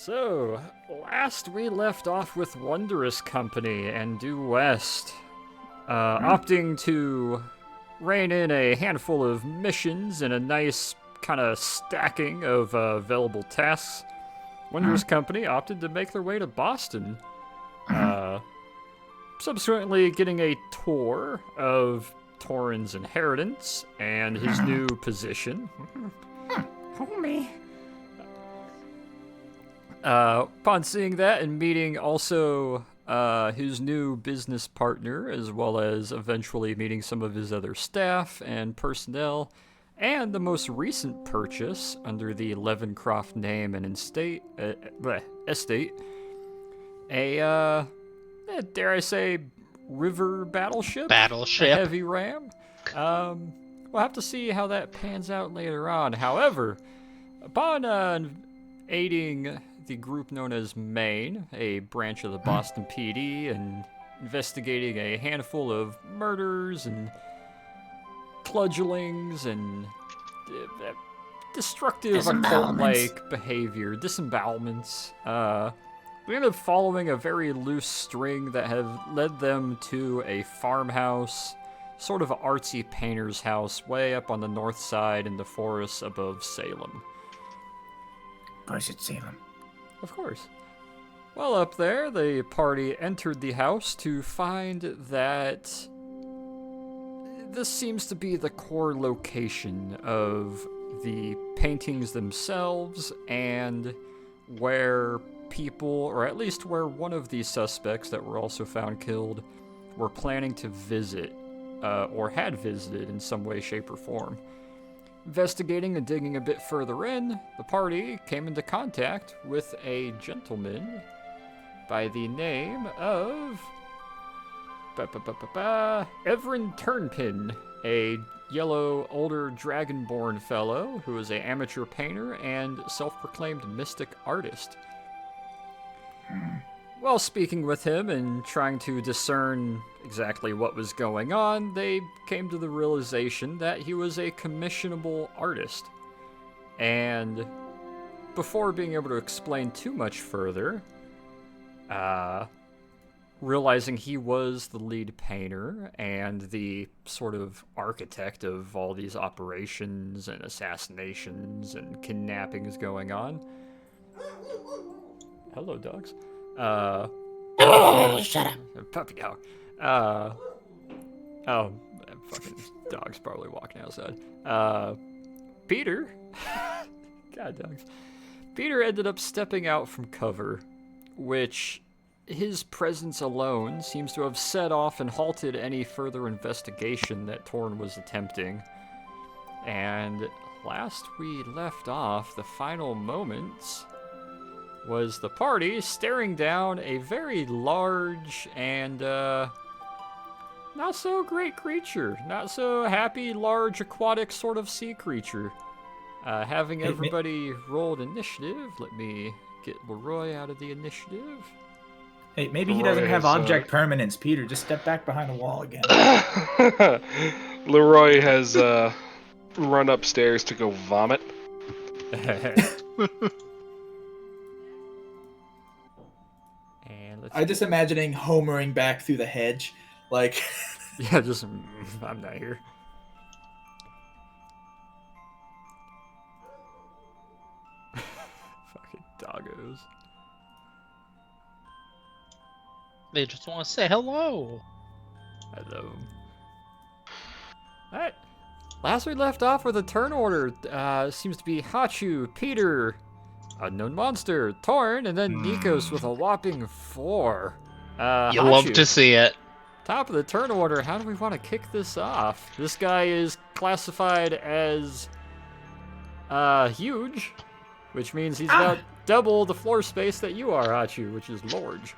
So, last we left off with Wondrous Company and due west, opting to rein in a handful of missions and a nice kind of stacking of available tasks. Wondrous Company opted to make their way to Boston, subsequently getting a tour of Torrin's inheritance and his new position. Homie. Upon seeing that and meeting also his new business partner, as well as eventually meeting some of his other staff and personnel, and the most recent purchase under the Levencroft name and estate, dare I say, river battleship? A heavy ram? We'll have to see how that pans out later on. However, upon aiding the group known as Maine, a branch of the Boston PD, and investigating a handful of murders and cudgellings and destructive occult-like behavior, disembowelments. We ended up following a very loose string that have led them to a farmhouse, sort of artsy painter's house, way up on the north side in the forests above Salem. Of course it's Salem. Of course. Well, up there, the party entered the house to find that this seems to be the core location of the paintings themselves and where people, or at least where one of these suspects that were also found killed, were planning to visit, or had visited in some way, shape, or form. Investigating and digging a bit further in, the party came into contact with a gentleman by the name of Everin Turnpin, a yellow, older dragonborn fellow who is an amateur painter and self-proclaimed mystic artist. While speaking with him and trying to discern exactly what was going on, they came to the realization that he was a commissionable artist. And before being able to explain too much further, realizing he was the lead painter and the sort of architect of all these operations and assassinations and kidnappings going on. Hello, dogs. Shut up. Puppy dog. Fucking dog's probably walking outside. Peter. God, dogs. Peter ended up stepping out from cover, which his presence alone seems to have set off and halted any further investigation that Torn was attempting. And last we left off, the final moments was the party staring down a very large and not so great creature. Not so happy, large, aquatic sort of sea creature. Having everybody roll initiative. Let me get Leroy out of the initiative. Hey, maybe he doesn't have object permanence. Peter, just step back behind the wall again. Leroy has run upstairs to go vomit. I'm just imagining homering back through the hedge, like. Yeah, just I'm not here. Fucking doggos. They just want to say hello. Hello. Alright. Last we left off with a turn order. Seems to be Hachu, Peter, Unknown Monster, Torn, and then Nikos with a whopping 4. You love to see it. Top of the turn order, how do we want to kick this off? This guy is classified as huge, which means he's about double the floor space that you are, Hachu, which is large.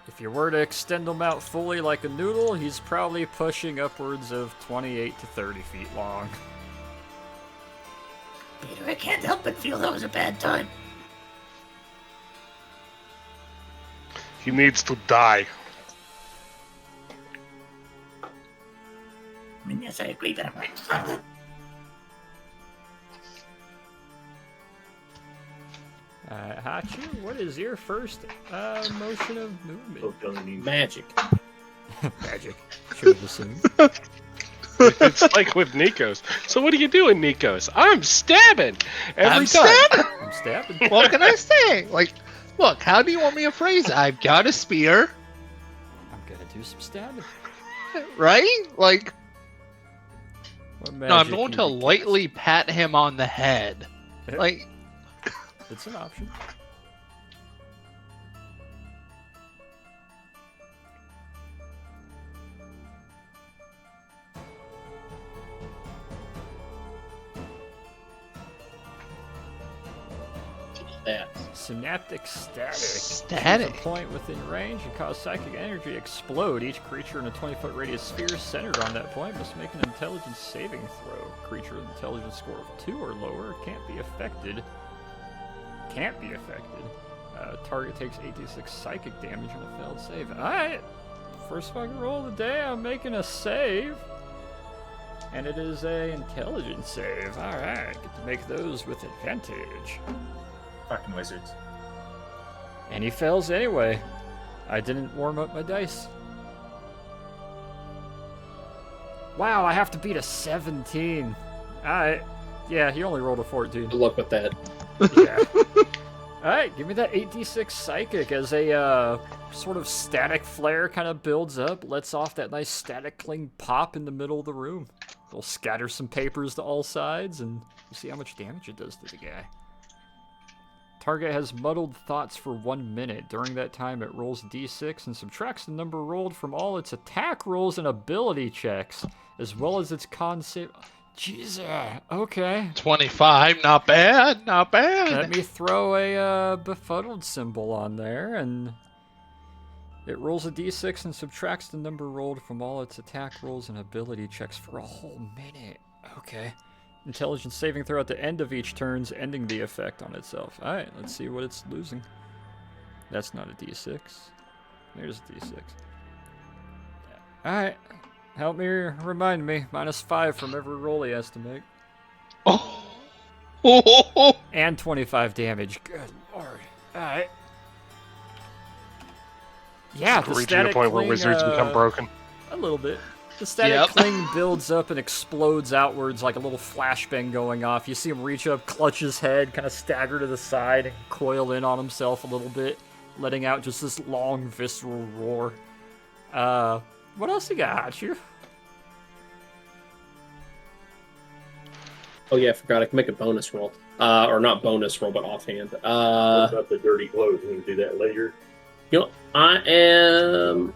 If you were to extend him out fully like a noodle, he's probably pushing upwards of 28 to 30 feet long. Peter, I can't help but feel that was a bad time. He needs to die. I mean, yes, I agree, but I'm right. Hachu, what is your first motion of movement? Magic. Magic. Should have assumed. It's like with Nikos. So what are you doing, Nikos? I'm stabbing every time. I'm stabbing. What can I say? Like, look, how do you want me to phrase it? I've got a spear. I'm gonna do some stabbing. Right? Like, What no, I'm magic going you to can lightly pat him on the head. cast? Like, It's an option. That. Synaptic static. Static. Choose a point within range and cause psychic energy to explode. Each creature in a 20-foot radius sphere centered on that point must make an intelligence saving throw. Creature with intelligence score of 2 or lower can't be affected. Target takes 86 psychic damage on a failed save. Alright. First fucking roll of the day, I'm making a save. And it is a intelligence save. Alright. Get to make those with advantage. Fucking wizards. And he fails anyway. I didn't warm up my dice. Wow, I have to beat a 17. Alright. Yeah, he only rolled a 14. Good luck with that. Yeah. Alright, give me that 8d6 psychic as a sort of static flare kind of builds up, lets off that nice static cling pop in the middle of the room. It'll scatter some papers to all sides, and we'll see how much damage it does to the guy. Target has muddled thoughts for 1 minute. During that time, it rolls d6 and subtracts the number rolled from all its attack rolls and ability checks, as well as its con save. Jesus, okay. 25, not bad, not bad. Let me throw a befuddled symbol on there, and it rolls a d6 and subtracts the number rolled from all its attack rolls and ability checks for a whole minute. Okay. Intelligence saving throw at the end of each turn's ending the effect on itself. Alright, let's see what it's losing. That's not a d6. There's a d6. Alright. Help me remind me. -5 from every roll he has to make. Oh. And 25 damage. Good lord. Alright. Yeah, the Reaching static a point where cling, wizards become broken. A little bit. The static cling builds up and explodes outwards like a little flashbang going off. You see him reach up, clutch his head, kind of stagger to the side, and coil in on himself a little bit, letting out just this long, visceral roar. What else you got, you? Oh yeah, I forgot I can make a bonus roll. Or not bonus roll, but offhand. What about the dirty clothes? We're gonna do that later. You know, I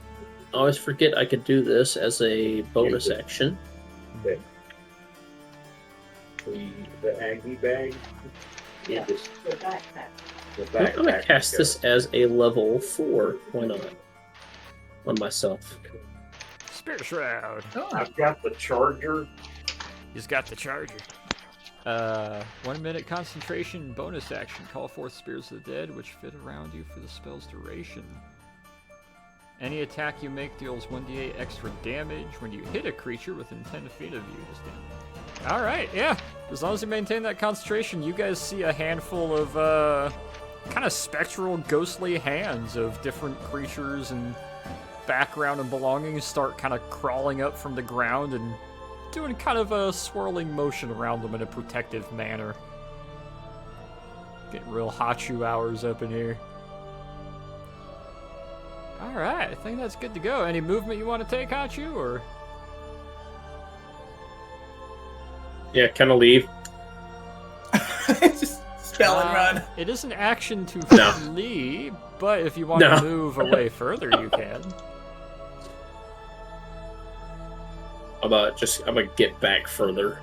always forget I could do this as a bonus action. Okay. The Aggie bag. Yeah. The backpack. I'm gonna cast this as a level 4. Why not? On myself. Spirit Shroud. I've got the charger. He's got the charger. 1 minute concentration bonus action. Call forth spirits of the dead, which fit around you for the spell's duration. Any attack you make deals 1d8 extra damage when you hit a creature within 10 feet of you. Just damage. Alright, yeah. As long as you maintain that concentration, you guys see a handful of kind of spectral, ghostly hands of different creatures and background and belongings start kind of crawling up from the ground and doing kind of a swirling motion around them in a protective manner. Getting real Hachu hours up in here. Alright, I think that's good to go. Any movement you want to take, Hachu, or? Yeah, kind of leave. Just spell and run. It is an action to No. flee, but if you want No. to move away further, you can. I'm gonna get back further.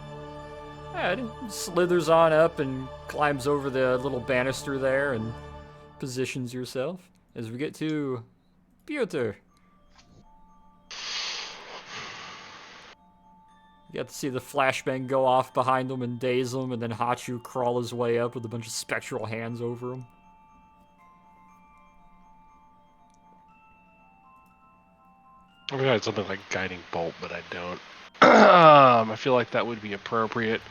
Yeah, it slithers on up and climbs over the little banister there and positions yourself. As we get to Piotr. You get to see the flashbang go off behind him and daze him, and then Hachu crawl his way up with a bunch of spectral hands over him. I mean, I had something like Guiding Bolt, but I don't. I feel like that would be appropriate.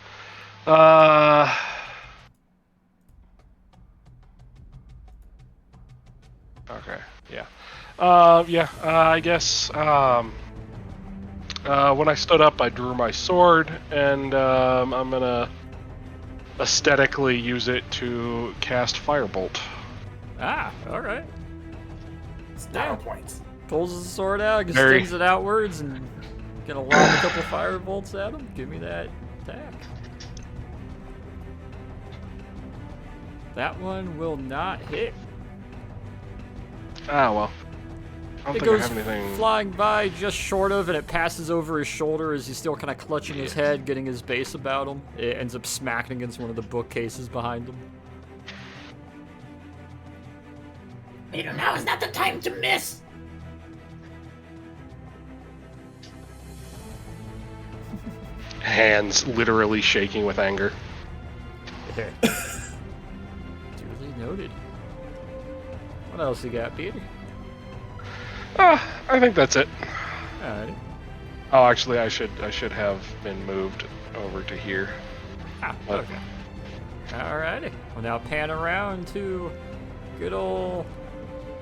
I guess when I stood up, I drew my sword, and I'm gonna aesthetically use it to cast Firebolt. Ah, alright. Style points. Pulls his sword out, Very- extends it outwards, and gonna lob a couple firebolts at him. Give me that attack. That one will not hit. Ah, well. I don't It think I goes have anything. flying by just short of, and it passes over his shoulder as he's still kind of clutching his head, getting his base about him. It ends up smacking against one of the bookcases behind him. Peter, now is not the time to miss. Hands literally shaking with anger. Duly noted. What else you got, Peter? I think that's it. Alright. Oh, actually, I should have been moved over to here. Ah, But- okay. Alrighty. We'll now pan around to good old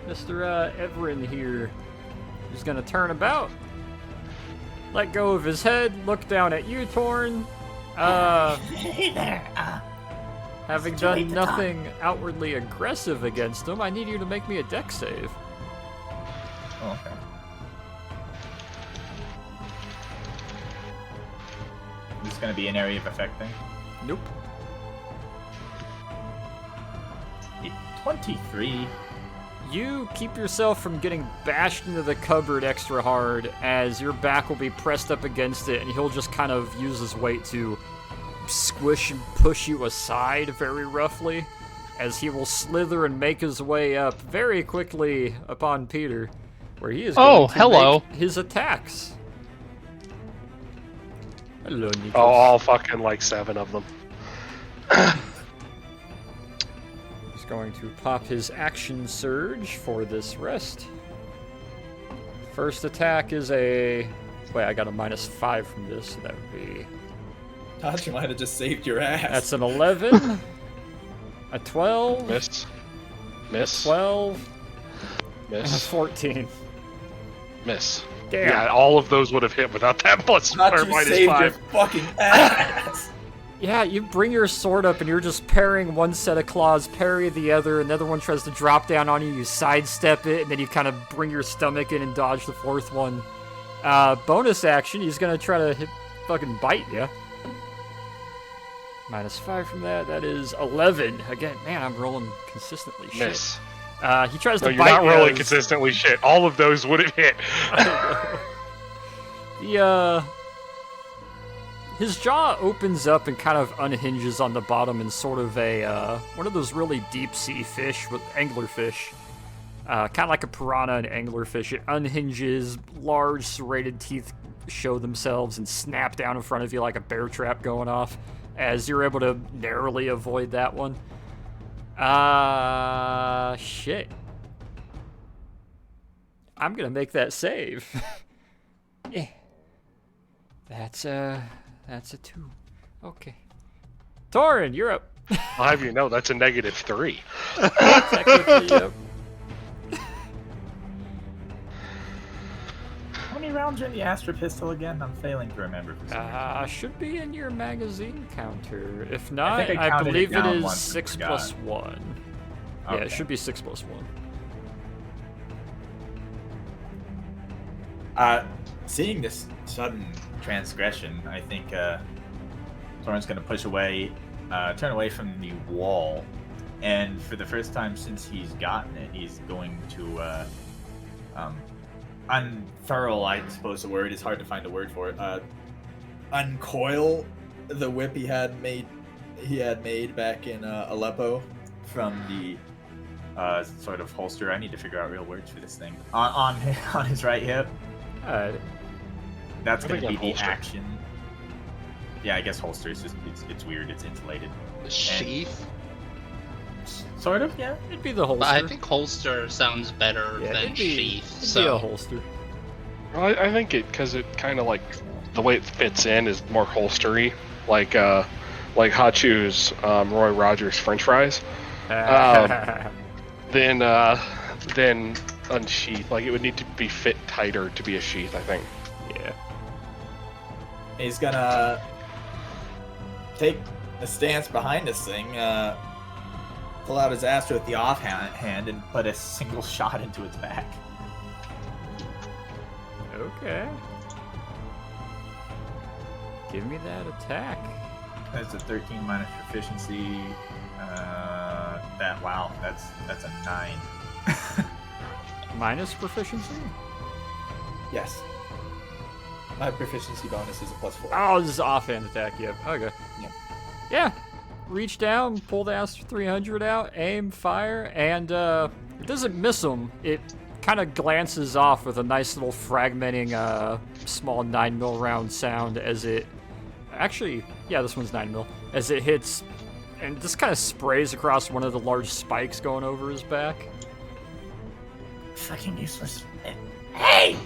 Mr. Everin here. He's gonna turn about, let go of his head, look down at you, Torn. Hey there. Having It's too late done to talk. nothing outwardly aggressive against him, I need you to make me a dex save. Oh, okay. This is going to be an area of effect thing. Nope. 23. You keep yourself from getting bashed into the cupboard extra hard, as your back will be pressed up against it, and he'll just kind of use his weight to squish and push you aside very roughly, as he will slither and make his way up very quickly upon Peter, where he is going to hello. make his attacks. Hello, Nikos. Oh, all fucking like 7 of them. He's going to pop his action surge for this rest. First attack is a... Wait, I got a -5 from this, so that would be... Thought you might have just saved your ass. That's an 11, a 12, Miss. Miss. 12, and a Miss. 14. Miss. Damn. Yeah, all of those would have hit without that plus Thought or you minus saved 5. your fucking ass. Yeah, you bring your sword up and you're just parrying one set of claws, parry the other, another one tries to drop down on you, you sidestep it, and then you kind of bring your stomach in and dodge the fourth one. Bonus action, he's gonna try to fucking bite you. -5 from that, that is 11. Again, man, I'm rolling consistently shit. Miss. He tries No, to you're bite not you rolling as- consistently shit. All of those would have hit. His jaw opens up and kind of unhinges on the bottom in sort of a, one of those really deep sea fish with anglerfish. Kind of like a piranha and anglerfish. It unhinges, large serrated teeth show themselves and snap down in front of you like a bear trap going off, as you're able to narrowly avoid that one. Shit. I'm gonna make that save. Yeah. That's a 2. Okay. Torin, you're up. I'll have you know that's a -3. Technically, yep. How many rounds are in the Astra pistol again? I'm failing to remember. For some reason. Should be in your magazine counter. If not, think I I counted it believe it down is once and 6 forgot. plus 1. Yeah, Okay. it should be 6 plus 1. Seeing this sudden transgression, I think Thorin's going to push away, turn away from the wall, and for the first time since he's gotten it, he's going to unfurl, I suppose the word is hard to find a word for it. Uncoil the whip he had made back in Aleppo from the sort of holster. I need to figure out real words for this thing. On his right hip. Alright. That's I going to think be on the holster. action. Yeah, I guess holster is just it's weird. It's insulated. Sheath. Sort of, yeah. It'd be the holster. But I think holster sounds better Yeah, than it'd be, sheath. it'd be a So holster. Well, I think it because it kind of like the way it fits in is more holstery, like Hachu's Roy Rogers French fries. Then unsheath. Like, it would need to be fit tighter to be a sheath, I think. Yeah. He's gonna take a stance behind this thing, pull out his aster with the offhand, and put a single shot into its back. Okay. Give me that attack. That's a 13 minus proficiency. That's a 9. Minus proficiency? Yes. My proficiency bonus is a +4. Oh, this is offhand attack, yep. Okay. Yep. Yeah. Reach down, pull the Aster 300 out, aim, fire, and it doesn't miss him. It kind of glances off with a nice little fragmenting small 9mm round sound as it... Actually, yeah, this one's 9mm. As it hits and just kind of sprays across one of the large spikes going over his back. Fucking useless. Hey!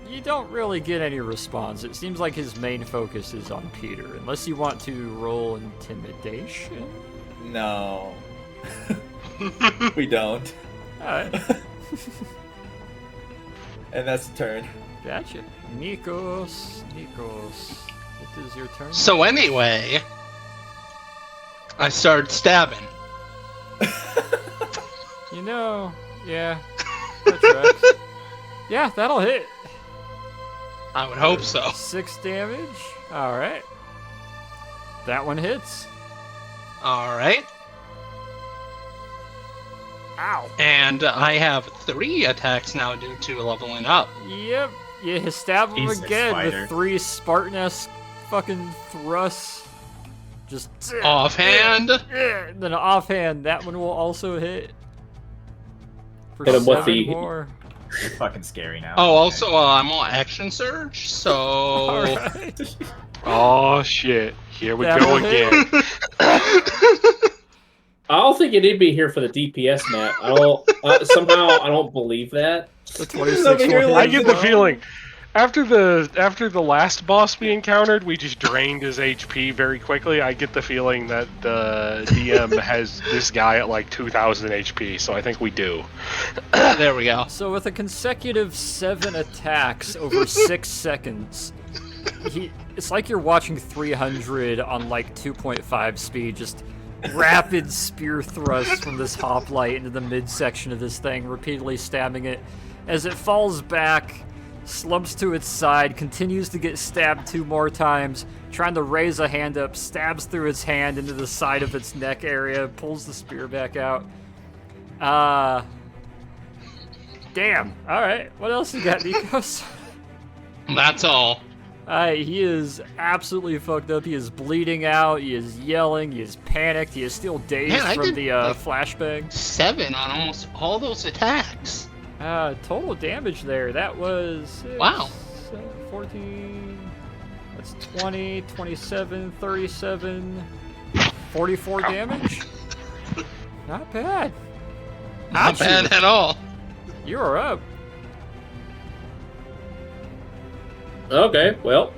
You don't really get any response. It seems like his main focus is on Peter, unless you want to roll intimidation. No. We don't. Alright, And that's the turn. gotcha. Nikos, it is your turn. So anyway, I started stabbing. You know, yeah, that tracks. Yeah, that'll hit. I would hope so. 6 damage. Alright. That one hits. All right. Ow. And I have 3 attacks now due to leveling up. Yep. You stab him Jesus, again fighter. with 3 Spartan-esque fucking thrusts. Just Offhand. Then an offhand, that one will also hit. For Hit him with 7 the- more. It's fucking scary now. Oh, also, I'm on action surge, so Alright. Oh, shit. Here we That go will hit. again. I don't think you need to be here for the DPS, Matt. I don't. Somehow, I don't believe that. The 26 Over here will hit I like- get as the well. feeling after the last boss we encountered, we just drained his HP very quickly. I get the feeling that the DM has this guy at like 2,000 HP, so I think we do. there we go. So with a consecutive 7 attacks over 6 seconds, it's like you're watching 300 on like 2.5 speed, just rapid spear thrusts from this hoplite into the midsection of this thing, repeatedly stabbing it. As it falls back, slumps to its side, continues to get stabbed 2 more times, trying to raise a hand up, stabs through its hand into the side of its neck area, pulls the spear back out. Damn. Alright, what else you got, Nikos? That's all. He is absolutely fucked up. He is bleeding out. He is yelling. He is panicked. He is still dazed Man, I from did, the like- flashbang. 7 on almost all those attacks. Total damage there. That was 6, Wow. 14. That's 20, 27, 37, 44 damage. Not bad. Not Ouchie. bad at all. You are up. Okay, well,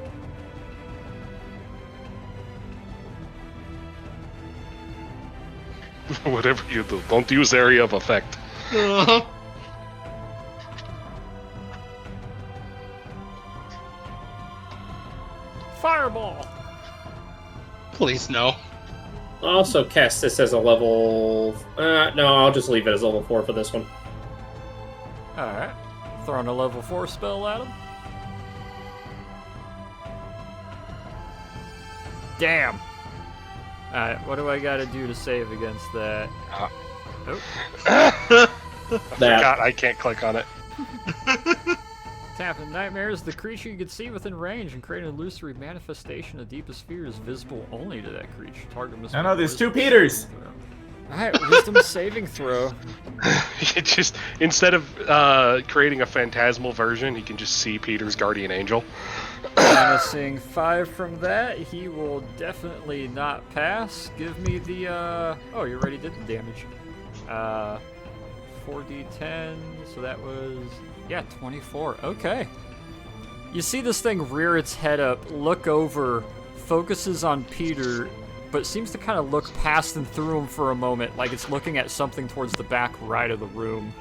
Whatever you do, don't use area of effect. Fireball. Please no. I'll also cast this as a level. No, I'll just leave it as level 4 for this one. Alright. Throwing a level 4 spell at him. Damn. Alright, what do I gotta do to save against that? That. God, I can't click on it. Tapping Nightmares, the creature you can see within range and create an illusory manifestation of deepest sphere is visible only to that creature. Target must No, make no, a there's 2 wisdom Peters! saving throw. Alright, wisdom saving throw. It just, instead of creating a phantasmal version, he can just see Peter's guardian angel. Minusing 5 from that, he will definitely not pass. Give me the, oh, you already did the damage. 4d10, so that was, yeah, 24. Okay. You see this thing rear its head up, look over, focuses on Peter, but seems to kind of look past and through him for a moment, like it's looking at something towards the back right of the room.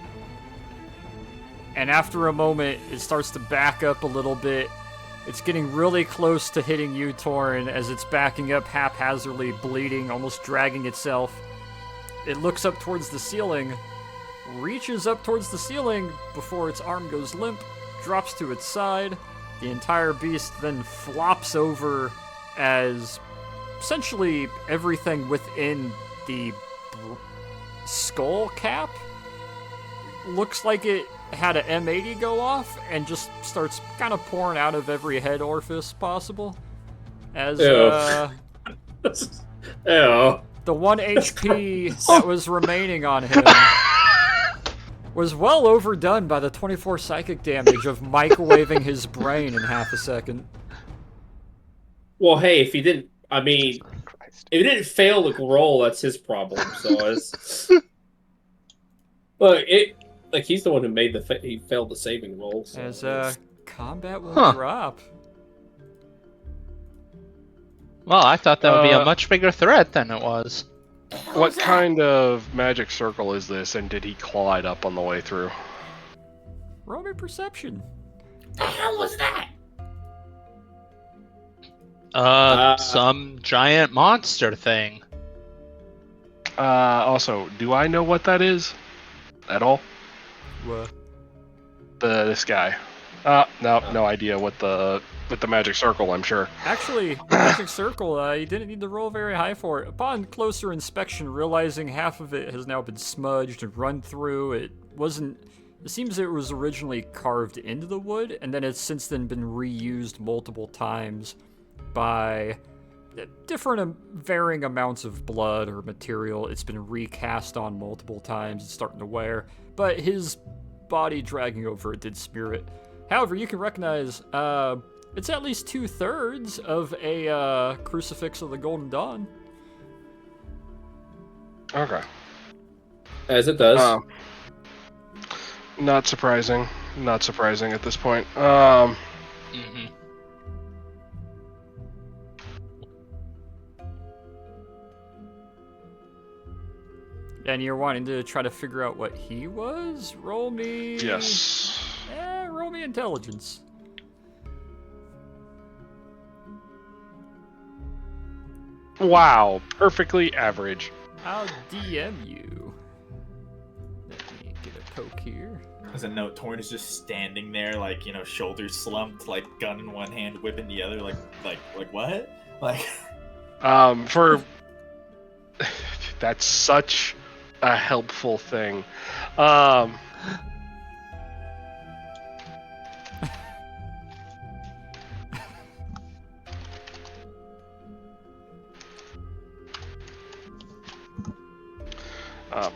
And after a moment, it starts to back up a little bit. It's getting really close to hitting you, Torin, as it's backing up haphazardly, bleeding, almost dragging itself. It looks up towards the ceiling, reaches up towards the ceiling before its arm goes limp, drops to its side. The entire beast then flops over as essentially everything within the skull cap looks like it had an M80 go off and just starts kind of pouring out of every head orifice possible. As Ew. the 1 HP that was remaining on him was well overdone by the 24 psychic damage of microwaving his brain in half a second. Well, hey, if he didn't, I mean, if he didn't fail the roll, that's his problem. So it's, like he's the one who made he failed the saving roll. So As combat will Huh. drop. Well, I thought that would be a much bigger threat than it was. What kind of magic circle is this, and did he collide up on the way through? Roll me perception. The hell was that? Some giant monster thing. Also, do I know what that is? At all? What? This guy. No idea what the magic circle, I'm sure. Actually, Magic Circle, you didn't need to roll very high for it. Upon closer inspection, realizing half of it has now been smudged and run through, it seems it was originally carved into the wood, and then it's since then been reused multiple times by different varying amounts of blood or material. It's been recast on multiple times. It's starting to wear, but his body dragging over it did smear it. However, you can recognize it's at least 2/3 of a Crucifix of the Golden Dawn. Okay. as it does. Not surprising. Not surprising at this point. Mm-hmm. And you're wanting to try to figure out what he was? Roll me... Yes. Roll me intelligence. Wow. Perfectly average. I'll DM you. Let me get a poke here. As a note, Torn is just standing there, like, shoulders slumped, like gun in one hand, whip in the other, like what? Like, For that's such a helpful thing. All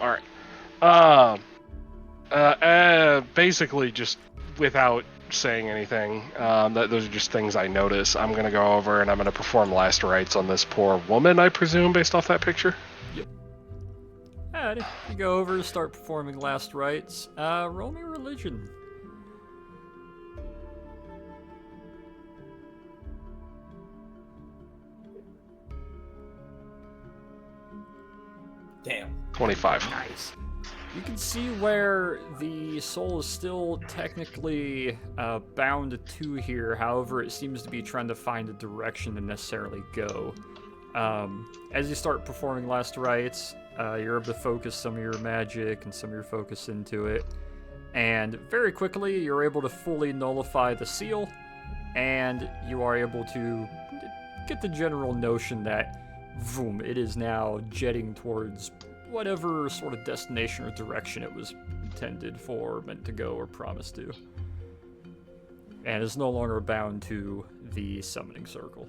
right. Basically, just without saying anything, those are just things I notice. I'm gonna go over and I'm gonna perform last rites on this poor woman, I presume, based off that picture. Alrighty, you go over, start performing last rites. Roll me religion. damn. 25. Nice. You can see where the soul is still technically bound to here. However, it seems to be trying to find a direction to necessarily go. As you start performing last rites, you're able to focus some of your magic and some of your focus into it. And very quickly, you're able to fully nullify the seal. And you are able to get the general notion that, boom, it is now jetting towards whatever sort of destination or direction it was intended for, meant to go, or promised to. And is no longer bound to the summoning circle.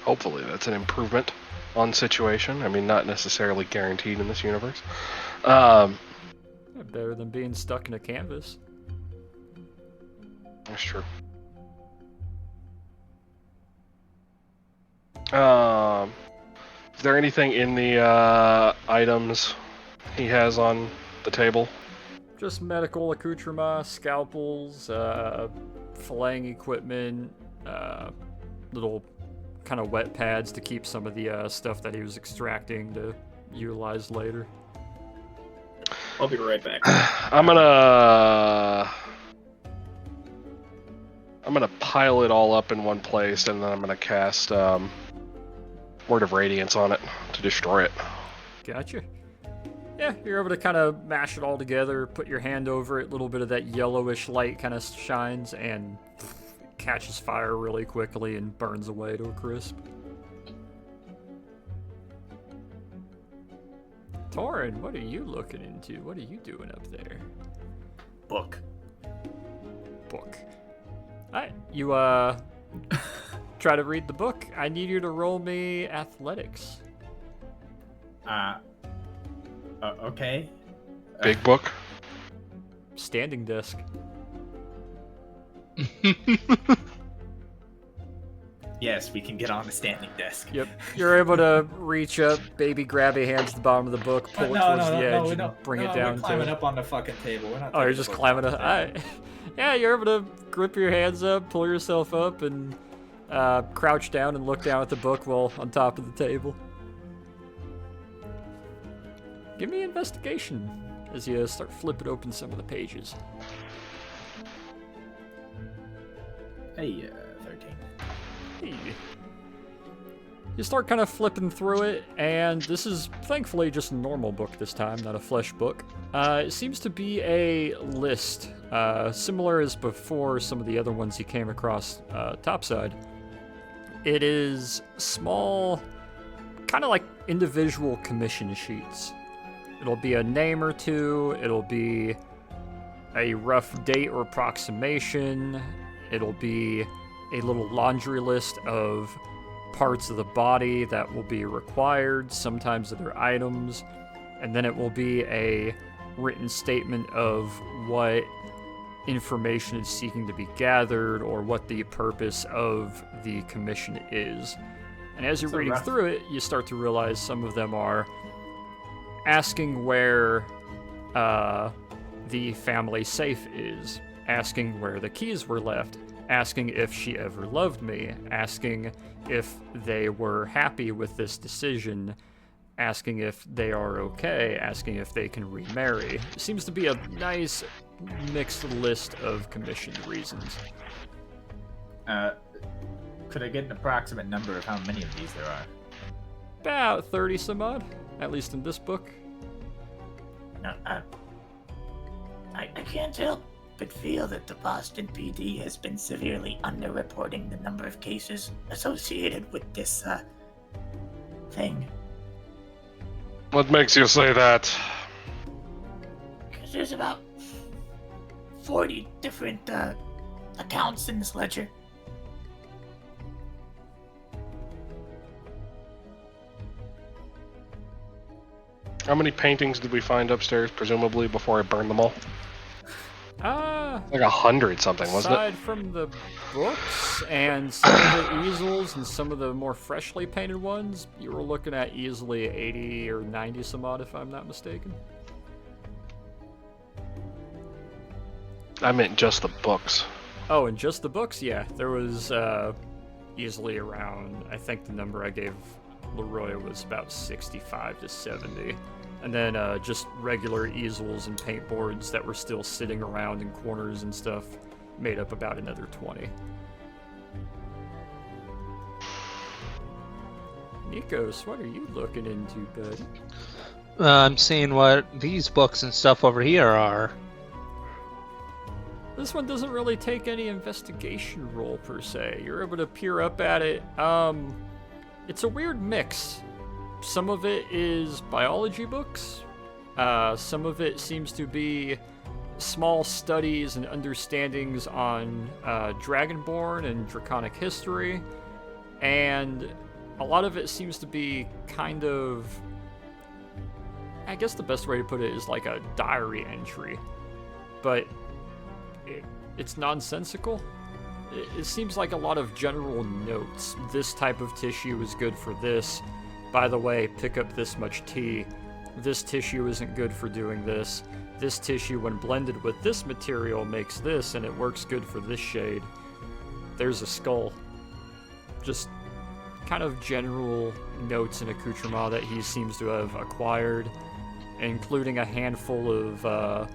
Hopefully that's an improvement on situation. I mean, not necessarily guaranteed in this universe. Better than being stuck in a canvas. That's true. Is there anything in the items he has on the table? Just medical accoutrements, scalpels, filleting equipment, little kind of wet pads to keep some of the stuff that he was extracting to utilize later. I'll be right back. I'm gonna pile it all up in one place, and then I'm gonna cast Word of Radiance on it to destroy it. Gotcha. Yeah, you're able to kind of mash it all together, put your hand over it, a little bit of that yellowish light kind of shines, and catches fire really quickly and burns away to a crisp. Torin, what are you looking into? What are you doing up there? Book. Book. Alright, you try to read the book. I need you to roll me athletics. Okay. Big book. Standing desk. Yes, we can get on the standing desk. Yep. You're able to reach up, baby grabby hands to the bottom of the book, pull it towards the edge, and bring it down we're climbing to... up on the fucking table. We're not Oh, you're taking just the book climbing off up. the table. Alright. Yeah, you're able to grip your hands up, pull yourself up, and crouch down and look down at the book while on top of the table. Give me investigation as you start flipping open some of the pages. Hey, 13. Hey. You start kind of flipping through it, and this is thankfully just a normal book this time, not a flesh book. It seems to be a list, similar as before some of the other ones you came across topside. It is small, kind of like individual commission sheets. It'll be a name or two, it'll be a rough date or approximation, it'll be a little laundry list of parts of the body that will be required, sometimes other items, and then it will be a written statement of what information is seeking to be gathered or what the purpose of the commission is. And as you're So reading rough. through it, you start to realize some of them are asking where the family safe is, asking where the keys were left, asking if she ever loved me, asking if they were happy with this decision, asking if they are okay, asking if they can remarry. It seems to be a nice mixed list of commissioned reasons. Could I get an approximate number of how many of these there are? About 30 some odd, at least in this book. No, I can't help but feel that the Boston PD has been severely underreporting the number of cases associated with this, thing. What makes you say that? Because there's about 40 different, accounts in this ledger. How many paintings did we find upstairs, presumably, before I burned them all? Like 100 something, wasn't it? Aside from the books and some of the easels and some of the more freshly painted ones, you were looking at easily 80 or 90 some odd, if I'm not mistaken. I meant just the books. Oh, and just the books? Yeah, there was easily around, I think the number I gave Leroy was about 65 to 70. And then just regular easels and paint boards that were still sitting around in corners and stuff made up about another 20. Nikos, what are you looking into, buddy? I'm seeing what these books and stuff over here are. This one doesn't really take any investigation roll per se. You're able to peer up at it. It's a weird mix. Some of it is biology books. Some of it seems to be small studies and understandings on Dragonborn and Draconic history. And a lot of it seems to be kind of... I guess the best way to put it is like a diary entry. But it's nonsensical. It seems like a lot of general notes. This type of tissue is good for this. By the way, pick up this much tea. This tissue isn't good for doing this. This tissue, when blended with this material, makes this, and it works good for this shade. There's a skull. Just kind of general notes and accoutrements that he seems to have acquired, including a handful of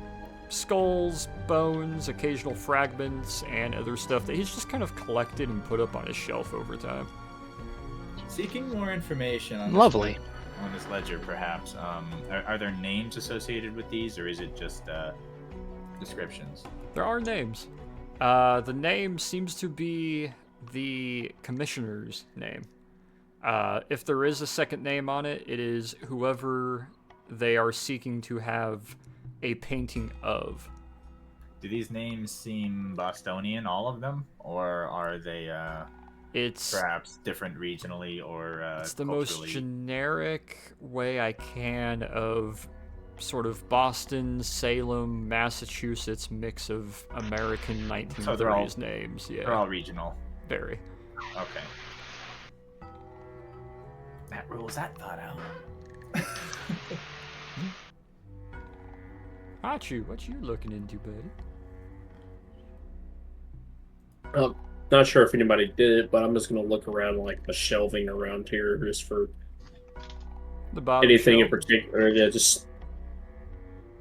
skulls, bones, occasional fragments, and other stuff that he's just kind of collected and put up on his shelf over time. Seeking more information on Lovely. on this ledger, perhaps. Are there names associated with these, or is it just descriptions? There are names. The name seems to be the commissioner's name. If there is a second name on it, it is whoever they are seeking to have a painting of. Do these names seem Bostonian, all of them, or are they It's perhaps different regionally or it's the culturally? most generic way I can of sort of Boston, Salem, Massachusetts mix of American 1930s So they're all- names. Yeah, They're all regional. very. Okay. That rules that thought out. Hachu, what you looking into, buddy? Not sure if anybody did it, but I'm just gonna look around like the shelving around here just for The bottom anything in shelf. particular. Yeah, just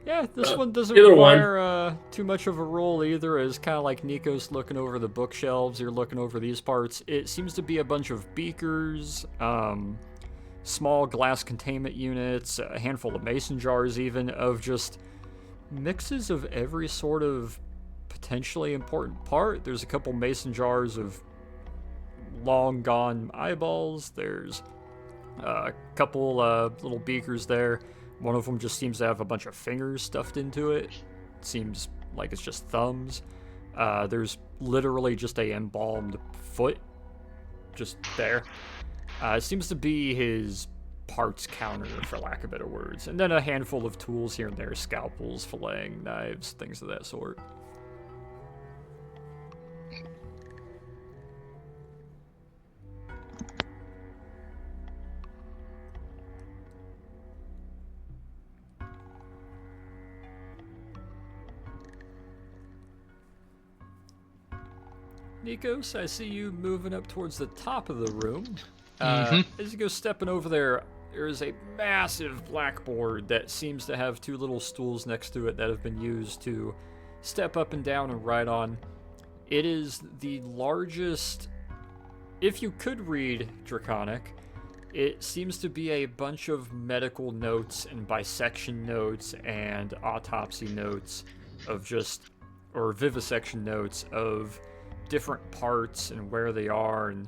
Yeah, this one doesn't either one. require too much of a roll either. As kind of like Nico's looking over the bookshelves, you're looking over these parts. It seems to be a bunch of beakers, small glass containment units, a handful of mason jars, even of just mixes of every sort of potentially important part. There's a couple mason jars of long gone eyeballs. There's a couple little beakers there. One of them just seems to have a bunch of fingers stuffed into it. Seems like it's just thumbs. There's literally just a embalmed foot just there. It seems to be his parts counter, for lack of better words. And then a handful of tools here and there, scalpels, filleting knives, things of that sort. Nikos, I see you moving up towards the top of the room. As you go stepping over there, there is a massive blackboard that seems to have two little stools next to it that have been used to step up and down and write on. It is the largest, if you could read Draconic, it seems to be a bunch of medical notes and bisection notes and autopsy notes of just, or vivisection notes of different parts and where they are, and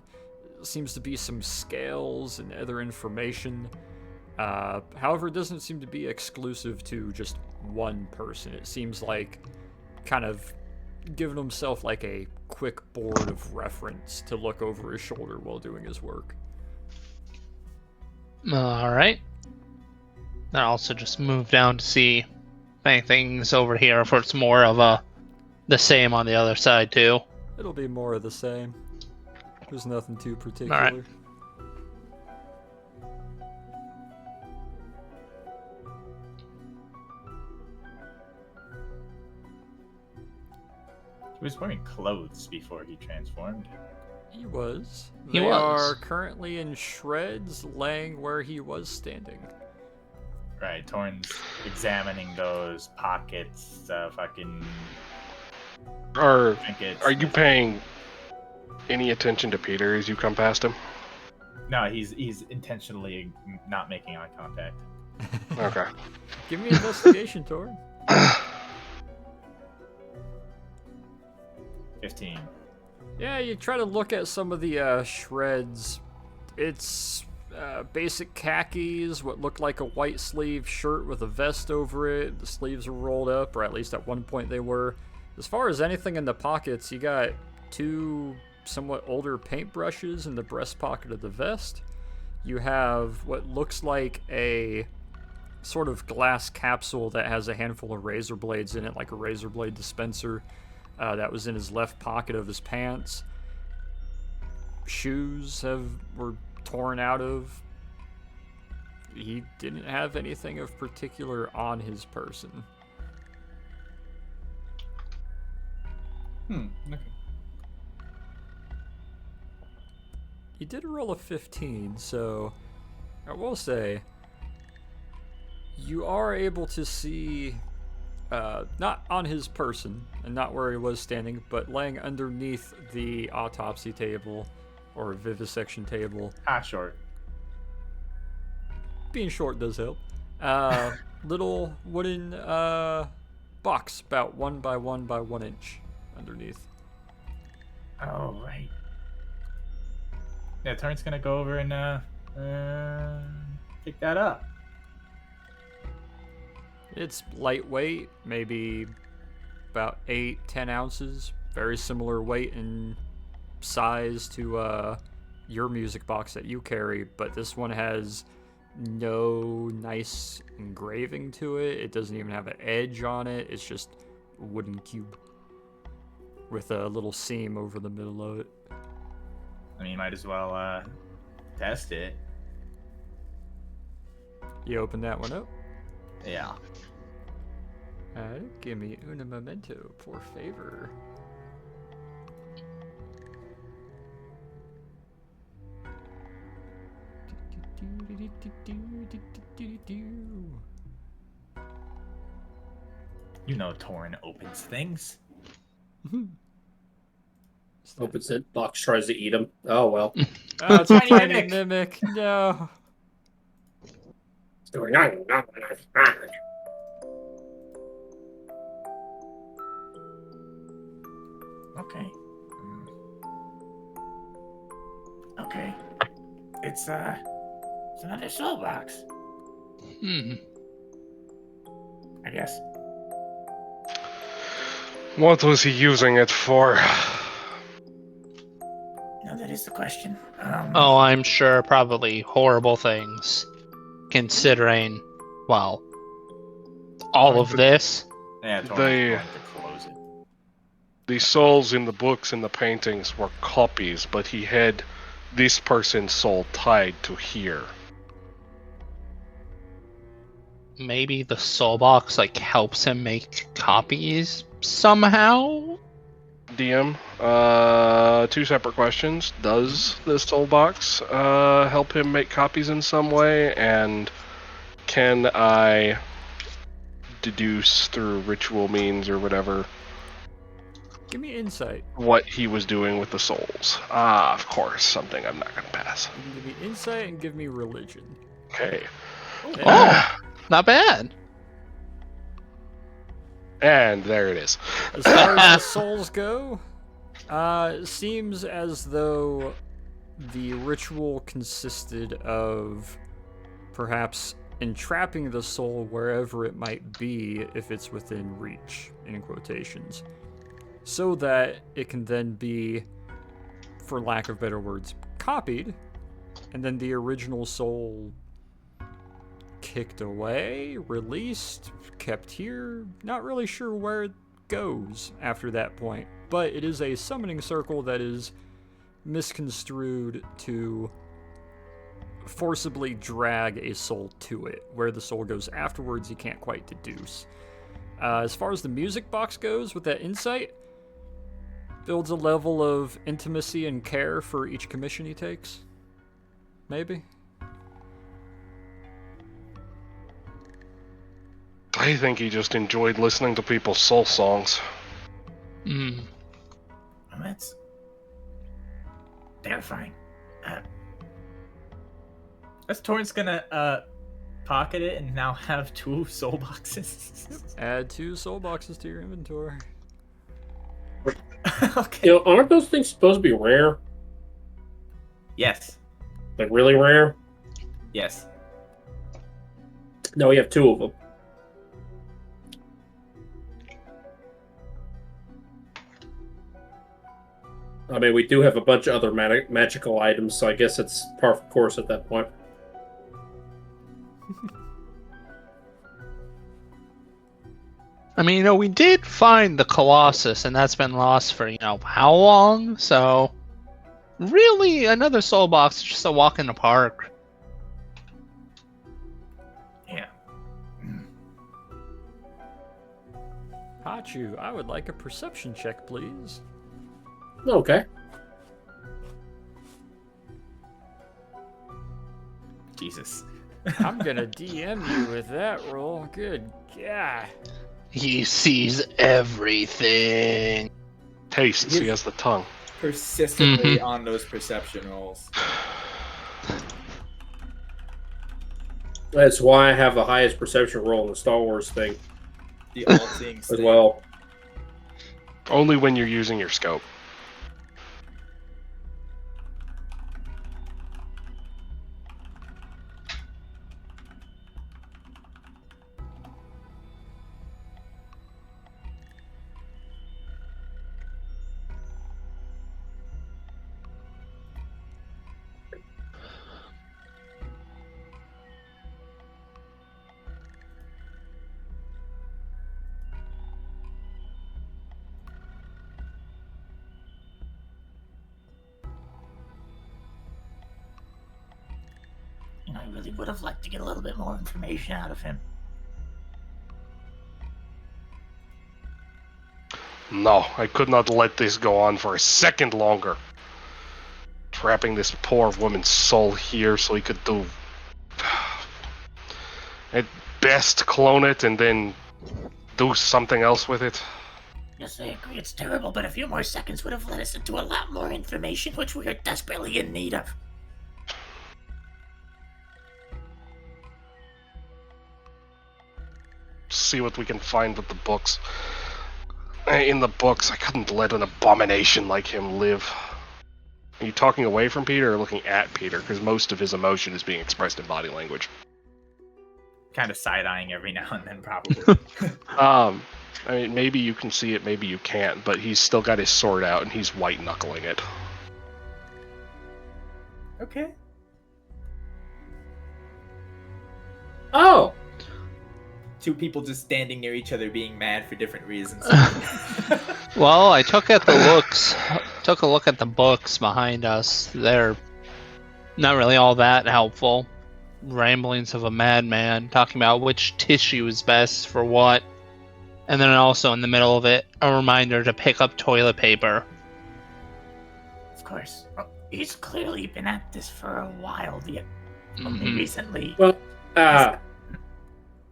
seems to be some scales and other information. However, it doesn't seem to be exclusive to just one person. It seems like kind of giving himself like a quick board of reference to look over his shoulder while doing his work. All right. Then I'll also just move down to see if anything's over here, if it's more of the same on the other side too. It'll be more of the same. There's nothing too particular. All right. He was wearing clothes before he transformed. He was. He They was. are currently in shreds, laying where he was standing. Right, Torn's examining those pockets, fucking Are trinkets. are you paying any attention to Peter as you come past him? No, he's intentionally not making eye contact. Okay. Give me an investigation, Tor. 15. Yeah, you try to look at some of the shreds. It's basic khakis, what looked like a white sleeve shirt with a vest over it. The sleeves are rolled up, or at least at one point they were. As far as anything in the pockets, you got two somewhat older paintbrushes in the breast pocket of the vest. You have what looks like a sort of glass capsule that has a handful of razor blades in it, like a razor blade dispenser. That was in his left pocket of his pants. Shoes were torn out of. He didn't have anything of particular on his person. Okay. you did roll a 15, so I will say you are able to see, not on his person and not where he was standing, but laying underneath the autopsy table or vivisection table. Short. Being short does help. Little wooden box about 1 by 1 by 1 inch underneath. Oh, right. Yeah, Torrent's gonna go over and pick that up. It's lightweight, maybe about 8-10 ounces. Very similar weight and size to your music box that you carry, but this one has no nice engraving to it. It doesn't even have an edge on it. It's just a wooden cube with a little seam over the middle of it. I mean, you might as well test it. You open that one up. Yeah. Give me una momento, por favor. You know Torrent opens things. Opens it. Box tries to eat him. Oh, well. Oh, it's a Tiny tiny mimic. mimic. No. It's going on. Okay. Okay. It's another soul box, Hmm. I guess. What was he using it for? That is the question. Oh, I'm sure probably horrible things. Considering, well, all of this. Yeah, Torrent's They- going to close it. The souls in the books and the paintings were copies, but he had this person's soul tied to here. Maybe the soul box like helps him make copies somehow. DM, 2 separate questions. Does the soul box help him make copies in some way? And can I deduce through ritual means or whatever Give me insight. what he was doing with the souls? Ah, of course, something I'm not gonna pass. You can give me insight and give me religion. Okay. Oh, not bad. And there it is. As far as the souls go, it seems as though the ritual consisted of perhaps entrapping the soul wherever it might be if it's within reach, in quotations, so that it can then be, for lack of better words, copied, and then the original soul kicked away, released, kept here. Not really sure where it goes after that point, but it is a summoning circle that is misconstrued to forcibly drag a soul to it. Where the soul goes afterwards, you can't quite deduce. As far as the music box goes, with that insight, builds a level of intimacy and care for each commission he takes. Maybe. I think he just enjoyed listening to people's soul songs. Hmm. Well, that's terrifying. That's Torrent's gonna pocket it and now have 2 soul boxes. Add 2 soul boxes to your inventory. Okay. Aren't those things supposed to be rare? Yes. Like, really rare? Yes. No, we have 2 of them. I mean, we do have a bunch of other magical items, so I guess it's par for course at that point. I mean, we did find the Colossus, and that's been lost for, how long? So, really, another soul box is just a walk in the park. Yeah. Hachu, I would like a perception check, please. Okay. Jesus. I'm gonna DM you with that roll. Good God. He sees everything. Tastes. He has the tongue. Persistently on those perception rolls. That's why I have the highest perception roll in the Star Wars thing The all-seeing as sting. well. Only when you're using your scope. I really would have liked to get a little bit more information out of him. No, I could not let this go on for a second longer. Trapping this poor woman's soul here so he could do... At best, clone it and then do something else with it. Yes, I agree, it's terrible, but a few more seconds would have led us into a lot more information, which we are desperately in need of. See what we can find with the books. In the books, I couldn't let an abomination like him live. Are you talking away from Peter or looking at Peter? Because most of his emotion is being expressed in body language. Kind of side-eyeing every now and then, probably. I mean, maybe you can see it, maybe you can't, but he's still got his sword out and he's white-knuckling it. Okay. Oh! Two people just standing near each other being mad for different reasons. Well, I took at the looks. Took a look at the books behind us. They're not really all that helpful. Ramblings of a madman talking about which tissue is best for what. And then also in the middle of it, a reminder to pick up toilet paper. Of course. Well, he's clearly been at this for a while, only recently. Well,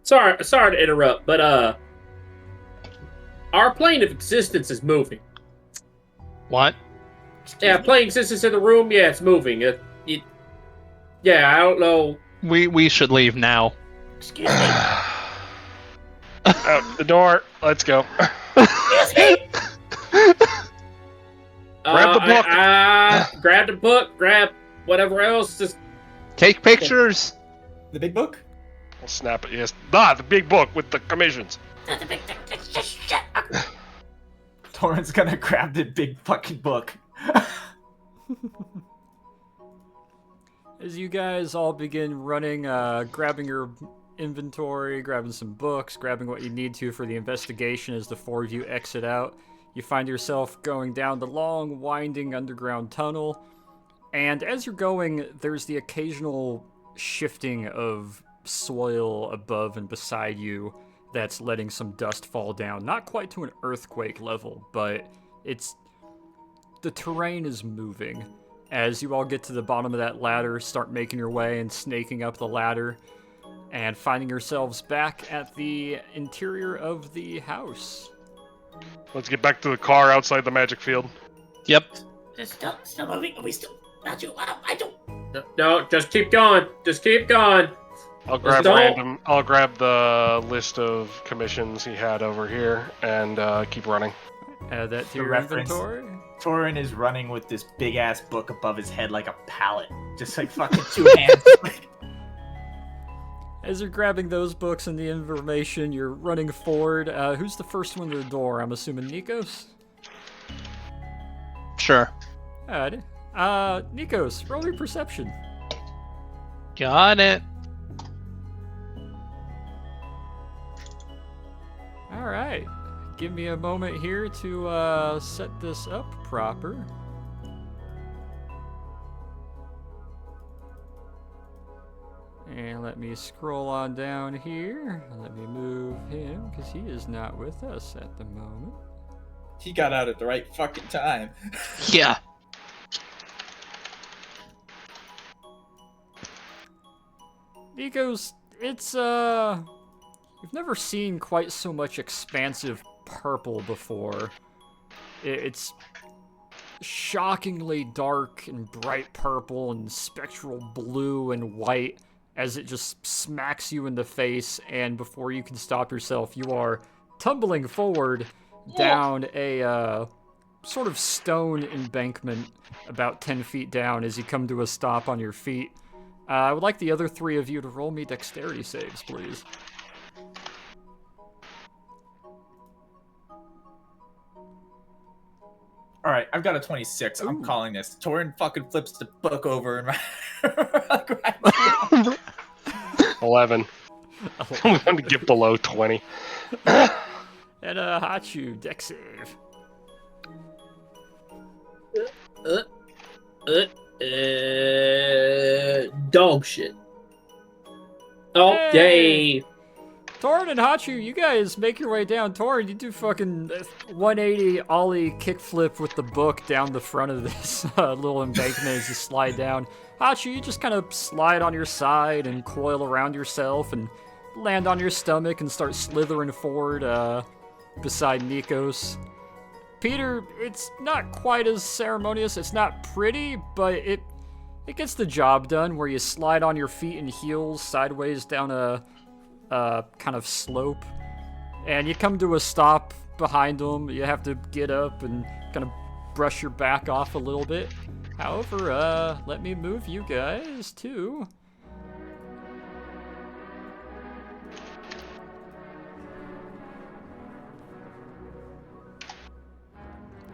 sorry to interrupt, but our plane of existence is moving. What? Yeah, plane of existence in the room. Yeah, it's moving. Yeah, I don't know. We should leave now. Excuse me. Out the door. Let's go. Excuse me. Grab the book. Grab the book. Grab whatever else. Just Take pictures. The big book? I'll snap it, yes. The big book with the commissions. Just shut up. Torrent's gonna grab the big fucking book. As you guys all begin running, grabbing your inventory, grabbing some books, grabbing what you need to for the investigation as the four of you exit out, you find yourself going down the long, winding underground tunnel. And as you're going, there's the occasional shifting of soil above and beside you that's letting some dust fall down. Not quite to an earthquake level, but the terrain is moving. As you all get to the bottom of that ladder, start making your way and snaking up the ladder, and finding yourselves back at the interior of the house. Let's get back to the car outside the magic field. Yep. Still moving. Are we still not too loud? I don't. no. Just keep going. Just keep going. I'll grab don't- random. I'll grab the list of commissions he had over here and keep running. Add that to For your reference. inventory. Torrent is running with this big-ass book above his head like a pallet. Just like fucking two hands. As you're grabbing those books and the information, you're running forward. Who's the first one to the door? I'm assuming Nikos? Sure. Alrighty. Nikos, roll your perception. Got it. Alright. Give me a moment here to set this up proper. And let me scroll on down here. Let me move him, because he is not with us at the moment. He got out at the right fucking time. Yeah. Nikos, it's you've never seen quite so much expansive purple before. It's shockingly dark and bright purple and spectral blue and white as it just smacks you in the face, and before you can stop yourself, you are tumbling forward down a sort of stone embankment about 10 feet down as you come to a stop on your feet. I would like the other three of you to roll me dexterity saves, please. All right, I've got a 26. I'm Ooh. calling this. Torin fucking flips the book over and 11. I'm going to get below 20. And Hachu, dex save. Dog shit. Oh, Hey! yay. Torin and Hachu, you guys make your way down. Torin, you do fucking 180 ollie kickflip with the book down the front of this little embankment as you slide down. Hachu, you just kind of slide on your side and coil around yourself and land on your stomach and start slithering forward beside Nikos. Peter, it's not quite as ceremonious. It's not pretty, but it gets the job done where you slide on your feet and heels sideways down a kind of slope, and you come to a stop behind them. You have to get up and kind of brush your back off a little bit. However, let me move you guys to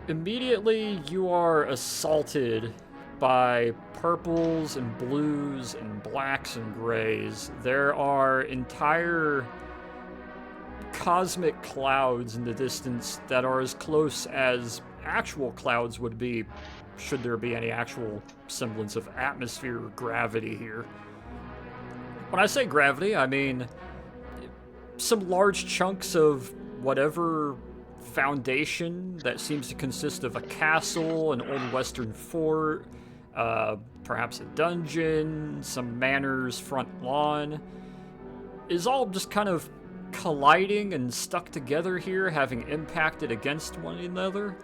immediately you are assaulted by purples and blues and blacks and grays. There are entire cosmic clouds in the distance that are as close as actual clouds would be, should there be any actual semblance of atmosphere or gravity here. When I say gravity, I mean some large chunks of whatever foundation that seems to consist of a castle, an old western fort, perhaps a dungeon, some manor's front lawn, is all just kind of colliding and stuck together here, having impacted against one another.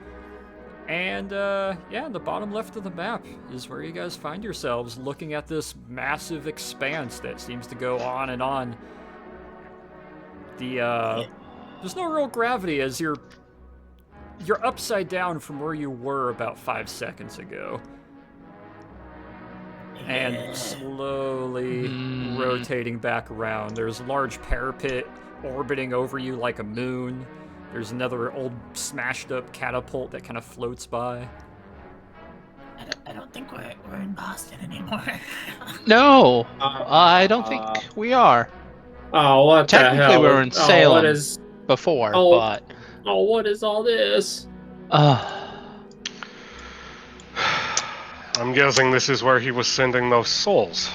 And yeah, the bottom left of the map is where you guys find yourselves, looking at this massive expanse that seems to go on and on. There's no real gravity as you're upside down from where you were about 5 seconds ago. And slowly rotating back around. There's a large parapet orbiting over you like a moon. There's another old smashed up catapult that kind of floats by. I don't think we're in Boston anymore. No, I don't think we are. Oh, what the hell? Technically, we were in Salem what is, before, what is all this? I'm guessing this is where he was sending those souls.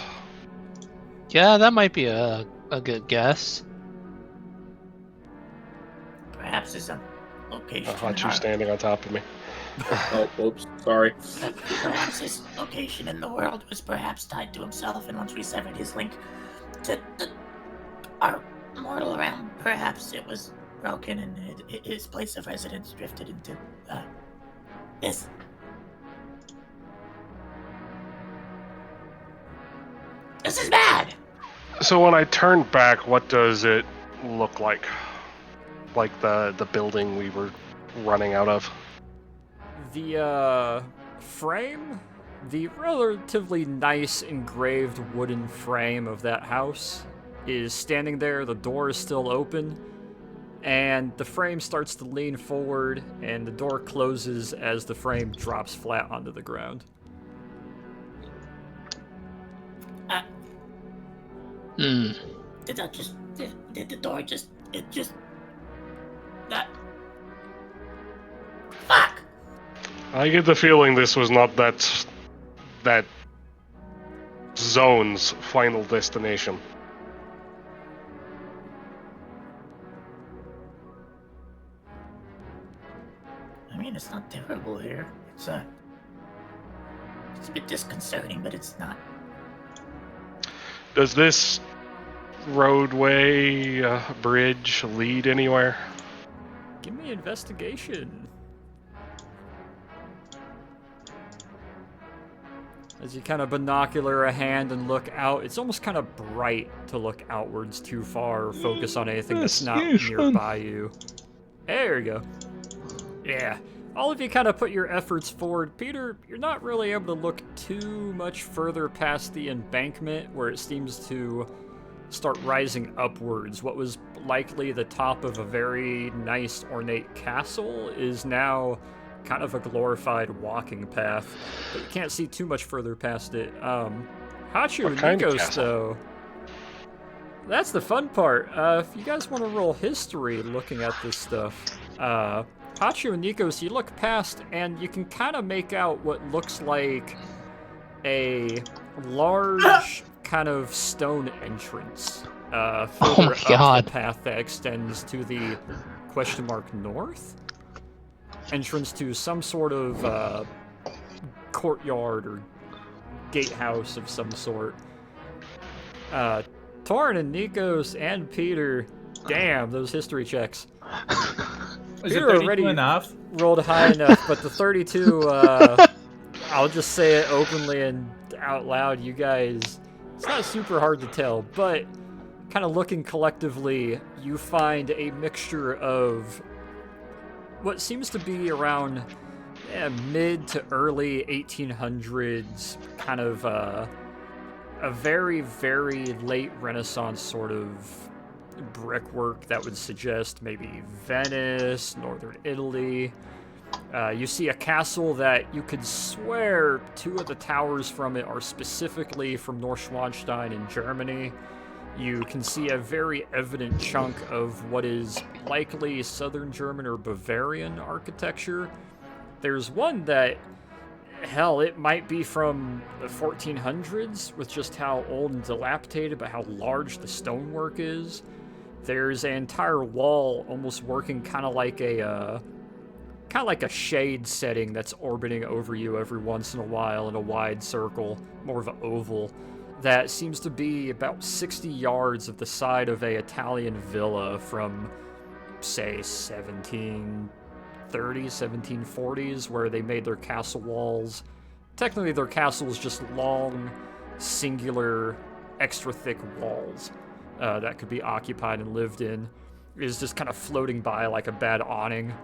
Yeah, that might be a good guess. Perhaps it's a location. I thought you standing on top of me. Oh, whoops, sorry. Perhaps his location in the world was perhaps tied to himself, and once we severed his link to our mortal realm, perhaps it was broken and his place of residence drifted into this. This is bad! So when I turn back, what does it look like? Like the building we were running out of? The frame, the relatively nice engraved wooden frame of that house is standing there. The door is still open, and the frame starts to lean forward, and the door closes as the frame drops flat onto the ground. Did the door just that fuck? I get the feeling this was not that zone's final destination. I mean, it's not terrible here. It's a bit disconcerting, but it's not. Does this roadway, bridge lead anywhere? Give me investigation. As you kind of binocular a hand and look out, it's almost kind of bright to look outwards too far or focus on anything that's not nearby you. There you go. Yeah. All of you kind of put your efforts forward. Peter, you're not really able to look too much further past the embankment where it seems to start rising upwards. What was likely the top of a very nice ornate castle is now kind of a glorified walking path, but you can't see too much further past it. Hachu and Nikos, though, that's the fun part. If you guys want to roll history looking at this stuff, Hachu and Nikos, you look past and you can kind of make out what looks like a large kind of stone entrance further up the path that extends to the question mark north. Entrance to some sort of courtyard or gatehouse of some sort. Torin and Nikos and Peter, damn, those history checks. Is Peter it already enough? rolled high enough, but the 32, I'll just say it openly and out loud, you guys, it's not super hard to tell, but kind of looking collectively, you find a mixture of what seems to be around mid to early 1800s, kind of a very, very late Renaissance sort of brickwork that would suggest maybe Venice, northern Italy. You see a castle that you could swear 2 of the towers from it are specifically from Neuschwanstein in Germany. You can see a very evident chunk of what is likely Southern German or Bavarian architecture. There's one that, hell, it might be from the 1400s with just how old and dilapidated, but how large the stonework is. There's an entire wall almost working kind of like a shade setting that's orbiting over you every once in a while in a wide circle, more of an oval, that seems to be about 60 yards of the side of a Italian villa from, say, 1730s, 1740s, where they made their castle walls. Technically, their castle is just long, singular, extra thick walls that could be occupied and lived in. It is just kind of floating by like a bad awning.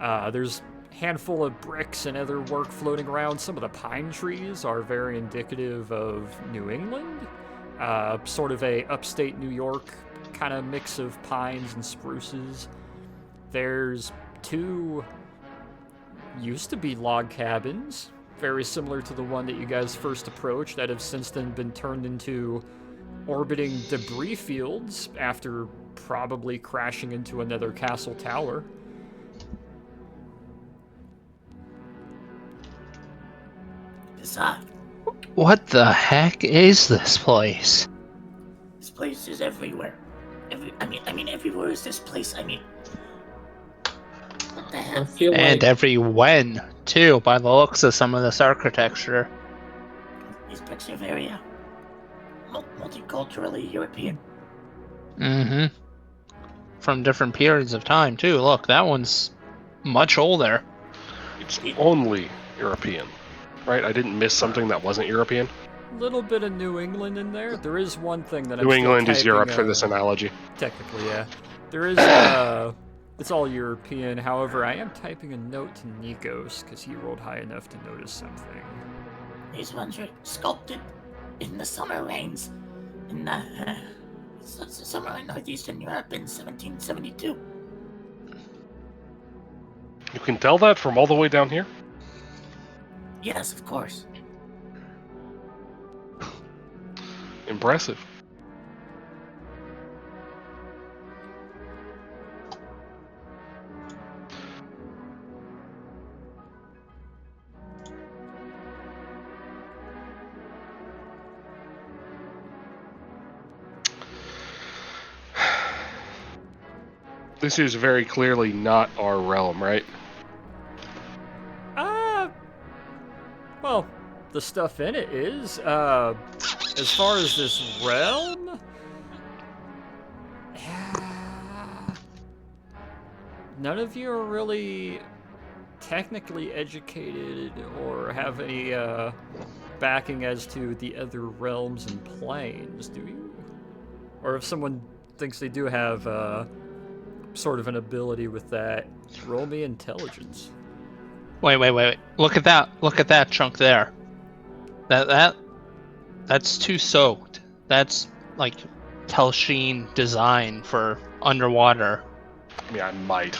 There's handful of bricks and other work floating around. Some of the pine trees are very indicative of New England, sort of a upstate New York kind of mix of pines and spruces. There's 2 used to be log cabins, very similar to the one that you guys first approached, that have since then been turned into orbiting debris fields after probably crashing into another castle tower. What the heck is this place? This place is everywhere. Everywhere is this place. What the hell? I feel And like every when, too, by the looks of some of this architecture. These bricks are very multiculturally European. Mm-hmm. From different periods of time, too. Look, that one's much older. It's only European, right? I didn't miss something that wasn't European. Little bit of New England in there. There is one thing that New England is Europe for this analogy. Technically, yeah. There is, it's all European. However, I am typing a note to Nikos because he rolled high enough to notice something. These ones were sculpted in the summer rains in summer in northeastern Europe in 1772. You can tell that from all the way down here? Yes, of course. Impressive. This is very clearly not our realm, right? Well, the stuff in it is. As far as this realm, none of you are really technically educated or have any backing as to the other realms and planes, do you? Or if someone thinks they do have sort of an ability with that, roll me intelligence. Wait. Look at that chunk there. That's too soaked. That's like Telshine design for underwater. I mean, I might.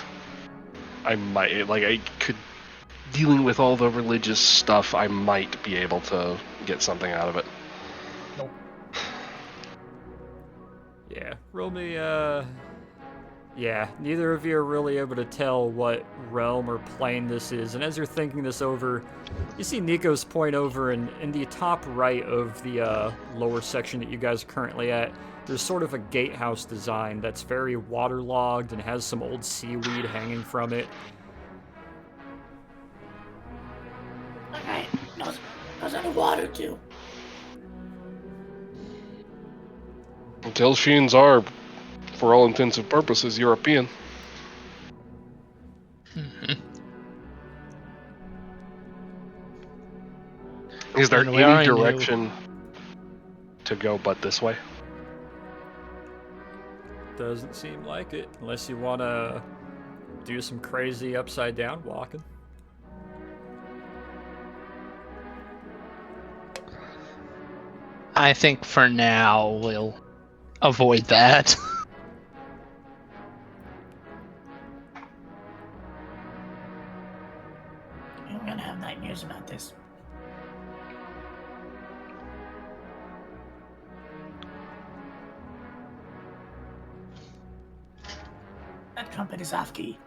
Like, I could. Dealing with all the religious stuff, I might be able to get something out of it. Nope. Yeah, roll me, yeah, neither of you are really able to tell what realm or plane this is, and as you're thinking this over, you see Nico's point over in the top right of the lower section that you guys are currently at. There's sort of a gatehouse design that's very waterlogged and has some old seaweed hanging from it. Alright, knows underwater too. Telshines are, for all intents and purposes, European. Is there And we any already knew. direction to go but this way? Doesn't seem like it, unless you want to do some crazy upside down walking. I think for now we'll avoid that. We're gonna have nightmares about this. That trumpet is off key.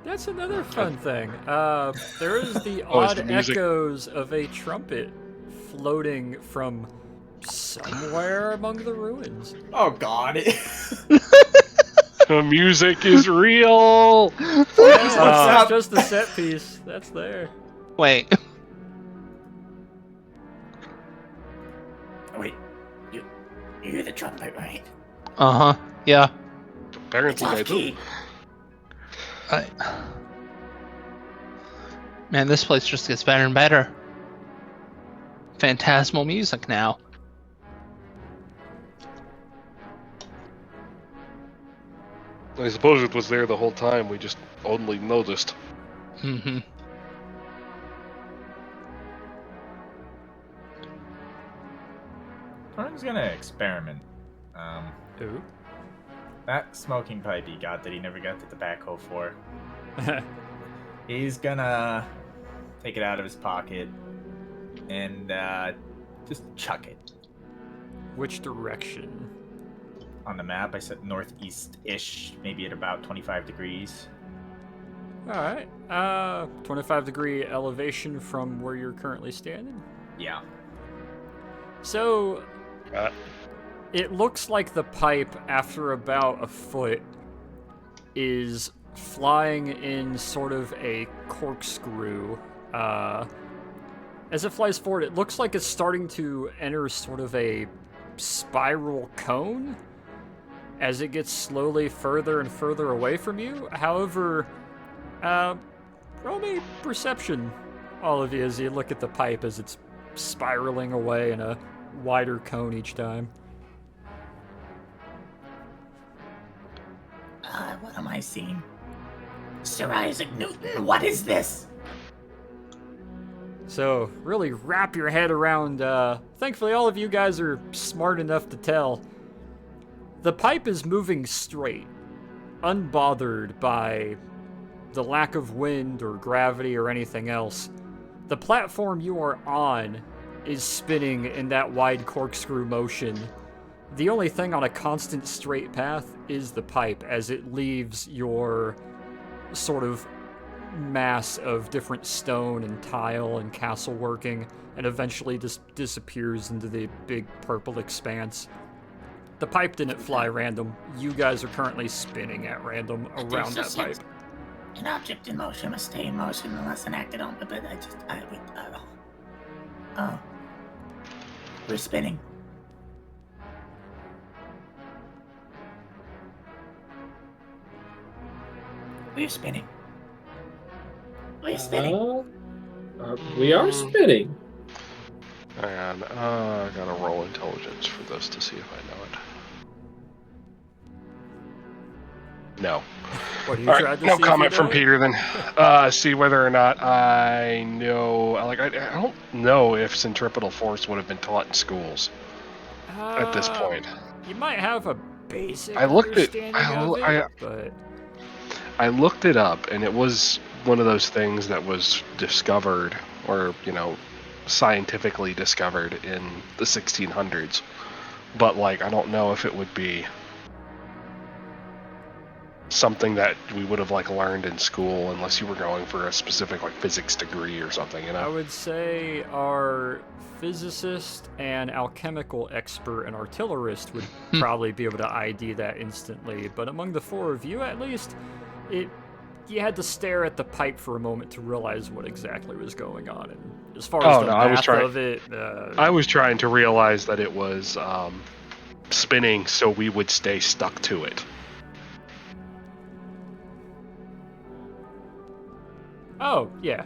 That's another fun thing. There is the Oh, is odd the music- echoes of a trumpet floating from somewhere among the ruins. Oh God. The music is real! Yeah, What's it's up? not just a set piece. That's there. Wait. Wait, you hear the trumpet, right? Uh-huh. Yeah. It's Apparently I off do. key. Man, this place just gets better and better. Phantasmal music now. I suppose it was there the whole time, we just only noticed. Mm-hmm. Torn's gonna experiment. Ooh. That smoking pipe he got that he never got the tobacco for. He's gonna take it out of his pocket and just chuck it. Which direction? On the map, I said northeast-ish, maybe at about 25 degrees. Alright. 25-degree elevation from where you're currently standing. Yeah. So, Uh, it looks like the pipe, after about a foot, is flying in sort of a corkscrew. As it flies forward, it looks like it's starting to enter sort of a spiral cone as it gets slowly further and further away from you. However, roll me perception, all of you, as you look at the pipe as it's spiraling away in a wider cone each time. What am I seeing? Sir Isaac Newton, what is this? So, really wrap your head around, thankfully all of you guys are smart enough to tell. The pipe is moving straight, unbothered by the lack of wind or gravity or anything else. The platform you are on is spinning in that wide corkscrew motion. The only thing on a constant straight path is the pipe as it leaves your sort of mass of different stone and tile and castle working and eventually just disappears into the big purple expanse. The pipe didn't fly random. You guys are currently spinning at random around that pipe. An object in motion must stay in motion unless enacted on. But oh, we're spinning. We're spinning. We're spinning. We are spinning. Hang on, I gotta roll intelligence for this to see if I know it. No. What are you All trying right, to no see if comment you from know it? Peter then. See whether or not I know. Like, I don't know if centripetal force would have been taught in schools at this point. You might have a basic I looked at. understanding of it, but I looked it up, and it was one of those things that was discovered, or scientifically discovered in the 1600s. But like, I don't know if it would be something that we would have learned in school, unless you were going for a specific physics degree or something. I would say our physicist and alchemical expert and artillerist would probably be able to ID that instantly. But among the four of you, at least, you had to stare at the pipe for a moment to realize what exactly was going on. And as far as the math of it, I was trying to realize that it was spinning, so we would stay stuck to it. Oh, yeah.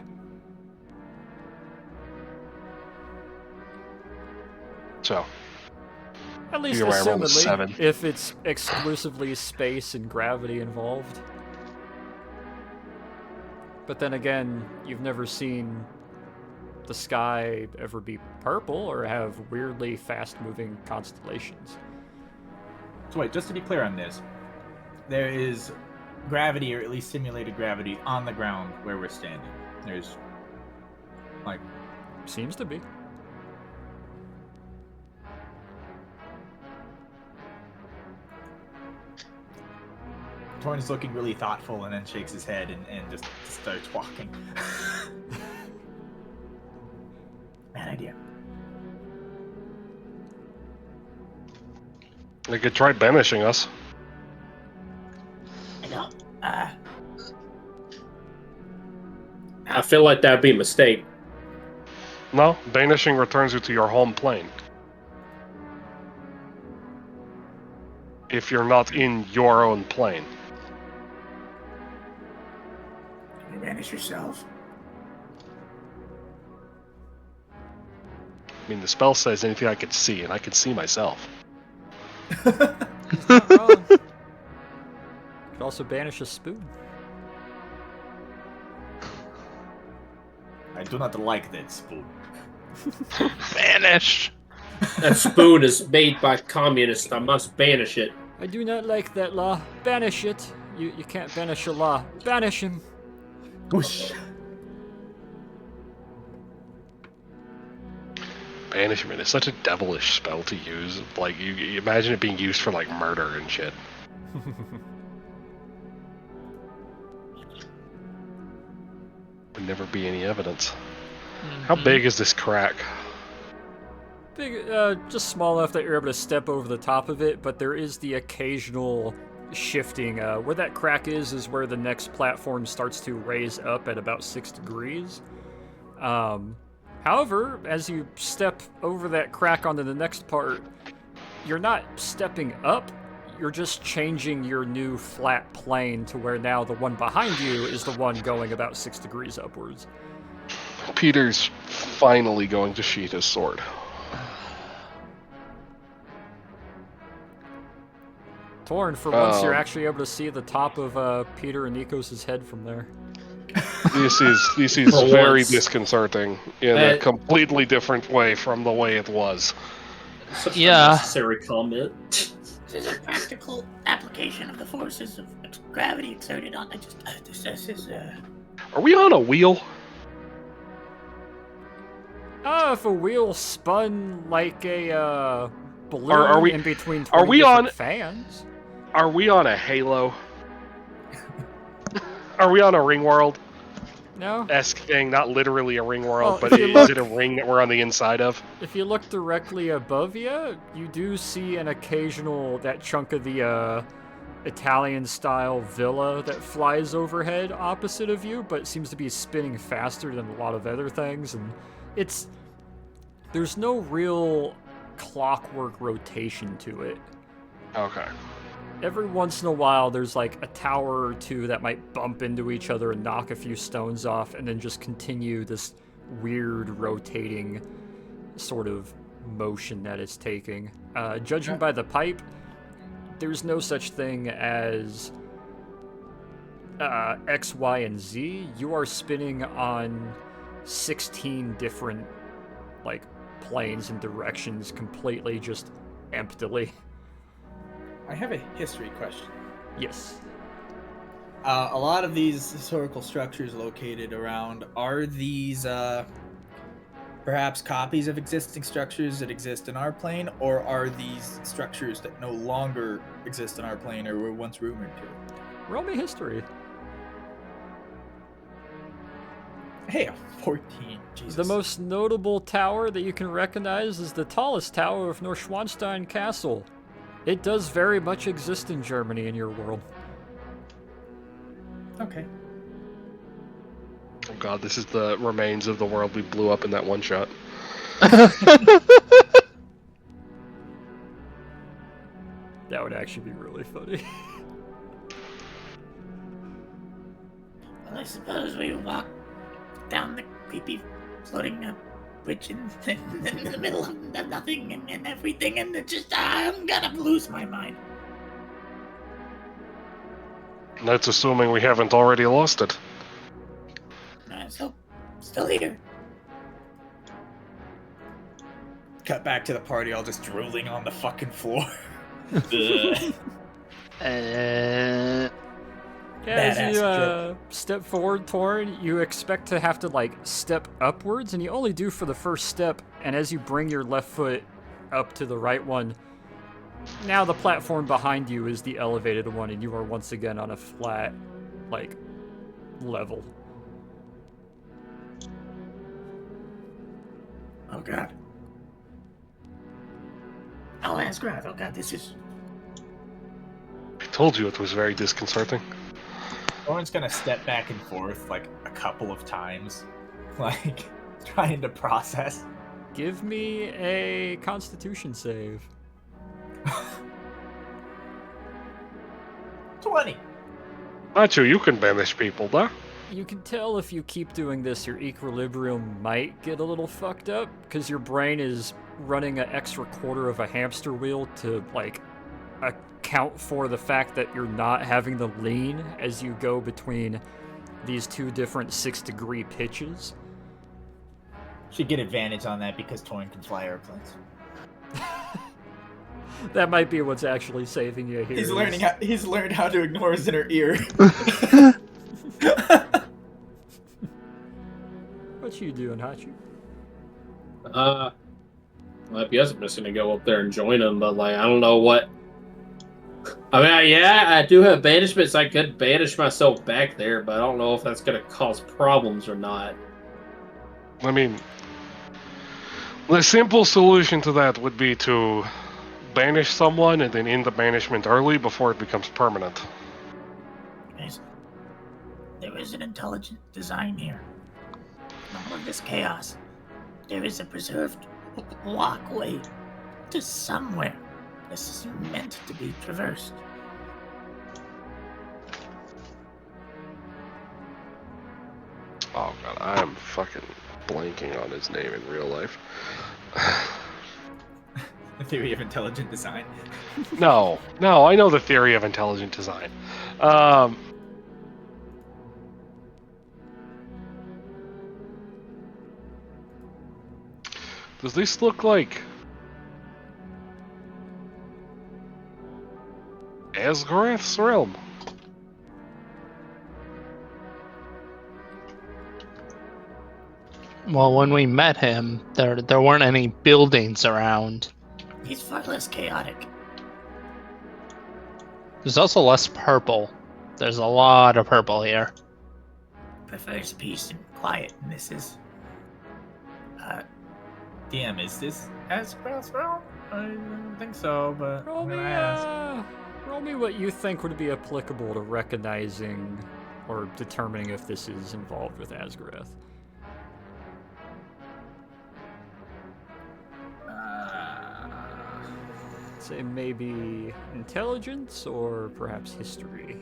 So, At least Either way, I rolled a assumedly, 7. if it's exclusively space and gravity involved. But then again, you've never seen the sky ever be purple or have weirdly fast-moving constellations. So wait, just to be clear on this, there is gravity, or at least simulated gravity, on the ground where we're standing. There's, Seems to be. Torn's looking really thoughtful and then shakes his head and just starts walking. Bad idea. They could try banishing us. I don't. I feel like that'd be a mistake. No, banishing returns you to your home plane. If you're not in your own plane. Can you banish yourself? I mean, the spell says anything I could see, and I could see myself. He's not wrong. Could also banish a spoon. I do not like that spoon. Vanish. That spoon is made by communists. I must banish it. I do not like that law. Banish it. You can't banish a law. Banish him. Whoosh. Banishment is such a devilish spell to use. Like, you imagine it being used for, murder and shit. Would never be any evidence. How big is this crack? Big, just small enough that you're able to step over the top of it, but there is the occasional shifting. Where that crack is where the next platform starts to raise up at about 6 degrees. However, as you step over that crack onto the next part, you're not stepping up, you're just changing your new flat plane to where now the one behind you is the one going about 6 degrees upwards. Peter's finally going to sheath his sword. Torn, for once you're actually able to see the top of Peter and Nikos' head from there. This is For very once. disconcerting in a completely different way from the way it was. Such Yeah. a necessary comment. This is a practical application of the forces of gravity exerted on. This is. Are we on a wheel? If a wheel spun like a balloon Are we- in between 20 are we different on- fans. Are we on a Halo? Are we on a ring world No? esque thing? Not literally a ring world, Well, but if you is look- it a ring that we're on the inside of? If you look directly above you, you do see an occasional, that chunk of the Italian-style villa that flies overhead opposite of you, but it seems to be spinning faster than a lot of other things, and there's no real clockwork rotation to it. Okay. every once in a while, there's like a tower or two that might bump into each other and knock a few stones off, and then just continue this weird rotating sort of motion that it's taking. Judging by the pipe, there's no such thing as X, Y, and Z. You are spinning on 16 different like planes and directions completely just emptily. I have a history question. Yes. A lot of these historical structures located around, are these perhaps copies of existing structures that exist in our plane, or are these structures that no longer exist in our plane or were once rumored to? Roll me history. Hey, a 14. Jesus. The most notable tower that you can recognize is the tallest tower of Neuschwanstein Castle. It does very much exist in Germany in your world. Okay. Oh god, this is the remains of the world we blew up in that one shot. That would actually be really funny. Well, I suppose we walk down the creepy floating bridge in the middle of nothing and everything, and it just, I'm gonna lose my mind. That's assuming we haven't already lost it. Still here. Cut back to the party, all just drooling on the fucking floor. As you step forward, Torn, you expect to have to like step upwards, and you only do for the first step. And as you bring your left foot up to the right one, now the platform behind you is the elevated one, and you are once again on a flat, like, level. Oh god. Oh, Asgrath. Oh god, this is... I told you it was very disconcerting. Owen's gonna step back and forth like a couple of times, like trying to process. Give me a Constitution save. 20. Not you can banish people, though. You can tell if you keep doing this, your equilibrium might get a little fucked up, because your brain is running an extra quarter of a hamster wheel to, like, account for the fact that you're not having the lean as you go between these two different 6-degree pitches. Should get advantage on that because Torin can fly airplanes. That might be what's actually saving you here. He's learned how to ignore his inner ear. What you doing, Hachi? Well, I guess I'm just gonna go up there and join him, but like I don't know what. I mean, yeah, I do have banishments. I could banish myself back there, but I don't know if that's gonna cause problems or not. I mean, the simple solution to that would be to banish someone and then end the banishment early before it becomes permanent. There is an intelligent design here. In all of this chaos, there is a preserved walkway to somewhere. This is meant to be traversed. Oh god, I am fucking blanking on his name in real life. The theory of intelligent design. No, I know the theory of intelligent design. Does this look like Asgarath's realm? Well, when we met him, there weren't any buildings around. He's far less chaotic. There's also less purple. There's a lot of purple here. Prefers peace and quiet, and this is... DM, is this Asgrath's realm? I don't think so, but Roll I'm me, gonna ask. roll me what you think would be applicable to recognizing or determining if this is involved with Asgarath. say maybe intelligence or perhaps history.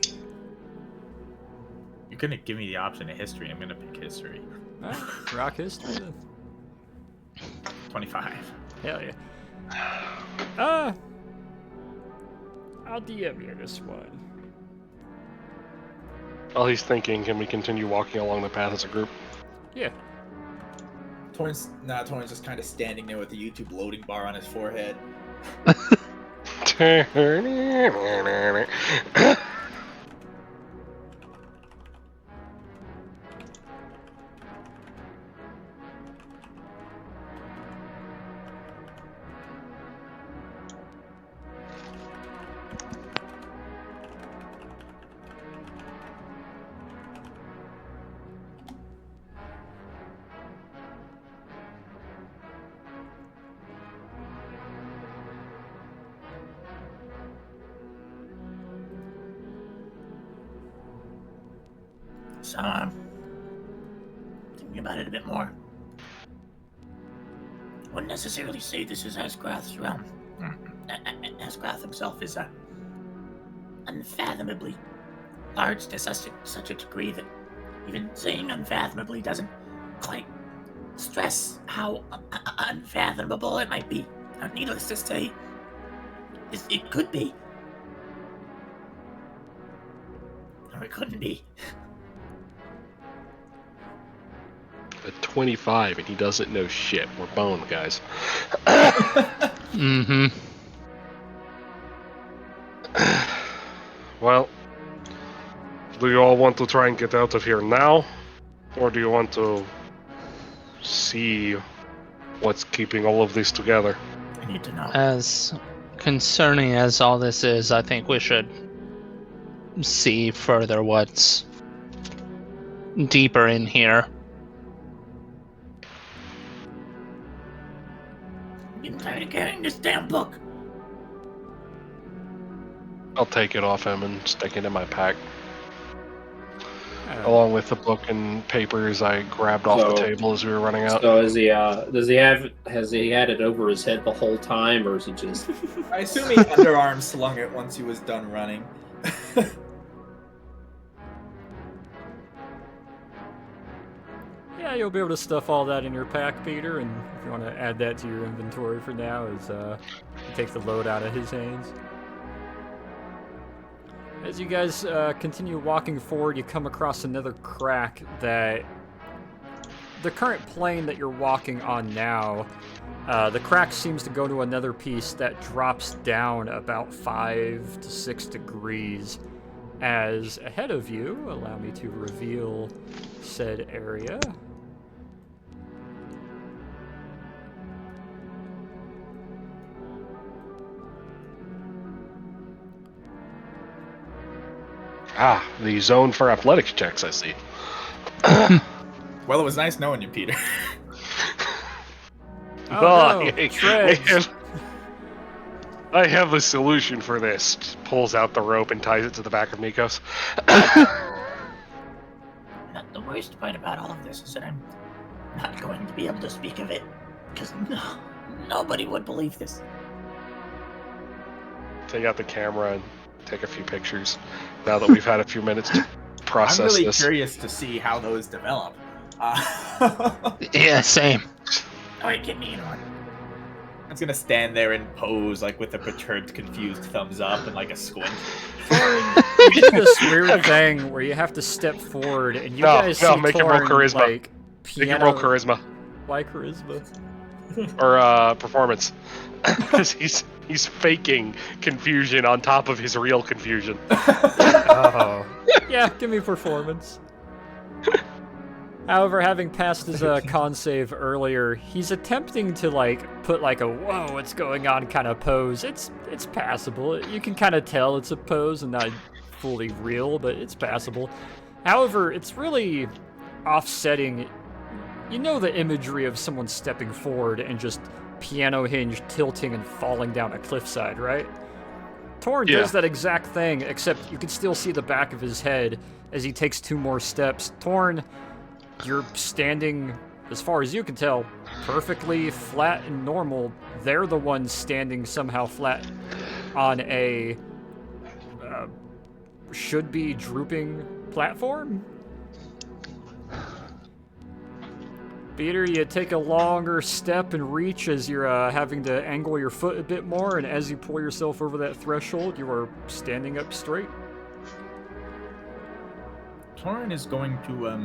You're gonna give me the option of history. I'm gonna pick history. Alright, rock history then. 25. Hell yeah. I'll DM you this one. While he's thinking, can we continue walking along the path as a group? Yeah. Torrance just kind of standing there with the YouTube loading bar on his forehead. So, thinking about it a bit more. Wouldn't necessarily say this is Asgrath's realm. Asgrath himself is unfathomably large to such a degree that even saying unfathomably doesn't quite stress how unfathomable it might be. Needless to say, it could be. Or it couldn't be. At 25, and he doesn't know shit. We're boned, guys. Mm-hmm. Well, do you all want to try and get out of here now? Or do you want to see what's keeping all of this together? I need to know. As concerning as all this is, I think we should see further what's deeper in here. I'm getting tired of carrying this damn book. I'll take it off him and stick it in my pack. Along with the book and papers I grabbed off the table as we were running out. So has he has he had it over his head the whole time, or is he just? I assume he underarm slung it once he was done running. Yeah, you'll be able to stuff all that in your pack, Peter, and if you want to add that to your inventory for now, as you take the load out of his hands. As you guys continue walking forward, you come across another crack that the current plane that you're walking on now, the crack seems to go to another piece that drops down about 5 to 6 degrees. As ahead of you, allow me to reveal said area. Ah, the zone for athletics checks, I see. Well, it was nice knowing you, Peter. Oh, no, treads. I have the solution for this. Just pulls out the rope and ties it to the back of Nikos. The worst part about all of this is that I'm not going to be able to speak of it, because nobody would believe this. Take out the camera and take a few pictures. Now that we've had a few minutes to process I'm really this. curious to see how those develop. Yeah, same. Alright, get me in one. I'm just gonna stand there and pose, like, with a perturbed, confused thumbs up and, like, a squint. You do this weird thing where you have to step forward, and you guys see make him roll Torn, charisma. like, Make him piano... roll charisma. Why charisma? Or performance. Because he's faking confusion on top of his real confusion. Oh. Yeah, give me performance. However, having passed his con save earlier, he's attempting to put a "whoa, what's going on" kind of pose. It's passable. You can kind of tell it's a pose and not fully real, but it's passable. However, it's really offsetting. You know the imagery of someone stepping forward and just piano hinge tilting and falling down a cliffside, right? Torn does that exact thing, except you can still see the back of his head as he takes 2 more steps. Torn, you're standing as far as you can tell, perfectly flat and normal. They're the ones standing somehow flat on a should be drooping platform. Peter, you take a longer step and reach as you're having to angle your foot a bit more, and as you pull yourself over that threshold, you are standing up straight. Torin is going to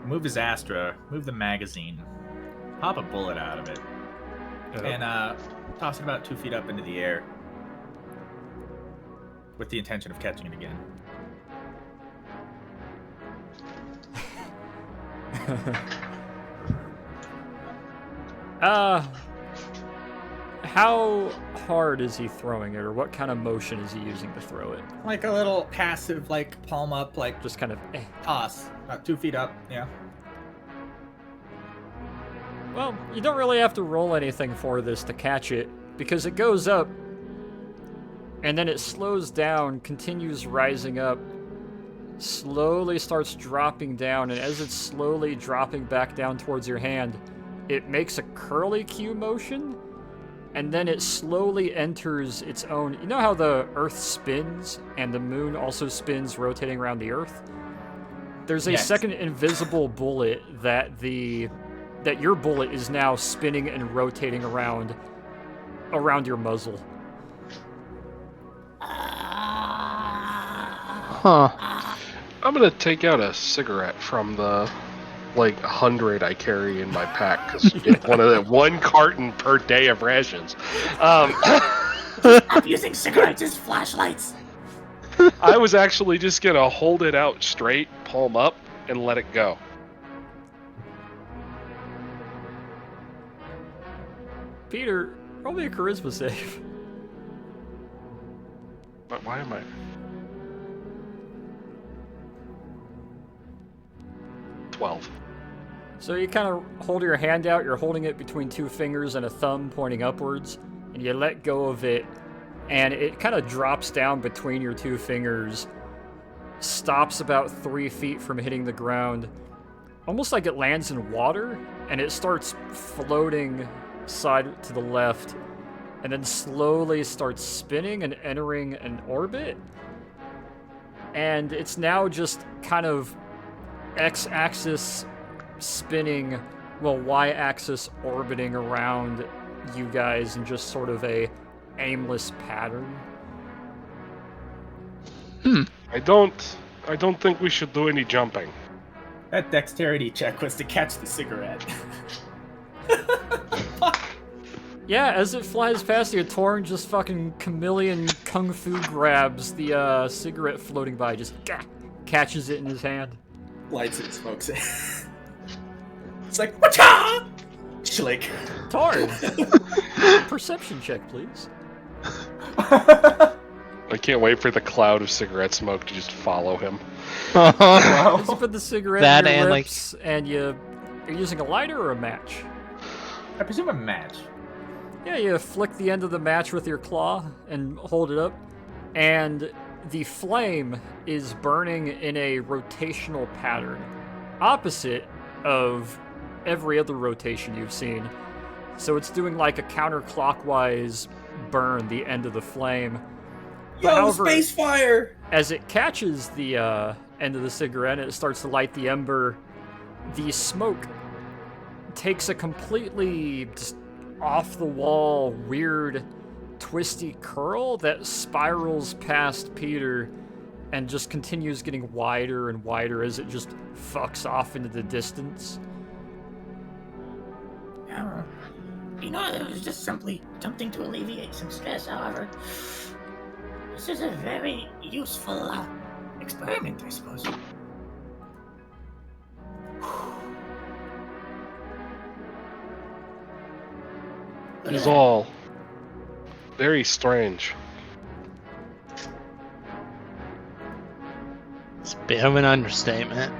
move his Astra, move the magazine, pop a bullet out of it, and toss it about 2 feet up into the air with the intention of catching it again. How hard is he throwing it, or what kind of motion is he using to throw it? Like a little passive, like palm up, like Just kind of toss, about 2 feet up. Yeah. Well, you don't really have to roll anything for this to catch it, because it goes up, and then it slows down, continues rising up, slowly starts dropping down, and as it's slowly dropping back down towards your hand, it makes a curly Q motion, and then it slowly enters its own... You know how the Earth spins, and the moon also spins, rotating around the Earth? There's a second invisible bullet that your bullet is now spinning and rotating around your muzzle. Huh. I'm gonna take out a cigarette from the 100 I carry in my pack because one carton per day of rations. I'm using cigarettes as flashlights. I was actually just gonna hold it out straight, palm up, and let it go. Peter, roll me a charisma save. But why am I? 12. So you kind of hold your hand out, you're holding it between 2 fingers and a thumb pointing upwards, and you let go of it, and it kind of drops down between your 2 fingers, stops about 3 feet from hitting the ground, almost like it lands in water, and it starts floating side to the left, and then slowly starts spinning and entering an orbit, and it's now just kind of X-axis spinning, well, Y-axis orbiting around you guys in just sort of a aimless pattern. I don't think we should do any jumping. That dexterity check was to catch the cigarette. Yeah, as it flies past you, Torn just fucking chameleon kung fu grabs the cigarette floating by, just catches it in his hand. Lights it, smokes it. It's like, whatcha? Schlick. Torn! Perception check, please. I can't wait for the cloud of cigarette smoke to just follow him. As you put the cigarette That in your and, lips, and you're using a lighter or a match? I presume a match. Yeah, you flick the end of the match with your claw and hold it up, and the flame is burning in a rotational pattern, opposite of every other rotation you've seen. So it's doing like a counterclockwise burn, the end of the flame. But however, space fire! as it catches the end of the cigarette and it starts to light the ember, the smoke takes a completely just off-the-wall, weird, twisty curl that spirals past Peter and just continues getting wider and wider as it just fucks off into the distance. It was just simply attempting to alleviate some stress, however. This is a very useful experiment, I suppose. It is all very strange. It's a bit of an understatement.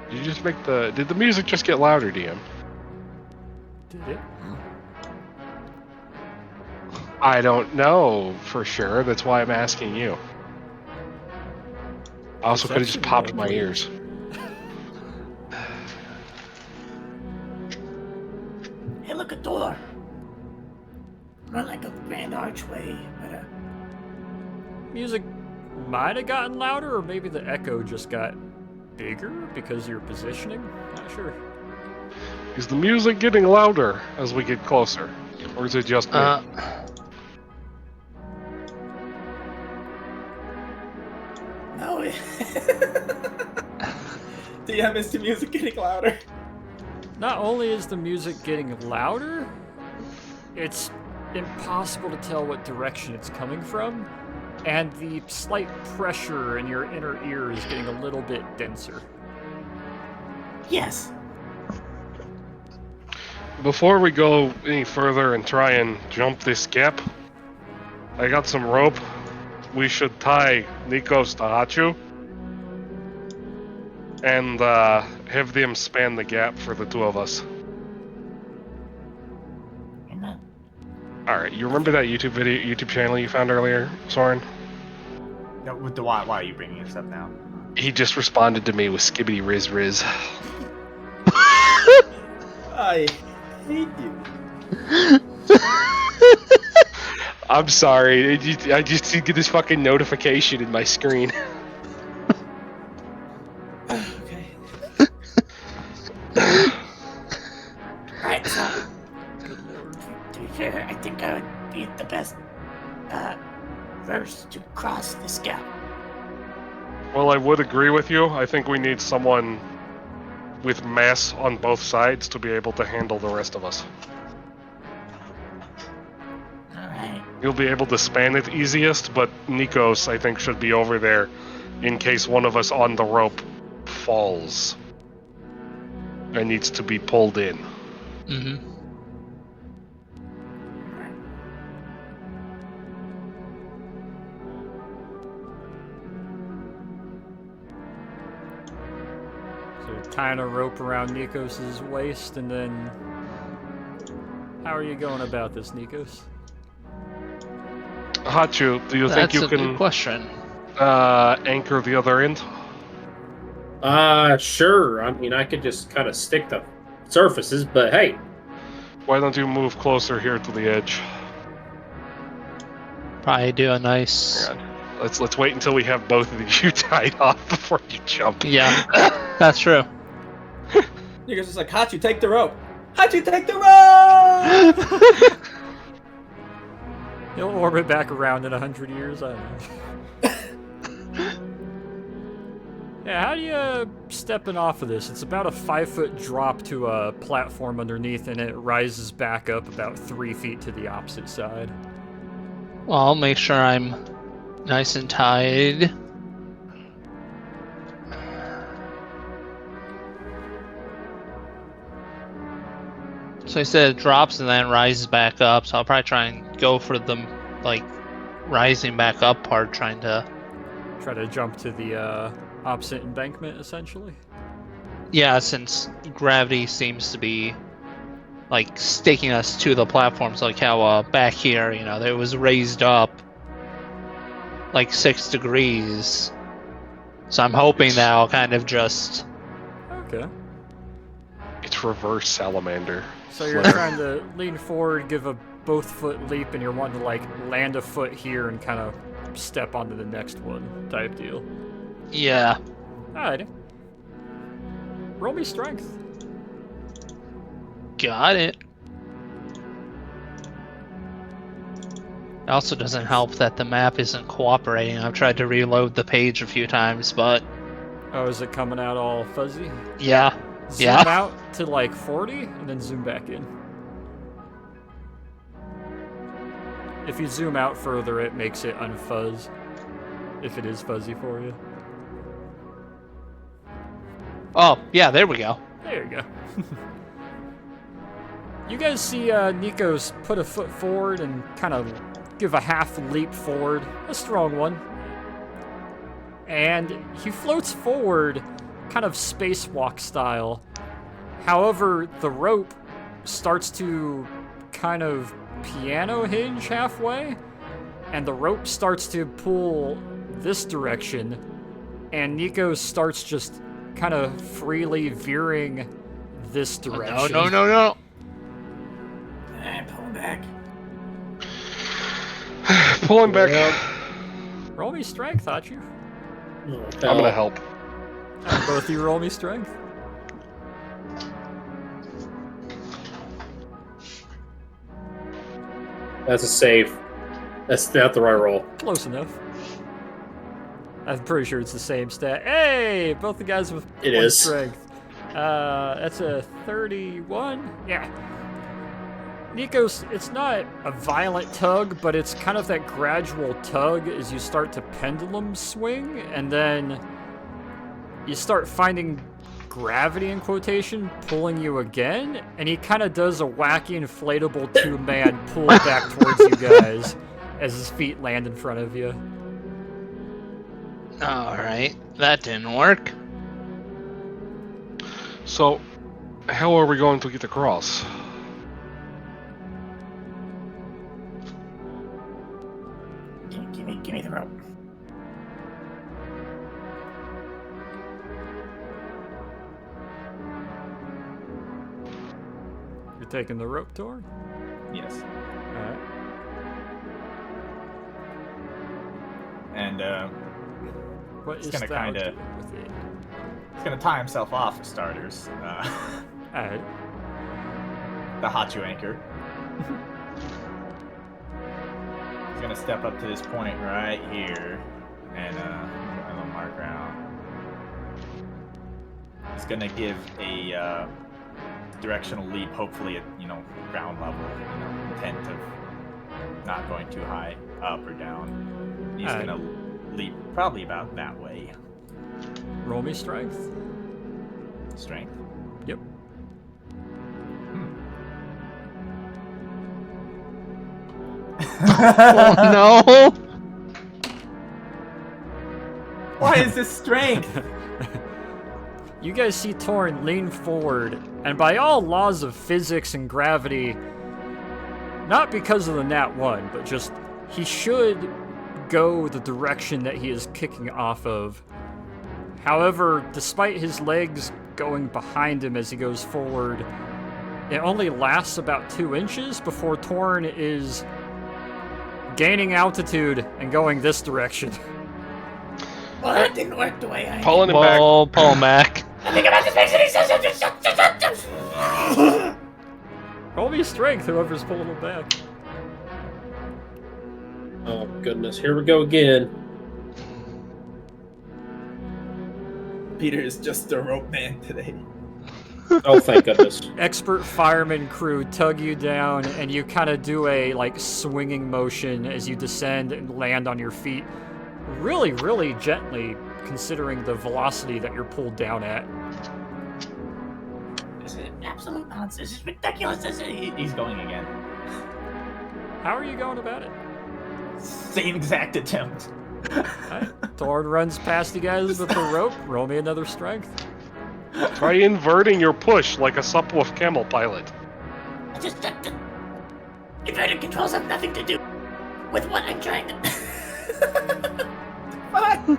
Did you just make did the music just get louder, DM? Did it? I don't know for sure. That's why I'm asking you. I also could have just Perception popped roll, my please. ears. Hey, look, a door. More like a grand archway, but Music might have gotten louder, or maybe the echo just got bigger because of your positioning. Not sure. Is the music getting louder as we get closer? Or is it just me? No. DM, is the music getting louder? Not only is the music getting louder, it's impossible to tell what direction it's coming from, and the slight pressure in your inner ear is getting a little bit denser. yes. Before we go any further and try and jump this gap, I got some rope. We should tie Nikos to Hachu and have them span the gap for the two of us. Amen. Alright, you remember that YouTube channel you found earlier, Soren? No, with the why are you bringing this up now? He just responded to me with skibbity riz riz. I hate you. I'm sorry, I just get this fucking notification in my screen. Okay. Alright, so to be fair, I think I would be the best verse to cross this gap. Well, I would agree with you. I think we need someone with mass on both sides to be able to handle the rest of us. Alright. You'll be able to span it easiest, but Nikos, I think, should be over there in case one of us on the rope falls and needs to be pulled in. Mm-hmm. So you're tying a rope around Nikos' waist, and then... How are you going about this, Nikos? Hachu, do you think That's you a good can question. anchor the other end? Sure. I mean, I could just kind of stick to surfaces, but hey. Why don't you move closer here to the edge? Probably do a nice. Hang on. Let's wait until we have both of you tied off before you jump. Yeah, that's true. You guys just like, Hachu, take the rope. Hachu, take the rope! He'll orbit back around in 100 years, I don't know. Yeah, how do you stepping off of this? It's about a 5-foot drop to a platform underneath, and it rises back up about 3 feet to the opposite side. Well, I'll make sure I'm nice and tied. So I said it drops and then rises back up, so I'll probably try and go for the, like, rising back up part, trying to... Try to jump to the opposite embankment, essentially. Yeah, since gravity seems to be, like, staking us to the platforms, like how back here, you know, it was raised up, like, 6 degrees. So I'm hoping that I'll kind of just... Okay. It's reverse salamander. So you're trying to lean forward, give a both-foot leap, and you're wanting to, like, land a foot here and kind of step onto the next one type deal. Yeah. Alrighty. Roll me strength. Got it. It also doesn't help that the map isn't cooperating. I've tried to reload the page a few times, but... Oh, is it coming out all fuzzy? Yeah. Zoom Yeah. out to like 40 and then zoom back in. If you zoom out further, it makes it unfuzz. If it is fuzzy for you. Oh, yeah, there we go. There you go. You guys see Nikos put a foot forward and kind of give a half leap forward. A strong one. And he floats forward kind of spacewalk style. However, the rope starts to kind of piano hinge halfway, and the rope starts to pull this direction, and Nico starts just kind of freely veering this Oh, direction. no. Pull him back. Pull him back. Yep. Roll me strength, thought you. Oh, I'm gonna hell. help. Both of you roll me strength. That's a save. That's not the right roll. Close enough. I'm pretty sure it's the same stat. Hey, both the guys with It one is. strength. That's a 31. Yeah. Nico's, it's not a violent tug, but it's kind of that gradual tug as you start to pendulum swing, and then you start finding gravity, in quotation, pulling you again, and he kind of does a wacky inflatable two-man pull back towards you guys as his feet land in front of you. Alright, that didn't work. So, how are we going to get across? Give me the rope. You're taking the rope, Tor? Yes. Alright. And What It's is gonna Thou kinda- doing with it? he's gonna tie himself off for starters. Alright. The Hachu anchor. He's gonna step up to this point right here, and a little mark around. He's gonna give a directional leap, hopefully at ground level, intent of not going too high up or down. He's Alright. gonna leap probably about that way. Roll me strength. Strength. Yep. Oh no! Why is this strength? You guys see Torn lean forward, and by all laws of physics and gravity, not because of the Nat 1, but just he should go the direction that he is kicking off of. However, despite his legs going behind him as he goes forward, it only lasts about 2 inches before Torn is gaining altitude and going this direction. Well, that didn't work the way I. Pulling him back. Whoa, pull him back. I think about this makes any sense. Roll me strength, whoever's pulling him back. Oh, goodness. Here we go again. Peter is just a rope man today. Oh, thank goodness. Expert fireman crew tug you down, and you kind of do a swinging motion as you descend and land on your feet, really, really gently, considering the velocity that you're pulled down at. This is absolute nonsense. This is ridiculous. He's going again. How are you going about it? Same exact attempt. Alright. Torn runs past you guys with the rope. Roll me another strength. Try inverting your push like a subwoof camel pilot. I just inverted controls have nothing to do with what I'm trying to. What?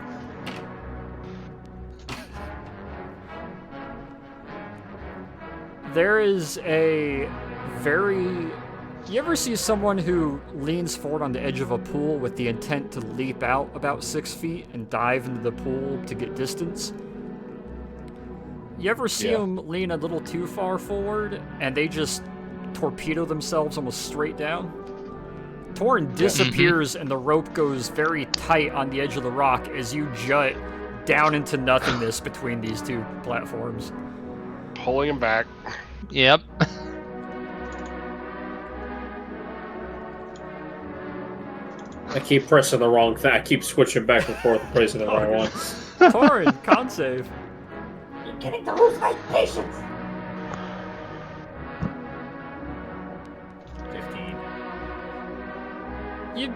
There is a very... You ever see someone who leans forward on the edge of a pool with the intent to leap out about 6 feet and dive into the pool to get distance? You ever see Yeah. them lean a little too far forward and they just torpedo themselves almost straight down? Torn disappears and the rope goes very tight on the edge of the rock as you jut down into nothingness between these two platforms. Pulling him back. Yep. I keep pressing the wrong thing. I keep switching back and forth, pressing the wrong one. Torn, con save. You're getting to lose my patience. 15. You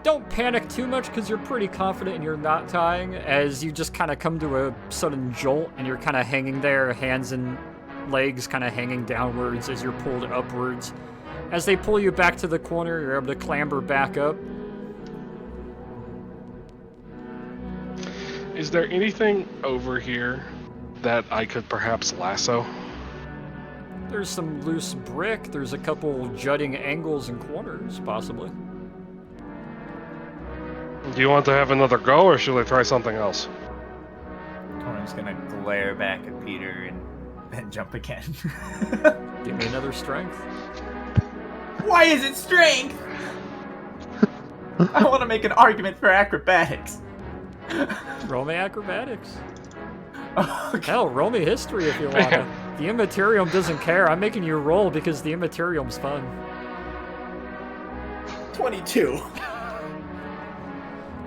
don't panic too much because you're pretty confident in your knot tying as you just kind of come to a sudden jolt and you're kind of hanging there, hands and legs kind of hanging downwards as you're pulled upwards. As they pull you back to the corner, you're able to clamber back up. Is there anything over here that I could perhaps lasso? There's some loose brick. There's a couple jutting angles and corners, possibly. Do you want to have another go, or should I try something else? Torin's gonna glare back at Peter and then jump again. Give me another strength. Why is it strength? I want to make an argument for acrobatics. Roll me acrobatics. Okay. Hell, roll me history if you want. The Immaterium doesn't care. I'm making you roll because the Immaterium's fun. 22.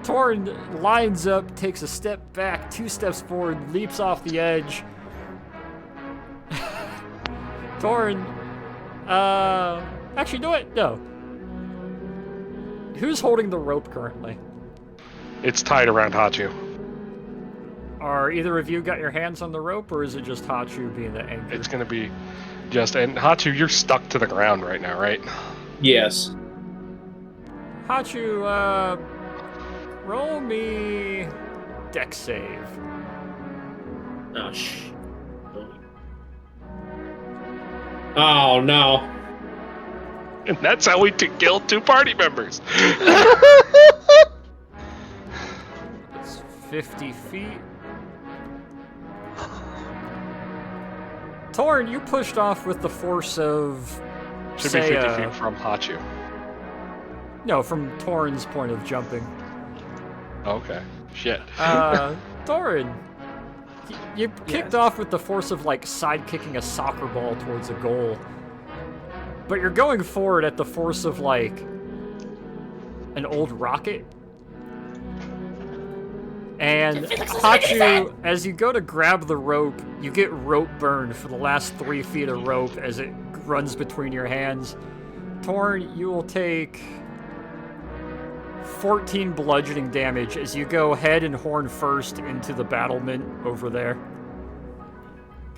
Torin lines up, takes a step back, 2 steps forward, leaps off the edge. Torin, actually, do it. No. Who's holding the rope currently? It's tied around Hachu. Are either of you got your hands on the rope, or is it just Hachu being the anchor? It's gonna be just... And Hachu, you're stuck to the ground right now, right? Yes. Hachu, roll me dex save. Oh, Oh, no. And that's how we killed 2 party members. It's 50 feet. Torin, you pushed off with the force of... Should say, be 50 feet from Hachu. No, from Torin's point of jumping. Okay. Shit. Torin, you kicked off with the force of, like, side-kicking a soccer ball towards a goal. But you're going forward at the force of, like, an old rocket. And Hachu, as you go to grab the rope, you get rope burn for the last 3 feet of rope as it runs between your hands. Torin, you will take 14 bludgeoning damage as you go head and horn first into the battlement over there.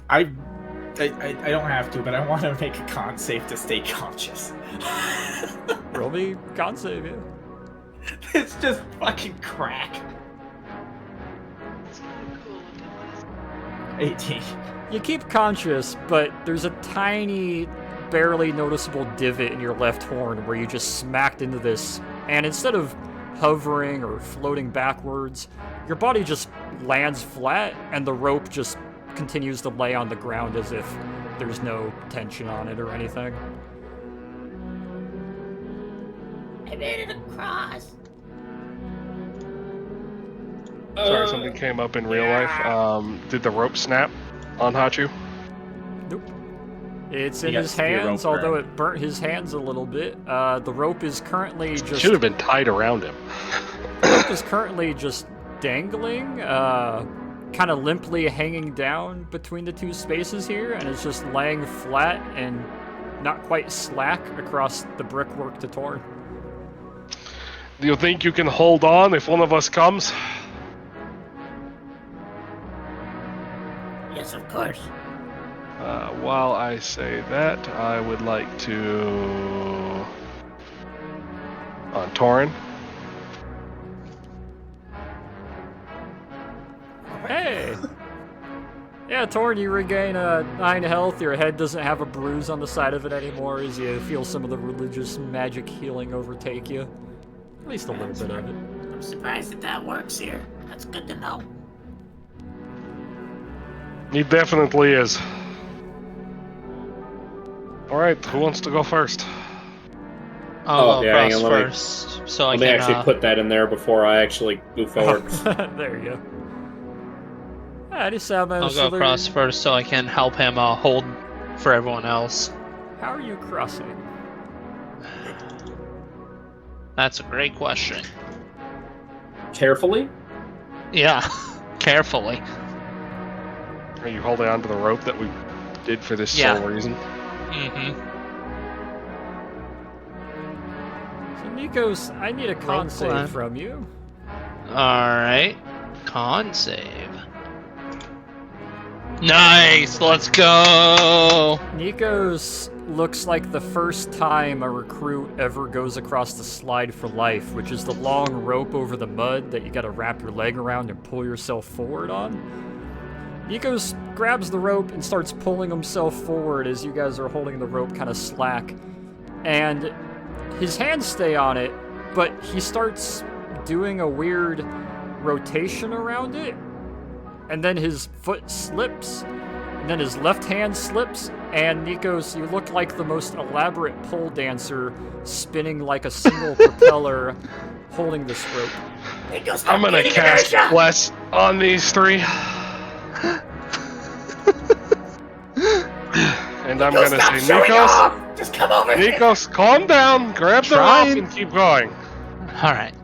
I don't have to, but I want to make a con save to stay conscious. Roll me con save, yeah. It's just fucking crack. 18. You keep conscious, but there's a tiny, barely noticeable divot in your left horn where you just smacked into this, and instead of hovering or floating backwards, your body just lands flat, and the rope just continues to lay on the ground as if there's no tension on it or anything. I made it across. Sorry, something came up in real life. Did the rope snap on Hachu? Nope. It's in He got his spear rope hands, although burn. it burnt his hands a little bit. The rope is currently just... Should have been tied around him. The rope is currently just dangling, kind of limply hanging down between the 2 spaces here, and it's just laying flat and not quite slack across the brickwork to Torn. Do you think you can hold on if one of us comes? Yes, of course. While I say that, I would like to... On Torin. Hey! Yeah, Torn, you regain 9 health. Your head doesn't have a bruise on the side of it anymore as you feel some of the religious magic healing overtake you. At least a little bit of it. I'm surprised that works here. That's good to know. He definitely is. Alright, who wants to go first? I'll yeah, hang cross on, let me- first, so I Let me can. actually put that in there before I actually move forward. There you go. Alrighty, Sam. I'll go across first, so I can help him hold for everyone else. How are you crossing? That's a great question. Carefully? Yeah, carefully. Are you holding onto the rope that we did for this Yeah. sole reason? Mm-hmm. So, Nikos, I need a con Roll save climb. from you. Alright. Con save. Nice! Let's go! Nikos looks like the first time a recruit ever goes across the slide for life, which is the long rope over the mud that you gotta wrap your leg around and pull yourself forward on. Nikos grabs the rope and starts pulling himself forward as you guys are holding the rope kind of slack. And his hands stay on it, but he starts doing a weird rotation around it. And then his foot slips, and then his left hand slips, and Nikos, you look like the most elaborate pole dancer spinning like a single propeller holding this rope. Nikos, I'm gonna cast Bless on these three. And I'm gonna stop say, showing Nikos, off! Just come over here! Nikos, calm down, grab the rope Trying. and keep going. All right.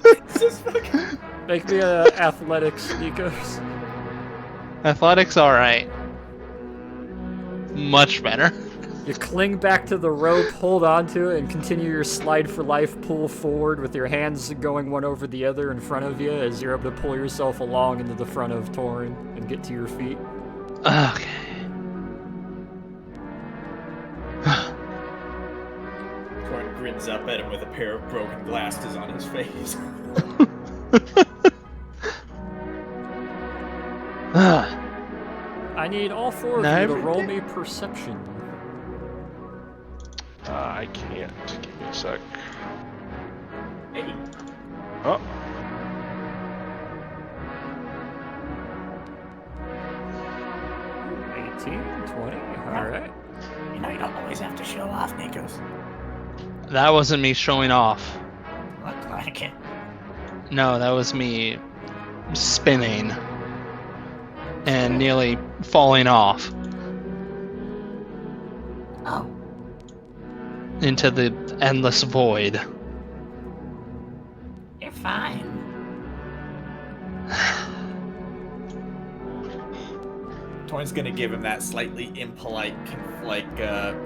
It's just fucking... Make me a athletics, Nikos. Athletics, all right. Much better. You cling back to the rope, hold on to it, and continue your slide for life pull forward with your hands going one over the other in front of you as you're able to pull yourself along into the front of Torin and get to your feet. Okay. Torin grins up at him with a pair of broken glasses on his face. I need all four of Now you to everything- roll me perception. I can't. Give me a sec. Hey, Oh, 18, 20, alright. You know, you don't always have to show off, Nikos. That wasn't me showing off. Look like it. No, that was me spinning and nearly falling off Oh, into the endless void. you're fine. Torin's gonna give him that slightly impolite,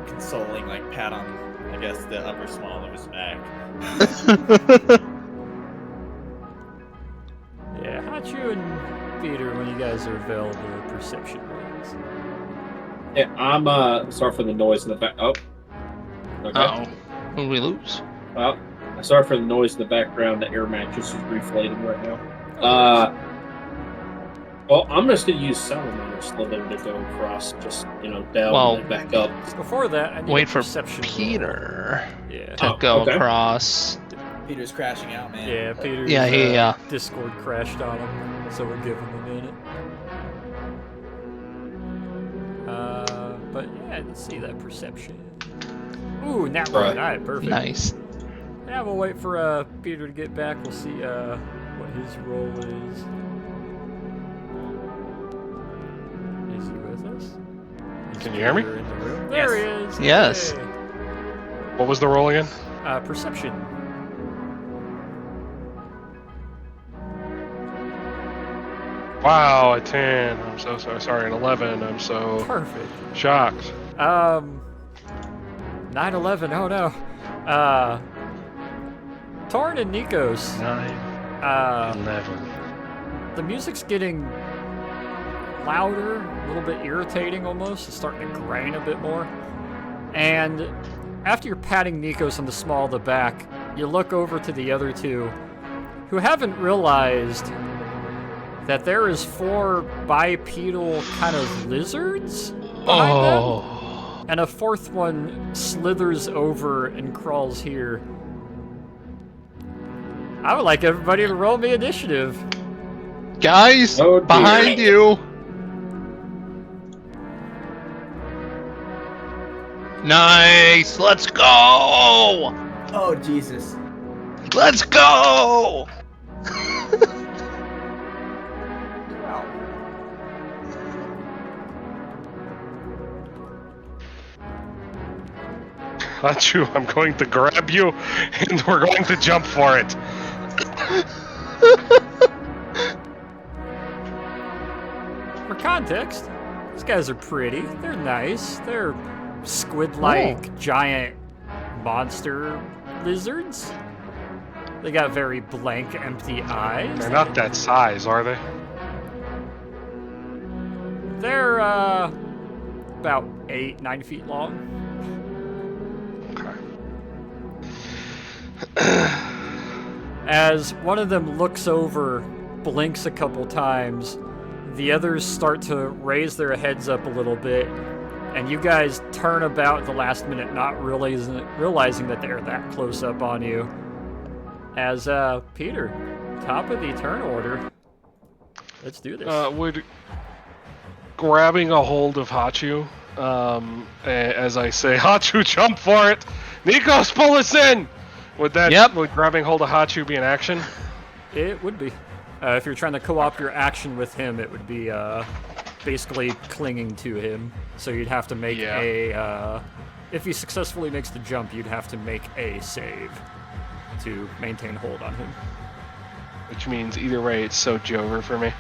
consoling, pat on, I guess, the upper small of his back. Yeah, Hachu and Peter, when you guys are available, perception rolls. Yeah, I'm sorry for the noise in the back. Oh, okay. Uh oh. Who did we lose? Well, sorry for the noise in the background. The air mattress is reflating right now. Well, I'm just gonna use Salamander Slither to go across, just down Well, and then back up. Before that, I need Wait a for perception roll. Peter Yeah. to Oh, go okay. across. Peter's crashing out, man. Yeah, Peter's Yeah, he, Discord crashed on him, so we'll give him a minute. But yeah, let's see that perception. Ooh, nat one. Right. Alright, perfect. Nice. Yeah, we'll wait for Peter to get back. We'll see what his role is. Is he with us? Is Can you hear me? Peter in the room? There he is. Yes. Hey. what was the roll again? Perception. Wow, a 10. I'm so sorry. An 11. I'm so Perfect. shocked. 9/11. Oh no. Torn and Nikos. 9, 11. The music's getting louder, a little bit irritating almost. It's starting to grain a bit more. And after you're patting Nikos on the small of the back, you look over to the other two who haven't realized that there is 4 bipedal kind of lizards behind them. Oh. And a 4th one slithers over and crawls here. I would like everybody to roll me initiative. Guys, Oh, dear. behind you. Nice. Let's go. Oh, Jesus. Let's go. Wow. Hachu, I'm going to grab you, and we're going to jump for it. For context, these guys are pretty. They're nice. They're squid-like giant monster lizards. They got very blank, empty eyes. They're not that size, are they? They're about 8-9 feet long. Okay. As one of them looks over, blinks a couple times, the others start to raise their heads up a little bit, and you guys turn about at the last minute, not realizing that they're that close up on you. As, Peter, top of the turn order. Let's do this. Would grabbing a hold of Hachu, as I say, Hachu, jump for it! Nikos, pull us in! Would grabbing hold of Hachu be an action? It would be. If you're trying to co-op your action with him, it would be basically clinging to him. So you'd have to make a... if he successfully makes the jump, you'd have to make a save to maintain hold on him. Which means either way, it's so Jover for me.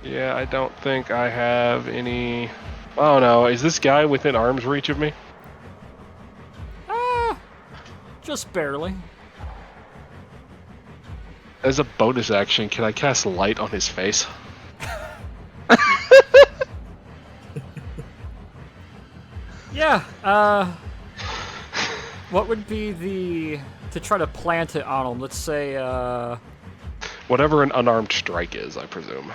Yeah, I don't think I have any... Oh no, is this guy within arm's reach of me? Just barely. As a bonus action, can I cast light on his face? Yeah, what would be the... to try to plant it on him? Let's say, Whatever an unarmed strike is, I presume.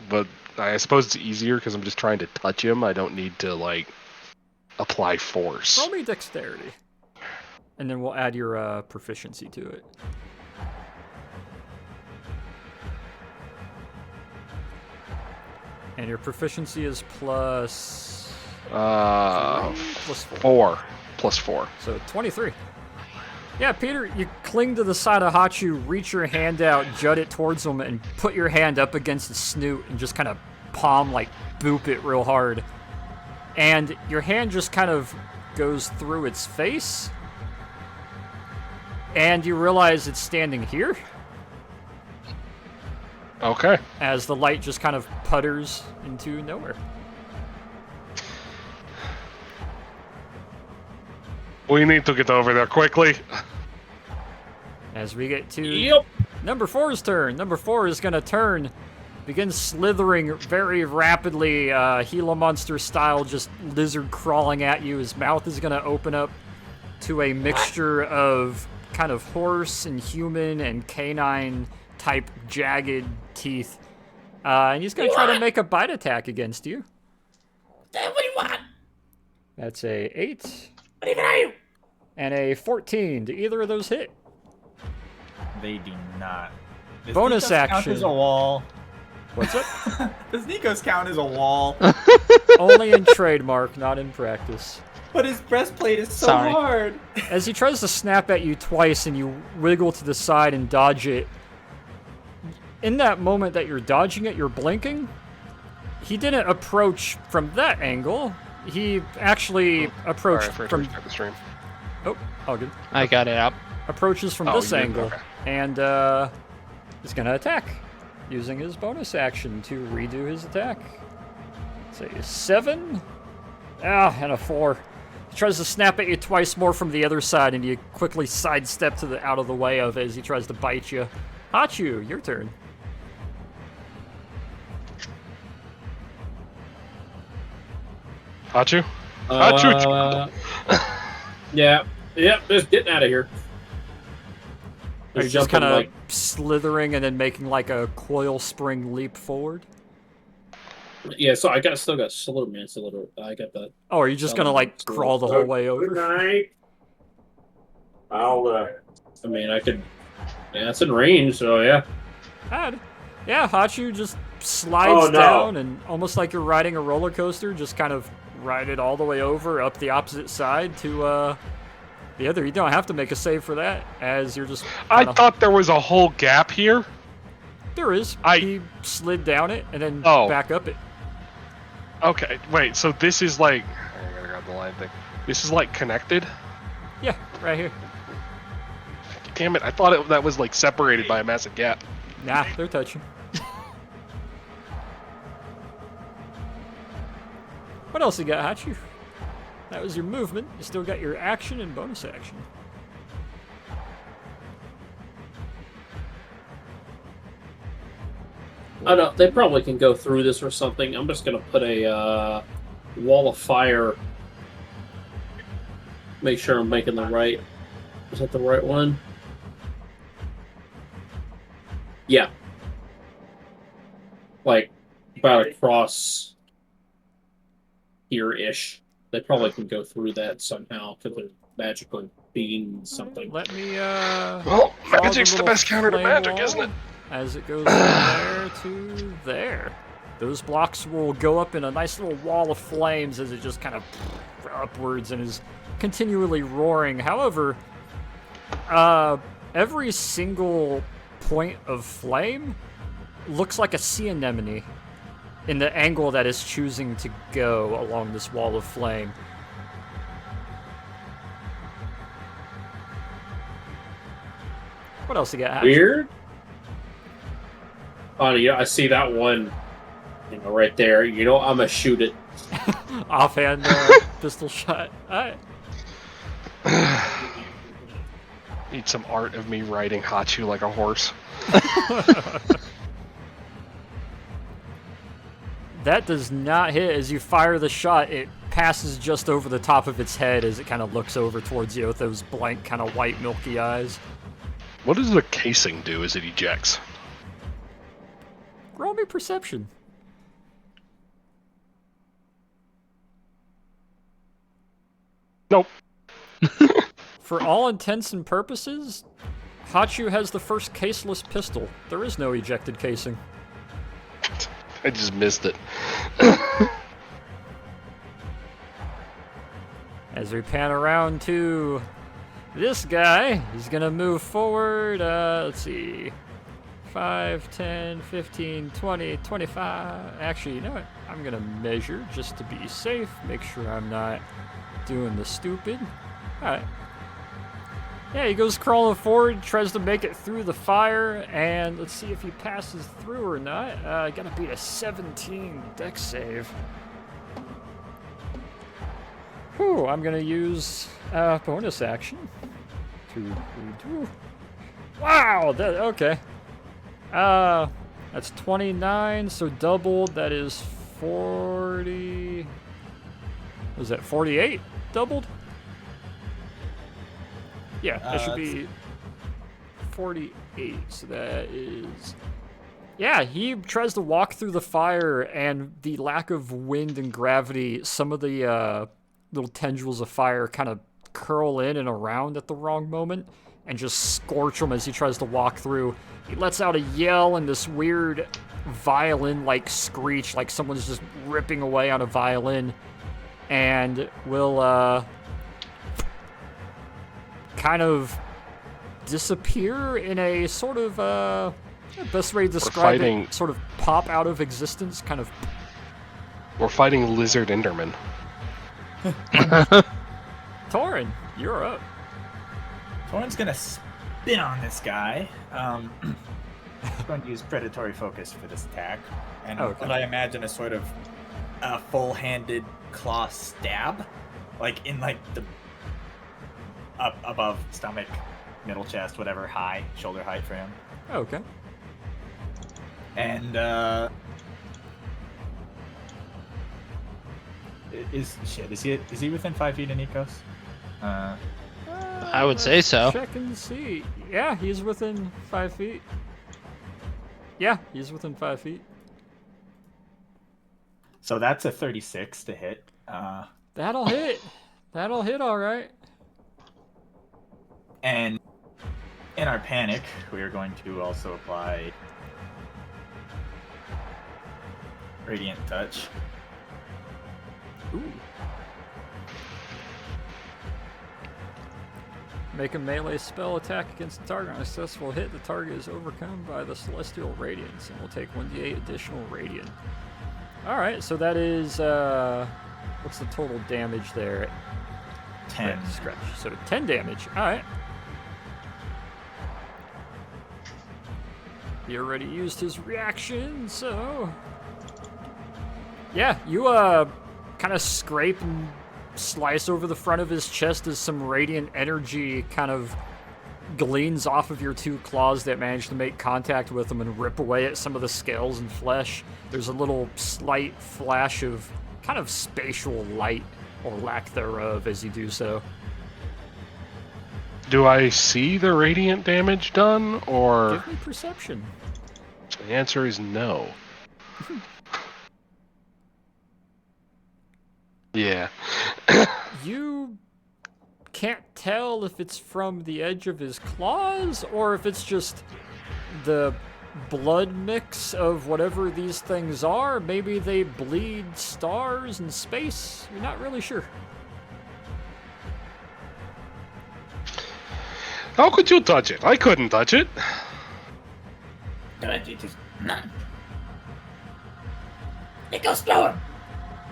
But I suppose it's easier because I'm just trying to touch him. I don't need to, like, apply force. roll me dexterity. And then we'll add your proficiency to it. And your proficiency is plus... plus 4. Plus 4. So 23. Yeah, Peter, you cling to the side of Hachu, reach your hand out, jut it towards him, and put your hand up against his snoot and just kind of palm, like, boop it real hard. And your hand just kind of goes through its face. And you realize it's standing here. Okay. As the light just kind of putters into nowhere. We need to get over there quickly. As we get to number 4's turn. Number 4 is going to turn, begin slithering very rapidly, Gila Monster style, just lizard crawling at you. His mouth is going to open up to a mixture of kind of horse and human and canine type jagged teeth. And he's going to try to make a bite attack against you. What do you want? That's a 8. What even are you? And a 14. Do either of those hit? They do not. Does Bonus Nikos count action. as a wall? What's it? Does Nikos count as a wall? Only in trademark, not in practice. But his breastplate is so Sorry. hard. As he tries to snap at you twice and you wiggle to the side and dodge it, in that moment that you're dodging it, you're blinking. He didn't approach from that angle. He actually approached from... the stream. Oh, all good. I got it up. Approaches from Oh, this you did? angle. Okay. And is going to attack. Using his bonus action to redo his attack. Say 7. And a 4. He tries to snap at you twice more from the other side, and you quickly sidestep to the out of the way of it as he tries to bite you. Hachu, your turn. Hachu? Hachu! Yeah. Yep, just getting out of here. Are you just kind of slithering and then making like a coil spring leap forward? Yeah, so I still got slow, man. I got that. Oh, are you just gonna like crawl the whole way Good over? night. I'll, I mean, I could. Yeah, it's in range, so yeah. Yeah, Hachu just slides Oh, no. down and almost like you're riding a roller coaster, just kind of ride it all the way over up the opposite side to the other. You don't have to make a save for that, as you're just. I kinda- thought there was a whole gap here. There is. He slid down it and then back up it. Okay, wait, so this is like... I gotta grab the line thing. This is like connected? Yeah, right here. Damn it, I thought that was like separated by a massive gap. Nah, they're touching. What else you got, Hachu? That was your movement. You still got your action and bonus action. I know they probably can go through this or something. I'm just gonna put a wall of fire. Make sure I'm making the right. Is that the right one? Yeah. Like about across here-ish. They probably can go through that somehow because they're magically being something. Let me Well, draw magic's the little best counter to flame magic, wall isn't it? As it goes from there to there. Those blocks will go up in a nice little wall of flames as it just kind of upwards and is continually roaring. However, every single point of flame looks like a sea anemone in the angle that it's choosing to go along this wall of flame. What else you got, Hatch? Weird. Oh, yeah, I see that one. Right there. I'm gonna shoot it. Offhand pistol shot. Alright. Need some art of me riding Hachu like a horse. That does not hit. As you fire the shot, it passes just over the top of its head as it kind of looks over towards you with those blank, kind of white, milky eyes. What does the casing do as it ejects? Roll me perception. Nope. For all intents and purposes, Hachu has the first caseless pistol. There is no ejected casing. I just missed it. As we pan around to this guy, he's gonna move forward, let's see, 5, 10, 15, 20, 25. Actually, you know what? I'm gonna measure just to be safe, make sure I'm not doing the stupid. Alright. Yeah, he goes crawling forward, tries to make it through the fire, and let's see if he passes through or not. Gotta beat a 17 dex save. Whew, I'm gonna use bonus action to do. Wow, okay. That's 29, so doubled, that is 40. Was that 48 doubled? Yeah, that should be 48, so that is... Yeah, he tries to walk through the fire, and the lack of wind and gravity, some of the little tendrils of fire kind of curl in and around at the wrong moment, and just scorch him as he tries to walk through. He lets out a yell and this weird violin-like screech, like someone's just ripping away on a violin, and will, kind of disappear in a sort of, best way to describe it, sort of pop out of existence, kind of. We're fighting Lizard Enderman. Torin, you're up. Torin's gonna spin on this guy. I'm going to use predatory focus for this attack, and what I imagine is sort of a full-handed claw stab, like in the up above stomach, middle chest, whatever, high shoulder height for him. Okay. And is he within 5 feet of Nikos? I would say so. Check and see. Yeah, he's within 5 feet. Yeah, he's within 5 feet. So that's a 36 to hit. That'll hit. That'll hit all right. And in our panic, we are going to also apply Radiant Touch. Ooh. Make a melee spell attack against the target. On a successful hit, the target is overcome by the Celestial Radiance and will take 1d8 additional radiant. Alright, so that is, what's the total damage there? 10. Stretch. So 10 damage. Alright. He already used his reaction, so... Yeah, you, kind of scrape and slice over the front of his chest as some radiant energy kind of gleans off of your two claws that manage to make contact with them and rip away at some of the scales and flesh. There's a little slight flash of kind of spatial light, or lack thereof, as you do so. Do I see the radiant damage done, or... Give me perception. So the answer is no. Yeah. You can't tell if it's from the edge of his claws or if it's just the blood mix of whatever these things are. Maybe they bleed stars in space. You're not really sure. How could you touch it? I couldn't touch it. No, you just no. It goes slower.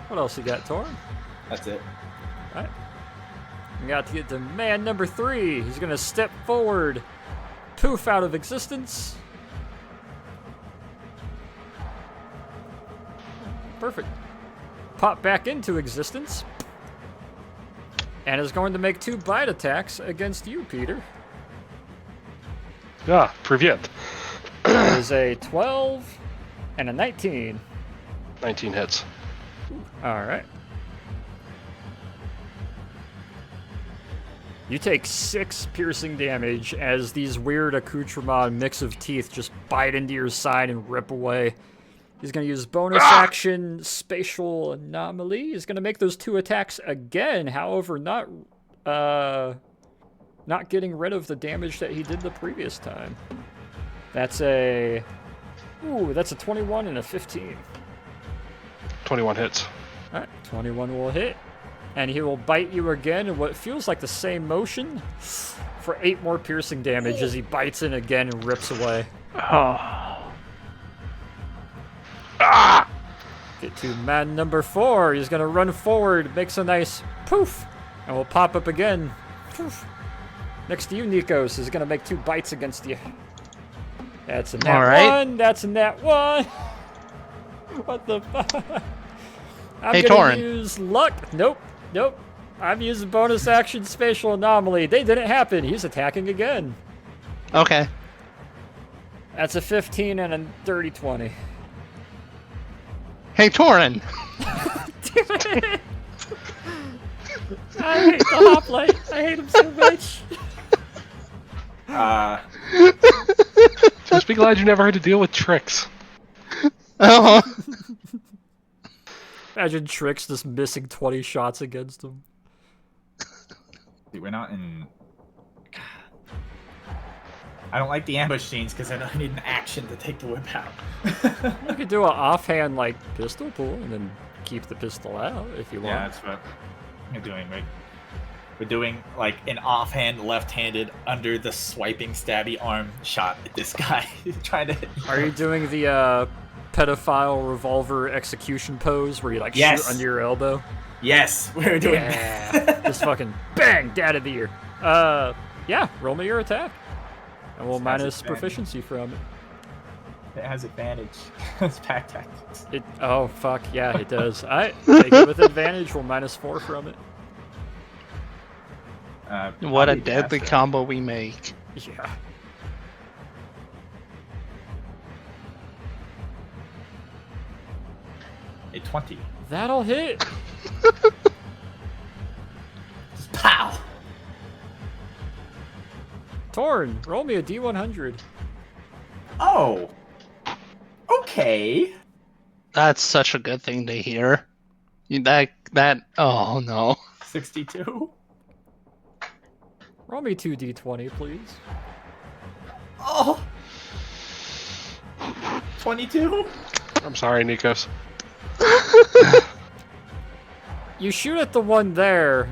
What else you got, Torn? That's it. Alright. We got to get to man number 3. He's gonna step forward, poof out of existence. Perfect. Pop back into existence. And is going to make 2 bite attacks against you, Peter. Ah, привет. It is a 12 and a 19. 19 hits. Alright. You take 6 piercing damage as these weird accoutrement mix of teeth just bite into your side and rip away. He's going to use bonus action spatial anomaly. He's going to make those 2 attacks again, however, not getting rid of the damage that he did the previous time. That's a 21 and a 15. 21 hits. Alright, 21 will hit. And he will bite you again in what feels like the same motion for 8 more piercing damage as he bites in again and rips away. Get to man number 4. He's going to run forward, makes a nice poof, and will pop up again. Poof. Next to you, Nikos, is going to make 2 bites against you. That's a nat 1. That's a nat 1. What the fuck? I'm Hey, gonna Torin. use luck. Nope. I'm using bonus action spatial anomaly. They didn't happen. He's attacking again. Okay. That's a 15 and a dirty 20. Hey, Torin. Damn it. I hate the hoplite. I hate him so much. Just be glad you never had to deal with tricks. Oh. Imagine Trix just missing 20 shots against him. See, we're not in. I don't like the ambush scenes because I don't need an action to take the whip out. You could do an offhand like pistol pull and then keep the pistol out if you want. Yeah, that's what we're doing. We're doing like an offhand, left-handed, under the swiping, stabby arm shot at this guy trying to. Are you doing the pedophile revolver execution pose where you like Yes. shoot under your elbow? Yes, we're doing Yeah. that. Just fucking bang, dad of the year. Yeah, roll me your attack. And we'll This has minus advantage. proficiency from it. It has advantage. It's pack tactics. Oh, fuck, yeah, it does. Alright, take it with advantage, we'll minus 4 from it. What a probably deadly faster. combo we make. Yeah. A 20. That'll hit. Pow! Torn, roll me a D100. Oh. Okay. That's such a good thing to hear. Oh no. 62. Roll me 2D20, please. Oh. 22. I'm sorry, Nikos. You shoot at the one there.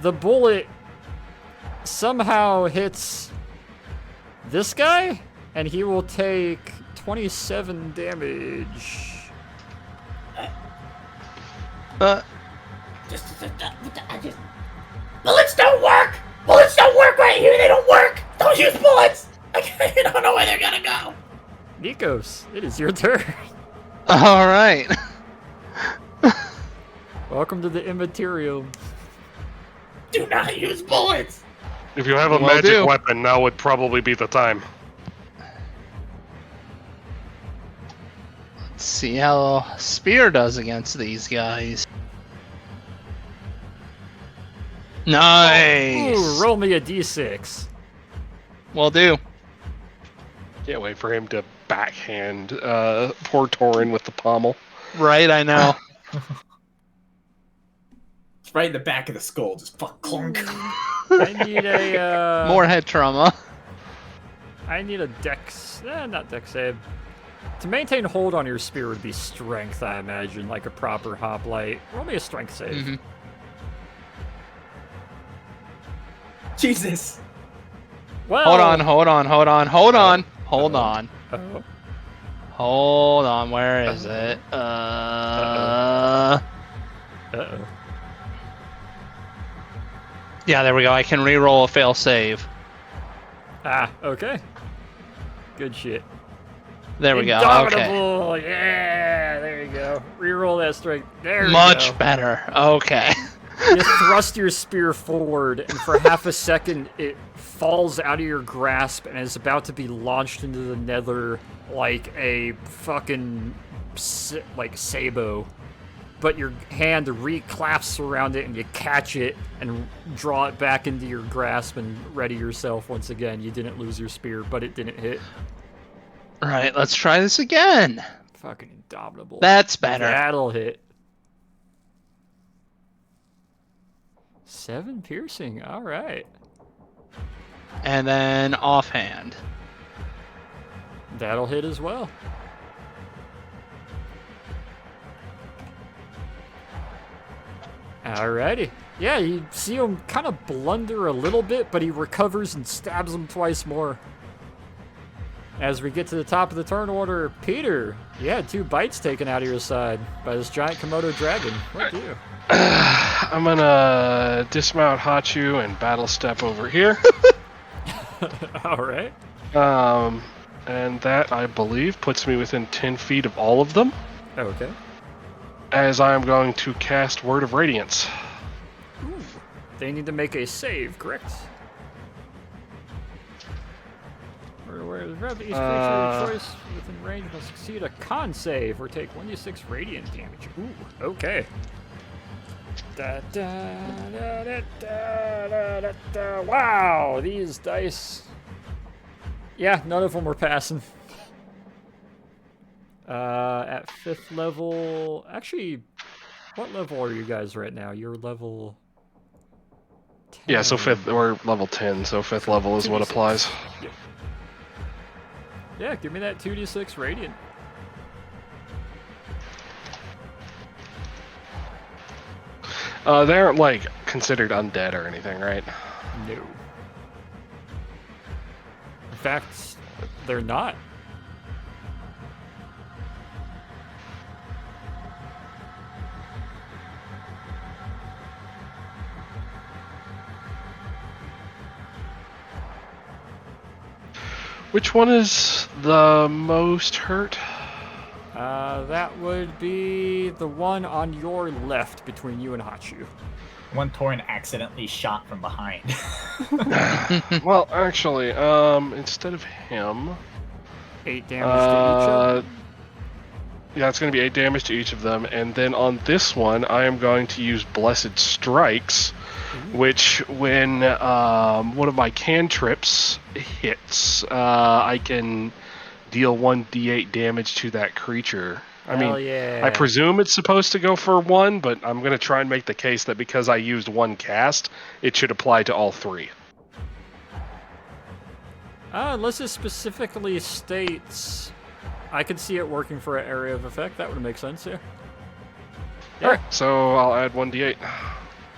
The bullet somehow hits this guy, and he will take 27 damage. Bullets don't work! Bullets don't work right here! They don't work! Don't use bullets! I don't know where they're gonna go! Nikos, it is your turn. All right. Welcome to the Immaterial. Do not use bullets! If you have a Will magic do. weapon, now would probably be the time. Let's see how Spear does against these guys. Nice. Ooh, roll me a d6. Will do. Can't wait for him to backhand poor Torin with the pommel. Right, I know. It's right in the back of the skull, just fuck clunk. I need a More head trauma. I need a dex, not dex save. To maintain hold on your spear would be strength, I imagine, like a proper hoplite. Roll me a strength save. Mhm. Jesus. Well, Hold on. Hold on. Oh. Hold on. Where is it? Uh-oh. Yeah, there we go. I can re-roll a fail save. Ah, okay. Good shit. There we go. Okay. Indomitable! Yeah, there you go. Reroll that strength. There we Much go. better. Okay. You thrust your spear forward, and for half a second, it falls out of your grasp and is about to be launched into the nether like a fucking sabo. But your hand reclasps around it, and you catch it and draw it back into your grasp and ready yourself once again. You didn't lose your spear, but it didn't hit. All right, let's try this again. Fucking indomitable. That's better. That'll hit. 7 piercing. All right. And then offhand. That'll hit as well. Alrighty. Yeah, you see him kind of blunder a little bit, but he recovers and stabs him twice more. As we get to the top of the turn order, Peter, you had 2 bites taken out of your side by this giant Komodo dragon. What do you? I'm gonna dismount Hachu and battle step over here. Alright. And that, I believe, puts me within 10 feet of all of them, Okay. as I am going to cast Word of Radiance. Ooh. They need to make a save, correct? Where each creature of choice within range must succeed a con save or take 1d6 radiant damage. Ooh, okay. Wow, these dice. Yeah, none of them were passing. At 5th level. Actually, what level are you guys right now? You're level 10. Yeah, so 5th, we're level 10, so 5th level is what 2d6. applies. Yep. Yeah, give me that 2d6 radiant. They aren't, like, considered undead or anything, right? No. In fact, they're not. Which one is the most hurt? That would be the one on your left between you and Hachu. One Torin accidentally shot from behind. Well, actually, instead of him... 8 damage to each of them. Yeah, it's going to be 8 damage to each of them, and then on this one, I am going to use Blessed Strikes, which, when one of my cantrips hits, I can deal 1d8 damage to that creature. I Hell mean, yeah. I presume it's supposed to go for 1, but I'm going to try and make the case that because I used 1 cast, it should apply to all 3. Unless it specifically states... I could see it working for an area of effect. That would make sense, yeah. Alright, so I'll add 1d8.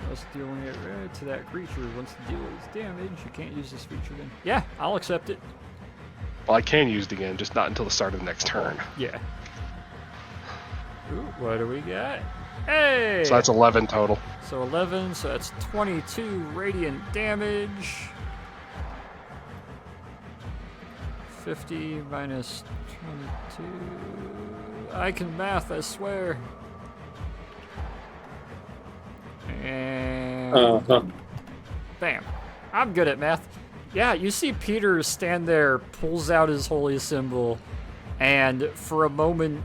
Plus dealing it to that creature. Once the deal is damage, you can't use this feature then. Yeah, I'll accept it. Well, I can use it again, just not until the start of the next turn. Yeah. Ooh, what do we got? Hey! So that's 11 total. So 11, so that's 22 radiant damage. 50 minus 22. I can math, I swear. And bam. I'm good at math. Yeah, you see Peter stand there, pulls out his holy symbol, and for a moment,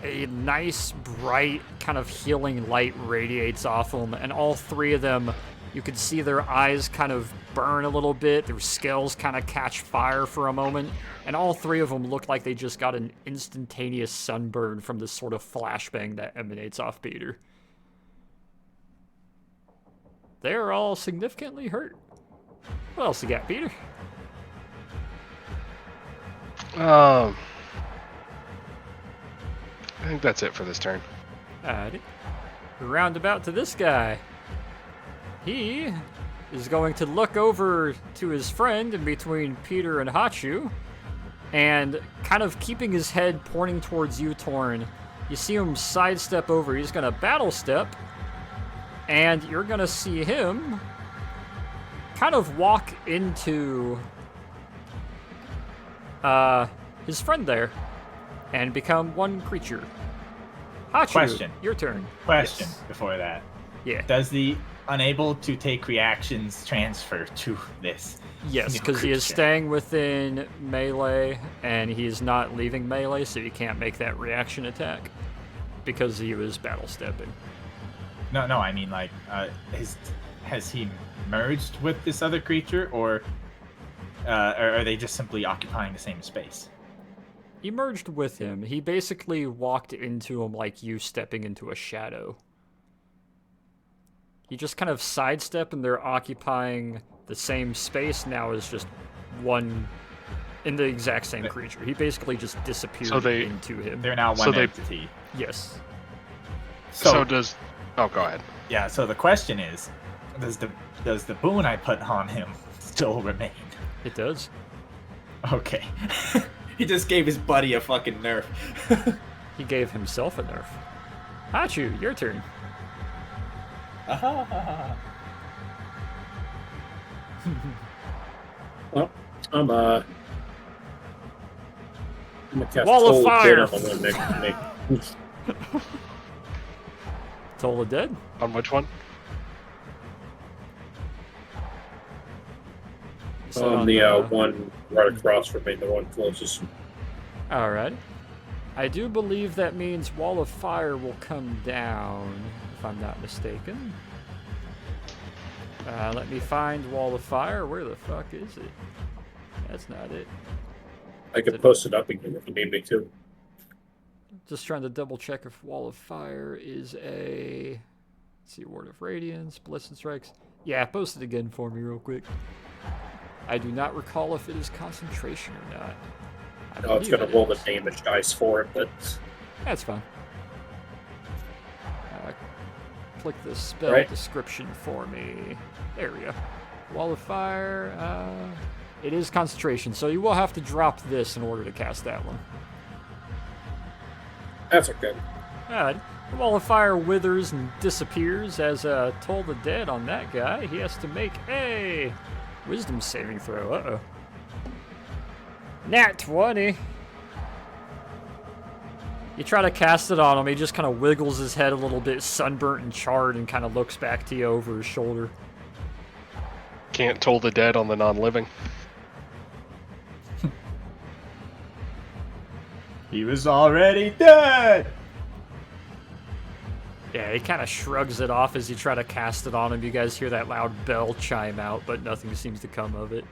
a nice, bright, kind of healing light radiates off him, and all three of them, you can see their eyes kind of burn a little bit, their scales kind of catch fire for a moment, and all three of them look like they just got an instantaneous sunburn from this sort of flashbang that emanates off Peter. They're all significantly hurt. What else you got, Peter? I think that's it for this turn. Alrighty. Roundabout to this guy. He is going to look over to his friend in between Peter and Hachu, and kind of keeping his head pointing towards you, Torn. You see him sidestep over. He's going to battle step, and you're going to see him kind of walk into his friend there and become one creature. Hachu, Question. your turn. Question Yes. before that. Yeah. Does the unable to take reactions transfer to this? Yes, new because he is creature? staying within melee, and he is not leaving melee, so you can't make that reaction attack because he was battle stepping. No, I mean like, has he merged with this other creature, or are they just simply occupying the same space? You merged with him. He basically walked into him like you stepping into a shadow. He just kind of sidestep, and they're occupying the same space now as just one in the exact same creature. He basically just disappeared into him. They're now one entity. Yes. So does... Oh, go ahead. Yeah, so the question is, does the boon I put on him still remain? It does. Okay. He just gave his buddy a fucking nerf. He gave himself a nerf. Hachu, your turn. Well, I'm gonna cast Wall of Toll Fire. Dead on the next. Toll the Dead? On which one? On the one right across from me, the one closest. Alright. I do believe that means Wall of Fire will come down, if I'm not mistaken. Let me find Wall of Fire. Where the fuck is it? That's not it. I can post it up again if you need me to. Just trying to double check if Wall of Fire is a... Let's see, Ward of Radiance, Blitz and Strikes. Yeah, post it again for me real quick. I do not recall if it is concentration or not. Oh, it's gonna roll the damage dice for it, but that's fine. Click the spell description for me. There we go. Wall of Fire. It is concentration, so you will have to drop this in order to cast that one. that's okay. Alright. The Wall of Fire withers and disappears as Toll the Dead on that guy. He has to make a wisdom saving throw. Uh-oh. Nat 20. You try to cast it on him, he just kind of wiggles his head a little bit, sunburnt and charred, and kind of looks back to you over his shoulder. Can't Toll the Dead on the non-living. He was already dead! Yeah, he kind of shrugs it off as you try to cast it on him. You guys hear that loud bell chime out, but nothing seems to come of it.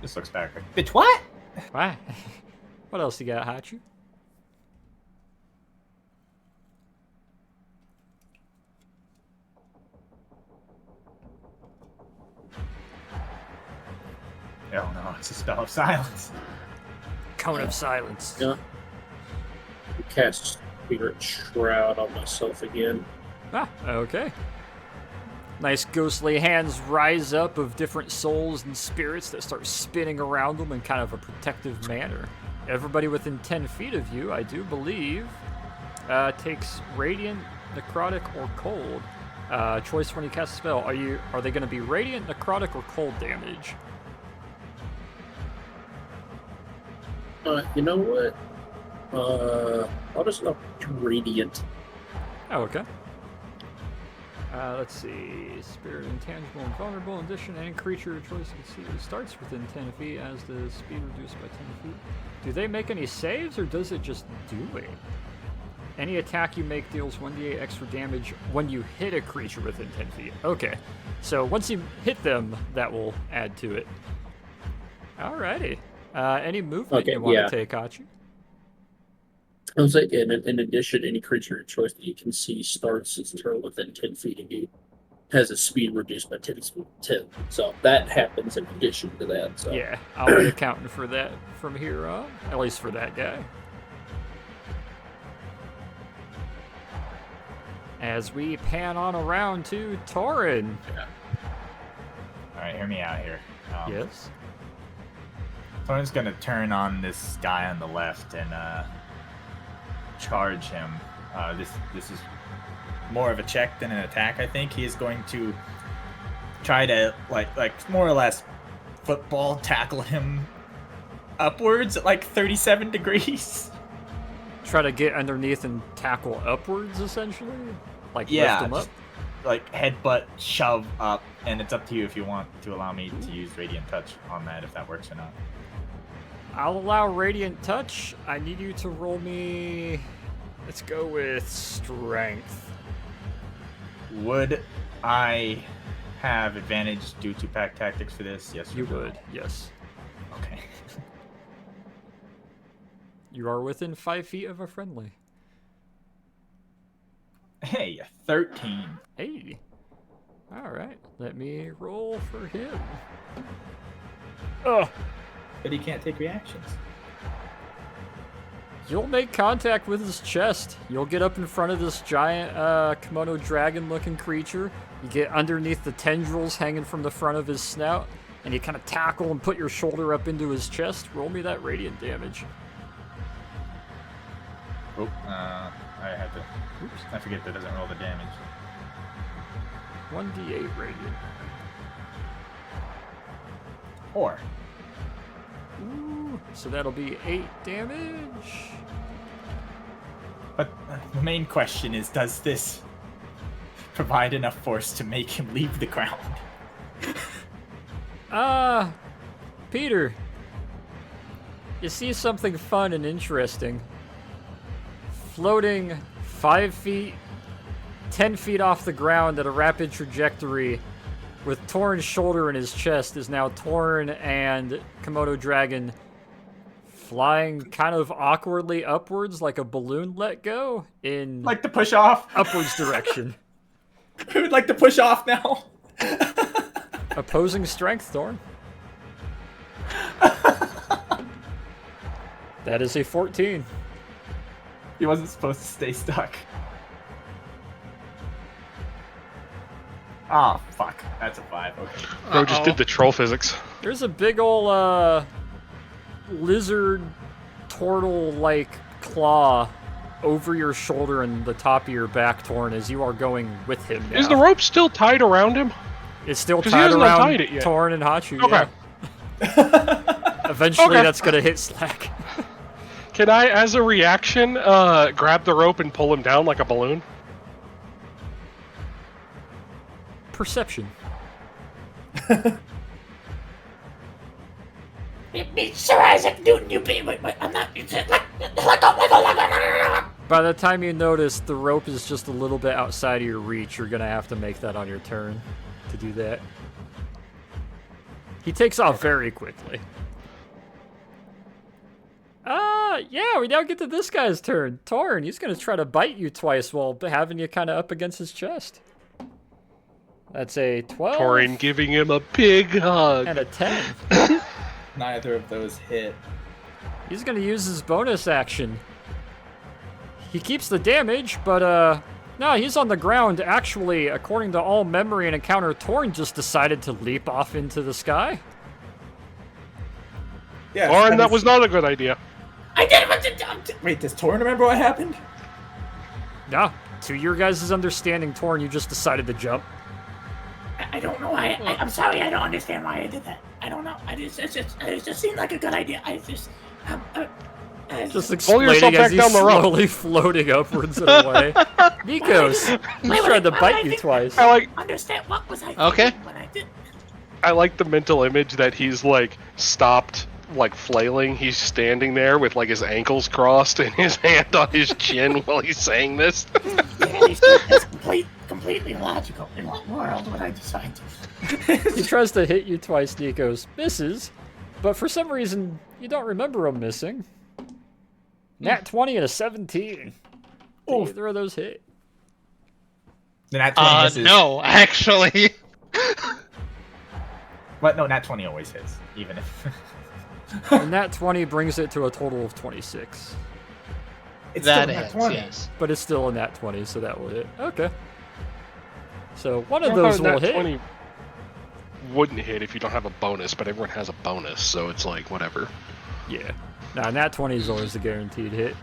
Just looks back like, bitch, what? What? What else you got, Hachu? Oh no, it's a spell of silence. Cone of Silence. Yeah. Cast Spirit Shroud on myself again. Ah, okay. Nice ghostly hands rise up of different souls and spirits that start spinning around them in kind of a protective manner. Everybody within 10 feet of you, I do believe, takes radiant, necrotic, or cold. Choice when you cast a spell. Are they going to be radiant, necrotic, or cold damage? You know what? I'll just go Radiant. Oh, okay. Let's see. Spirit intangible and vulnerable. In addition, any creature or choice you can see starts within 10 feet as the speed reduced by 10 feet. Do they make any saves or does it just do it? Any attack you make deals 1d8 extra damage when you hit a creature within 10 feet. Okay. So once you hit them, that will add to it. Alrighty. Any movement you want to take, Hachi? I was like, in addition, any creature of choice that you can see starts its turn within 10 feet of you. Has a speed reduced by 10. So that happens in addition to that. So. Yeah, I'll be accounting for that from here on, at least for that guy. As we pan on around to Torin. All right, hear me out here. Yes. Torin's gonna turn on this guy on the left and charge him. This is more of a check than an attack. I think he is going to try to like more or less football tackle him upwards at like 37 degrees. Try to get underneath and tackle upwards, essentially? Like lift him up? Like headbutt, shove up, and it's up to you if you want to allow me to use Radiant Touch on that, if that works or not. I'll allow Radiant Touch. I need you to roll me... Let's go with Strength. Would I have advantage due to pack tactics for this? Yes, you would. Yes. Okay. You are within 5 feet of a friendly. Hey, 13. Hey. All right. Let me roll for him. Oh. But he can't take reactions. You'll make contact with his chest. You'll get up in front of this giant kimono dragon-looking creature. You get underneath the tendrils hanging from the front of his snout, and you kind of tackle and put your shoulder up into his chest. Roll me that radiant damage. Oh, I had to. Oops, I forget that doesn't roll the damage. 1d8 radiant. 4. Ooh, so that'll be 8 damage. But the main question is, does this provide enough force to make him leave the ground? Peter. You see something fun and interesting. Floating 5 feet, 10 feet off the ground at a rapid trajectory with Torin's shoulder in his chest is now Torin and Komodo Dragon flying kind of awkwardly upwards like a balloon let go in Like to push off? upwards direction. I would like to push off now. Opposing strength, Torin. That is a 14. He wasn't supposed to stay stuck. Ah, oh, fuck. That's a 5. Okay. Bro just did the troll physics. There's a big ol' lizard turtle-like claw over your shoulder and the top of your back, Torin, as you are going with him now. Is the rope still tied around him? It's still 'Cause he tied hasn't around untied it yet. Torin and Hachu, Okay. yeah. Eventually Okay. that's gonna hit Slack. Can I, as a reaction, grab the rope and pull him down like a balloon? Perception. Sir Isaac Newton, you be. Wait, I'm not. By the time you notice the rope is just a little bit outside of your reach, you're gonna have to make that on your turn to do that. He takes off very quickly. Yeah, we now get to this guy's turn. Torin, he's gonna try to bite you twice while having you kind of up against his chest. That's a 12. Torin giving him a big hug. And a 10. Neither of those hit. He's gonna use his bonus action. He keeps the damage, but no, he's on the ground. Actually, according to all memory and encounter, Torin just decided to leap off into the sky. Yeah. Torin, that was not a good idea. I did it. Wait, does Torin remember what happened? No, to your guys' understanding, Torin, you just decided to jump. I don't know why. I'm sorry. I don't understand why I did that. I don't know. It just seemed like a good idea. Just Pull yourself explaining back as he's down the rope. slowly floating upwards and away. Nikos, he tried to bite you twice. Understand what was I Okay. thinking when I did? I like the mental image that he's like stopped, like flailing. He's standing there with like his ankles crossed and his hand on his chin while he's saying this. It's completely logical. In what world would I decide to? He tries to hit you twice, Nikos. Misses, but for some reason, you don't remember him missing. Nat 20 and a 17. Did either of those hit? The nat 20 misses. No, actually. But no, nat 20 always hits, even if. And Nat 20 brings it to a total of 26. It's That still a nat hits, 20. yes. But it's still a Nat 20, so that will hit. Okay. So one of I those thought will nat hit. 20 wouldn't hit if you don't have a bonus, but everyone has a bonus, so it's like whatever. Yeah. Nah, Nat 20 is always the guaranteed hit.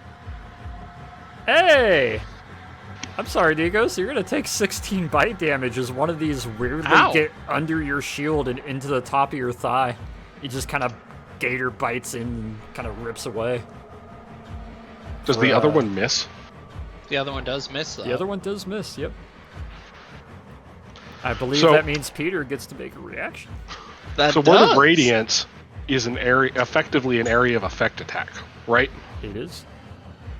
Hey! I'm sorry, Diego. So you're going to take 16 bite damage as one of these weirdly Ow. get under your shield and into the top of your thigh. He just kind of gator bites in and kind of rips away. Does the other one miss? The other one does miss, though. The other one does miss, yep. I believe So- that means Peter gets to make a reaction. That So does. Word of Radiance is an area, effectively an area of effect attack, right? It is.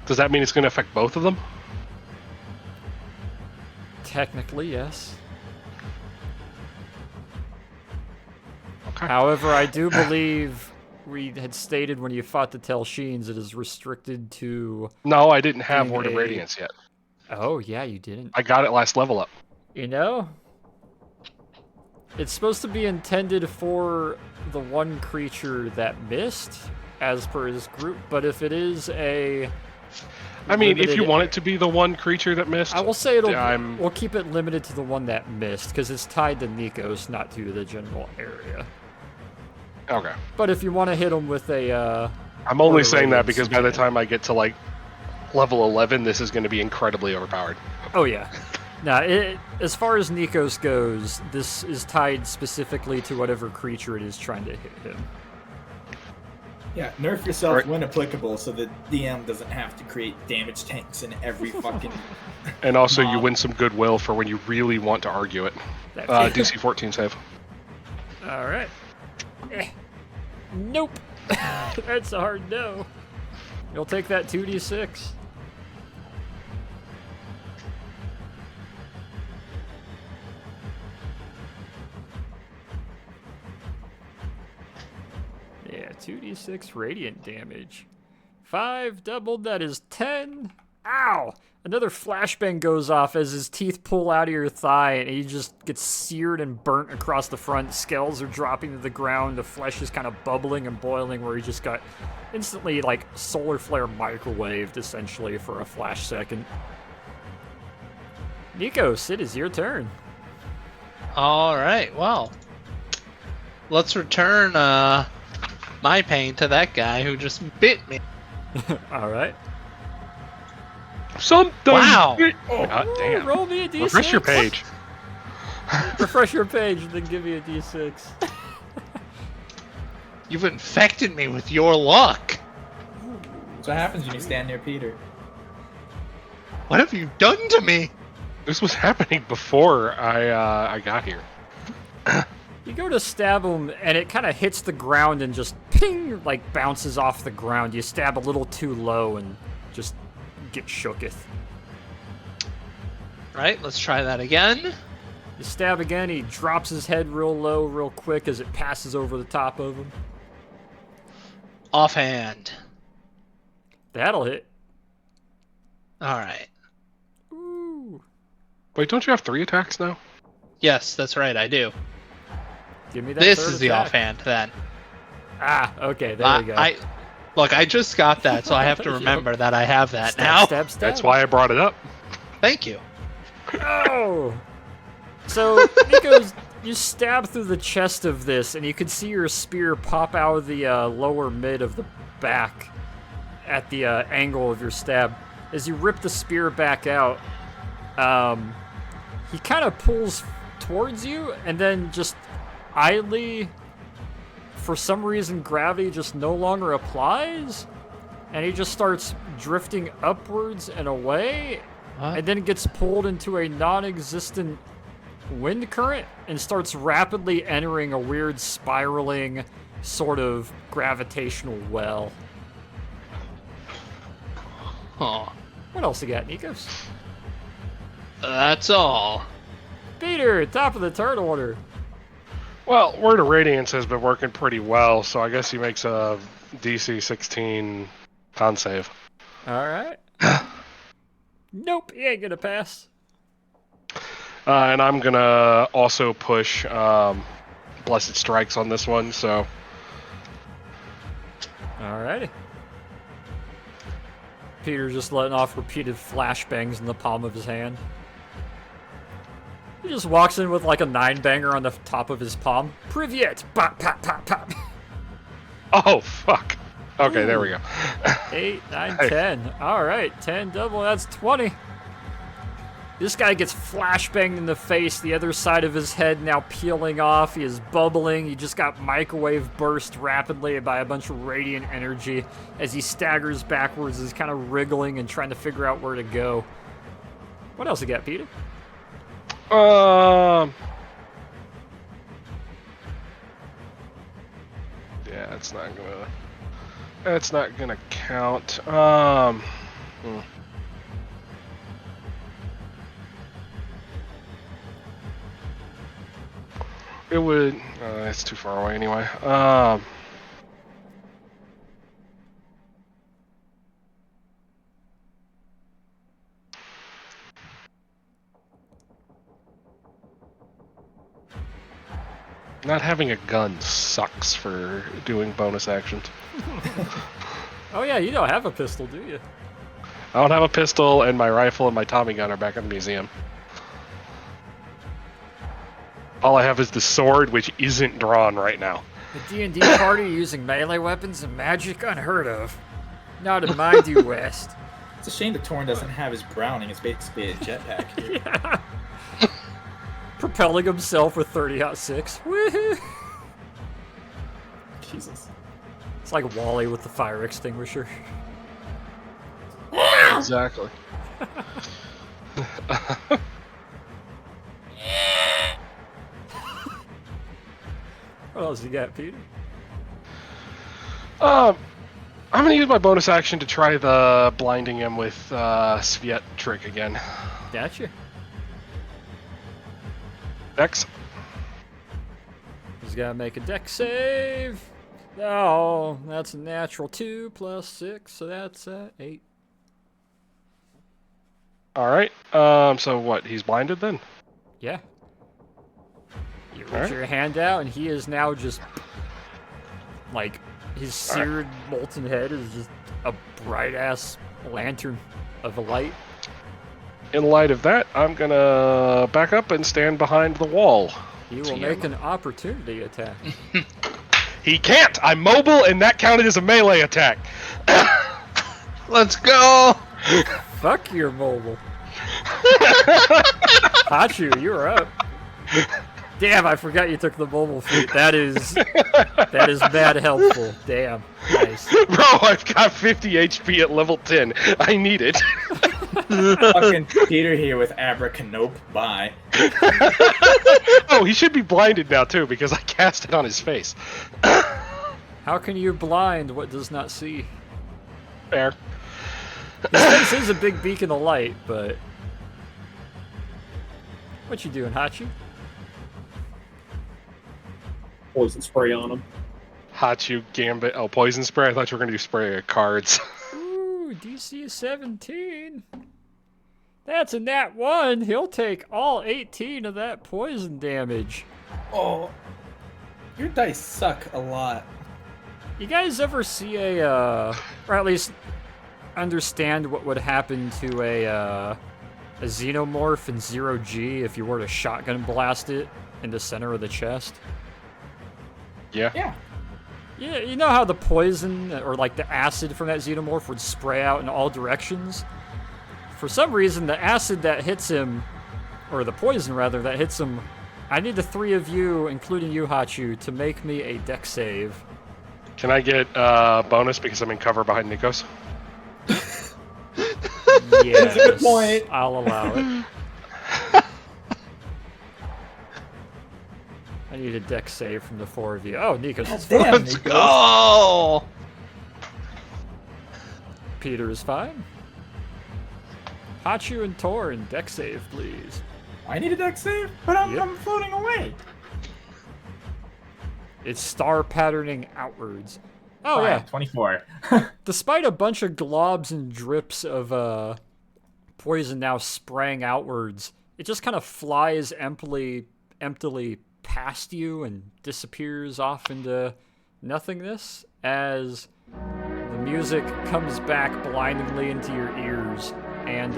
Does that mean it's going to affect both of them? Technically, yes. Okay. However, I do believe we had stated when you fought the Telshines, it is restricted to... No, I didn't have Being Word of a- Radiance yet. Oh, yeah, you didn't. I got it last level up. You know, it's supposed to be intended for the one creature that missed, as per his group, but if it is a... I mean, if you limited- want it to be the one creature that missed, I will say I'm- we'll keep it limited to the one that missed, because it's tied to Nikos, not to the general area. Okay. But if you want to hit him with a... I'm only Word of saying that Radiance, because by the yeah. time I get to like level 11, this is going to be incredibly overpowered. Oh, yeah. Now, as far as Nikos goes, this is tied specifically to whatever creature it is trying to hit him. Yeah, nerf yourself Right. when applicable so the DM doesn't have to create damage tanks in every fucking... And also, you Mob. win some goodwill for when you really want to argue it. That's DC 14 save. All right. Nope. That's a hard no. You'll take that 2d6. Yeah, 2d6 radiant damage. 5 doubled, that is 10. Ow! Another flashbang goes off as his teeth pull out of your thigh and he just gets seared and burnt across the front. Scales are dropping to the ground. The flesh is kind of bubbling and boiling where he just got instantly, like, solar flare microwaved, essentially, for a flash second. Nikos, it is your turn. All right, well, let's return my pain to that guy who just bit me. All right. Something. Wow. God damn. Roll me a d6. Refresh your page. Refresh your page and then give me a d6. You've infected me with your luck. That's what happens when you stand near Peter. What have you done to me? This was happening before I got here. You go to stab him, and it kind of hits the ground and just ping, like bounces off the ground. You stab a little too low and just get shooketh. Right, let's try that again. You stab again, he drops his head real low, real quick as it passes over the top of him. Offhand. That'll hit. All right. Ooh. Wait, don't you have 3 attacks now? Yes, that's right, I do. Give me that This third is the attack. offhand then. Ah, okay, there we go. Look, I just got that, so I have to remember that I have that now. Stab, stab. That's why I brought it up. Thank you. Oh! So, Nikos, you stab through the chest of this, and you can see your spear pop out of the lower mid of the back at the angle of your stab. As you rip the spear back out, he kind of pulls towards you, and then just idly, for some reason, gravity just no longer applies, and he just starts drifting upwards and away, What? and then gets pulled into a non-existent wind current and starts rapidly entering a weird spiraling sort of gravitational well. Oh, What else you got, Nikos? that's all. Peter, top of the turn order. Well, Word of Radiance has been working pretty well, so I guess he makes a DC 16 con save. Alright. Nope, he ain't gonna pass. And I'm gonna also push Blessed Strikes on this one, so Alrighty. Peter just letting off repeated flashbangs in the palm of his hand. He just walks in with like a 9-banger on the top of his palm. Privyet! Pop, pop, pop, pop. oh fuck. Okay, there we go. 8, 9, Hey. 10. Alright, 10 double, that's 20. This guy gets flashbanged in the face, the other side of his head now peeling off. He is bubbling. He just got microwave burst rapidly by a bunch of radiant energy as he staggers backwards. He's kind of wriggling and trying to figure out where to go. What else you got, Peter? Yeah, it's not gonna count. It would. It's too far away anyway. Not having a gun sucks for doing bonus actions. Oh yeah, you don't have a pistol, do you? I don't have a pistol, and my rifle and my Tommy gun are back in the museum. All I have is the sword, which isn't drawn right now. The D&D party using melee weapons and magic unheard of. Not in my due west. It's a shame that Torn doesn't have his Browning. It's basically a jetpack here. Yeah. Propelling himself with 30-06. Woohoo! Jesus. It's like Wally with the fire extinguisher. Exactly. What else you got, Peter? I'm gonna use my bonus action to try the blinding him with Sviet trick again. Gotcha. Dex. He's gotta make a deck save. Oh, that's a natural 2 plus 6, so that's 8. All right. So what? He's blinded then? Yeah. You reach Alright. your hand out, and he is now just like his seared molten head is just a bright ass lantern of a light. In light of that, I'm gonna back up and stand behind the wall. He will TM. make an opportunity attack. He can't. I'm mobile, and that counted as a melee attack. Let's go! Fuck your mobile. Hachu, you're up. Damn, I forgot you took the mobile feat. That is bad helpful. Damn. Nice. Bro, I've got 50 HP at level 10. I need it. Fucking Peter here with Abracanope. Bye. Oh, he should be blinded now too because I cast it on his face. How can you blind what does not see? Fair. His face is a big beacon of light, but what you doing, Hachi? Poison spray on him. Hachu, Gambit. Oh, poison spray. I thought you were gonna do spray of cards. Ooh, DC 17. That's a nat 1. He'll take all 18 of that poison damage. Oh, your dice suck a lot. You guys ever see or at least understand what would happen to a xenomorph in 0G if you were to shotgun blast it in the center of the chest? Yeah. Yeah. Yeah, you know how the poison or like the acid from that xenomorph would spray out in all directions? For some reason, the acid that hits him, or the poison rather, that hits him, I need the 3 of you, including you, Hachu, to make me a deck save. Can I get bonus because I'm in cover behind Nikos? Yes, a good point. I'll allow it. I need a deck save from the 4 of you. Oh, Nico's is fine. Damn, Let's Nico. go! Peter is fine. Hachu and Torin, deck save, please. I need a deck save, but Yep. I'm floating away. It's star patterning outwards. Oh, Fine, yeah. 24. Despite a bunch of globs and drips of poison now spraying outwards, it just kind of flies emptily past you and disappears off into nothingness as the music comes back blindingly into your ears and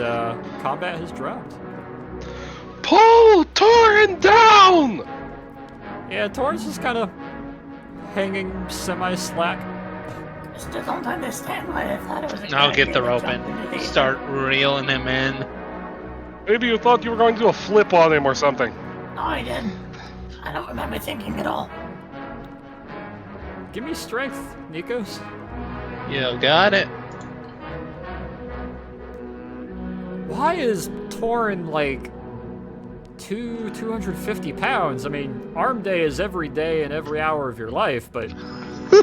combat has dropped. Pull Torin down! Yeah, Torin's just kind of hanging semi-slack. I still don't understand why I thought it was a good I'll get idea the to rope jump into and the- start reeling him in. Maybe you thought you were going to do a flip on him or something. No, I didn't. I don't remember thinking at all. Give me strength, Nikos. You got it. Why is Torin like 250 pounds? I mean, arm day is every day and every hour of your life, but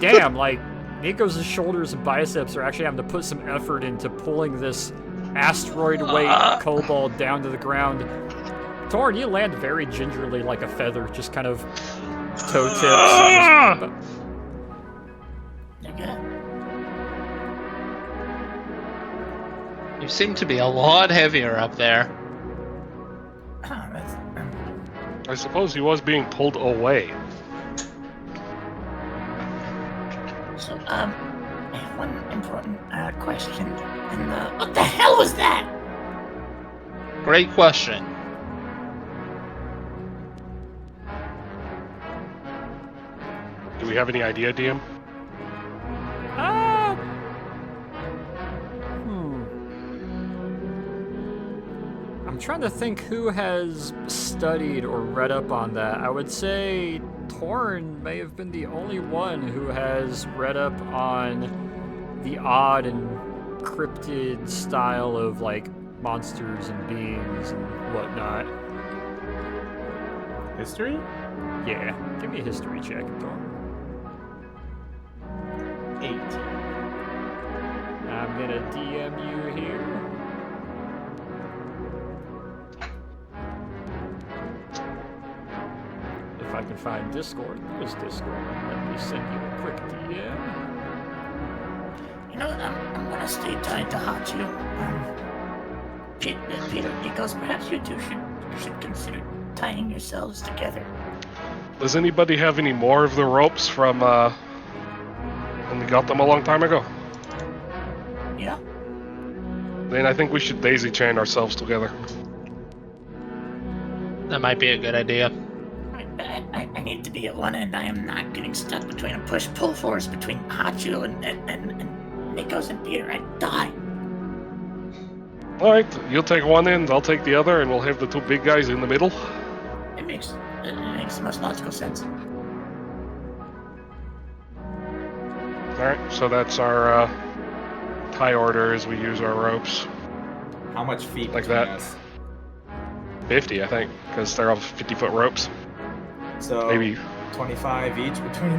damn, like Nikos' shoulders and biceps are actually having to put some effort into pulling this asteroid weight kobold down to the ground. Torin, you land very gingerly like a feather, just kind of toe tips. You're good. You seem to be a lot heavier up there. Oh, that's, I suppose he was being pulled away. so, I have one important question. And, what the hell was that? Great question. Do we have any idea, DM? I'm trying to think who has studied or read up on that. I would say Torin may have been the only one who has read up on the odd and cryptid style of like monsters and beings and whatnot. History? Yeah, give me a history check, Torin. 8. I'm gonna DM you here. If I can find Discord, there's Discord. Let me send you a quick DM. You know, I'm gonna stay tied to Hachu. Peter, Nikos, perhaps you two should consider tying yourselves together. Does anybody have any more of the ropes from when we got them a long time ago? Yeah? Then I think we should daisy chain ourselves together. That might be a good idea. I need to be at one end. I am not getting stuck between a push-pull force between Hachu and Nikos and Peter. I'd die. Alright, you'll take one end, I'll take the other, and we'll have the two big guys in the middle. It makes the most logical sense. Alright, so that's our tie order as we use our ropes. How much feet Like between that. us? 50, I think, because they're all 50-foot ropes. So Maybe 25 each between.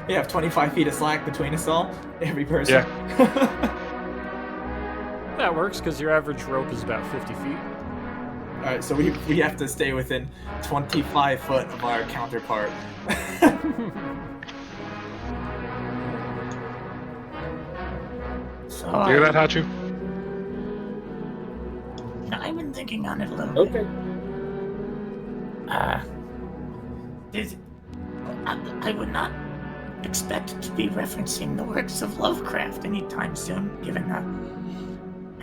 We have 25 feet of slack between us all, every person. Yeah. That works because your average rope is about 50 feet. All right, so we have to stay within 25 foot of our counterpart. So you hear that, Hachu? I've been thinking on it a little bit. Okay. I would not expect to be referencing the works of Lovecraft anytime soon, given I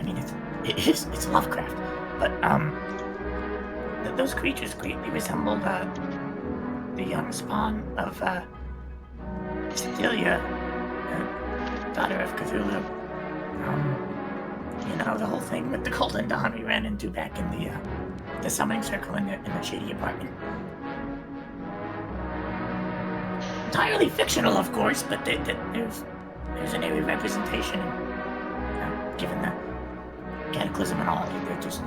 mean, it's Lovecraft, but those creatures greatly resemble the young spawn of Cthylla, daughter of Cthulhu. You know, the whole thing with the Golden Dawn we ran into back in the summoning circle in the shady apartment. Entirely fictional, of course, but there's an eerie representation, given cataclysm and all. They're just.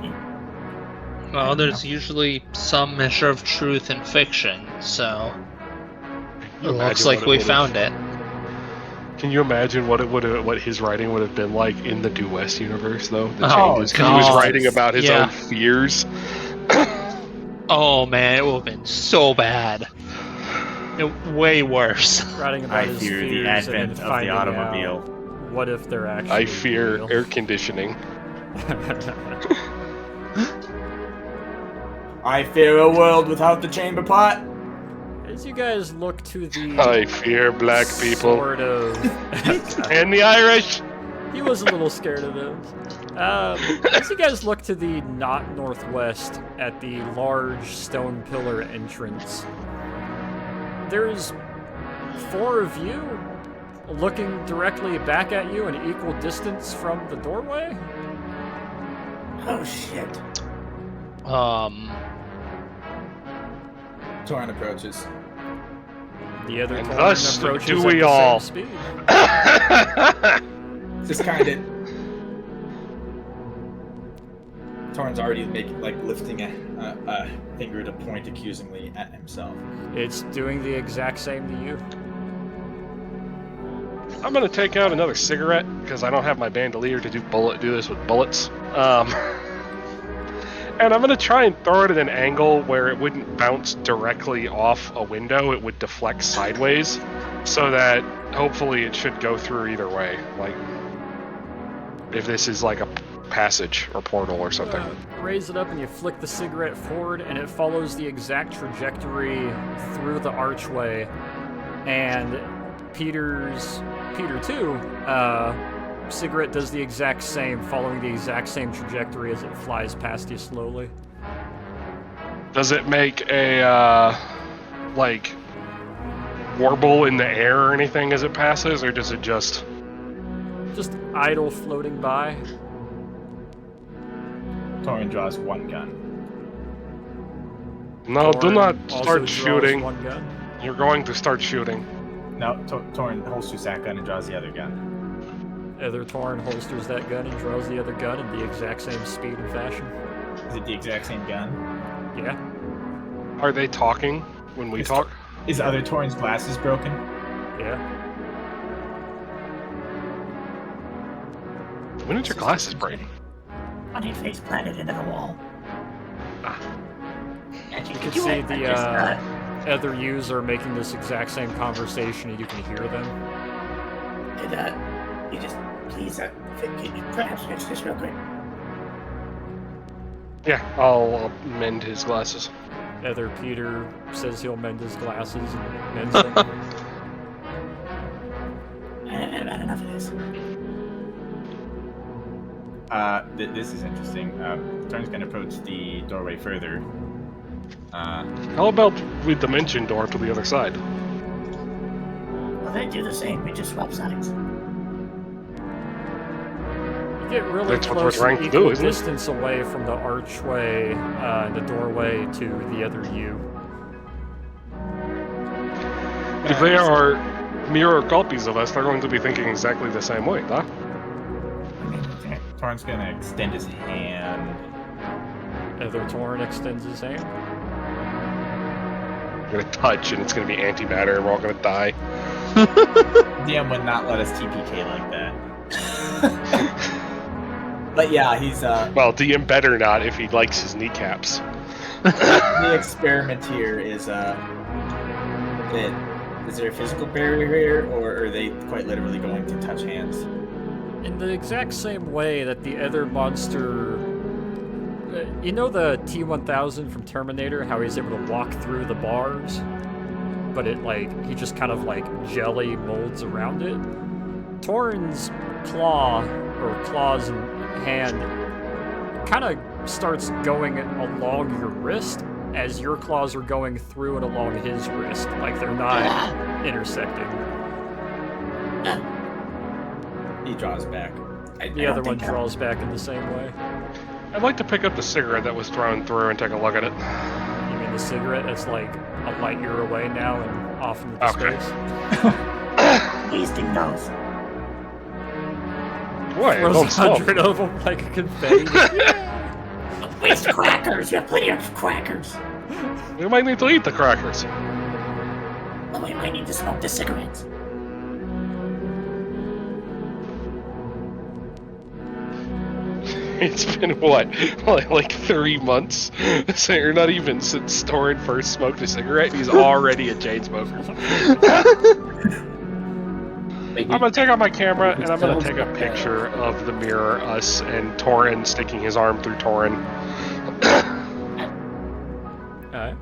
Well, there's usually some measure of truth in fiction, so it looks like we found it. Can you imagine what his writing would have been like in the Due West universe, though? The Oh, changes, because he was God. writing about his Yeah. own fears. Oh man, it would have been so bad. Way worse. Writing about I his fear the fears and advent then of the finding automobile. out what if they're actually I fear real. air conditioning. I fear a world without the chamber pot. As you guys look to the I fear black people sort of and the Irish. he was a little scared of those. As you guys look to the not northwest at the large stone pillar entrance, there's 4 of you looking directly back at you in equal distance from the doorway. Oh shit. Torn approaches. The other And Torn thus approaches do at we the all. same speed. Just kind of. Torn's already lifting a finger to point accusingly at himself. It's doing the exact same to you. I'm gonna take out another cigarette because I don't have my bandolier to do this with bullets. And I'm gonna try and throw it at an angle where it wouldn't bounce directly off a window. It would deflect sideways, so that hopefully it should go through either way. Like, if this is like a passage or portal or something. Raise it up and you flick the cigarette forward, and it follows the exact trajectory through the archway. And Peter too, cigarette does the exact same, following the exact same trajectory as it flies past you slowly. Does it make a warble in the air or anything as it passes, or does it just idle, floating by? Torn draws one gun. No, do Torn not also start draws shooting. one gun. You're going to start shooting. No, Torn holsters that gun and draws the other gun. Other Torn holsters that gun and draws the other gun in the exact same speed and fashion. Is it the exact same gun? Yeah. Are they talking when we Is- talk? Is other Torn's glasses broken? Yeah. When did your glasses break? When he face planted into the wall. And You can see the other user making this exact same conversation, and you can hear them. you just please can you perhaps fix this real quick? Yeah, I'll mend his glasses. Other Peter says he'll mend his glasses and mends them. I've had enough of this. This is interesting. Torn's gonna approach the doorway further. How about we dimension door to the other side? Well, they do the same. We just swap sides. You get really That's what we're close trying and to do, equal isn't it? distance away from the archway and the doorway to the other you. If they are mirror copies of us, they're going to be thinking exactly the same way, huh? Torn's gonna extend his hand. Other Torn extends his hand. We're gonna touch, and it's gonna be antimatter, and we're all gonna die. DM would not let us TPK like that. But yeah, he's Well, DM better not if he likes his kneecaps. the experiment here is that is there a physical barrier here, or are they quite literally going to touch hands? In the exact same way that the other monster... you know the T-1000 from Terminator, how he's able to walk through the bars? But it, he just kind of, jelly molds around it? Torn's claws and hand kind of starts going along your wrist as your claws are going through and along his wrist. They're not intersecting. He draws back. The other one draws back in the same way. I'd like to pick up the cigarette that was thrown through and take a look at it. You mean the cigarette that's a light year away now and off into the Okay. space? Wasting those. Boy, throws don't smoke. 100 of them like confetti. Where's the crackers? You have plenty of crackers. We might need to eat the crackers. Oh, we might need to smoke the cigarettes. It's been what, like 3 months? So you're not even since Torin first smoked a cigarette. He's already a chain smoker. I'm gonna take out my camera and I'm gonna take a picture of the mirror, us and Torin sticking his arm through Torin. Alright.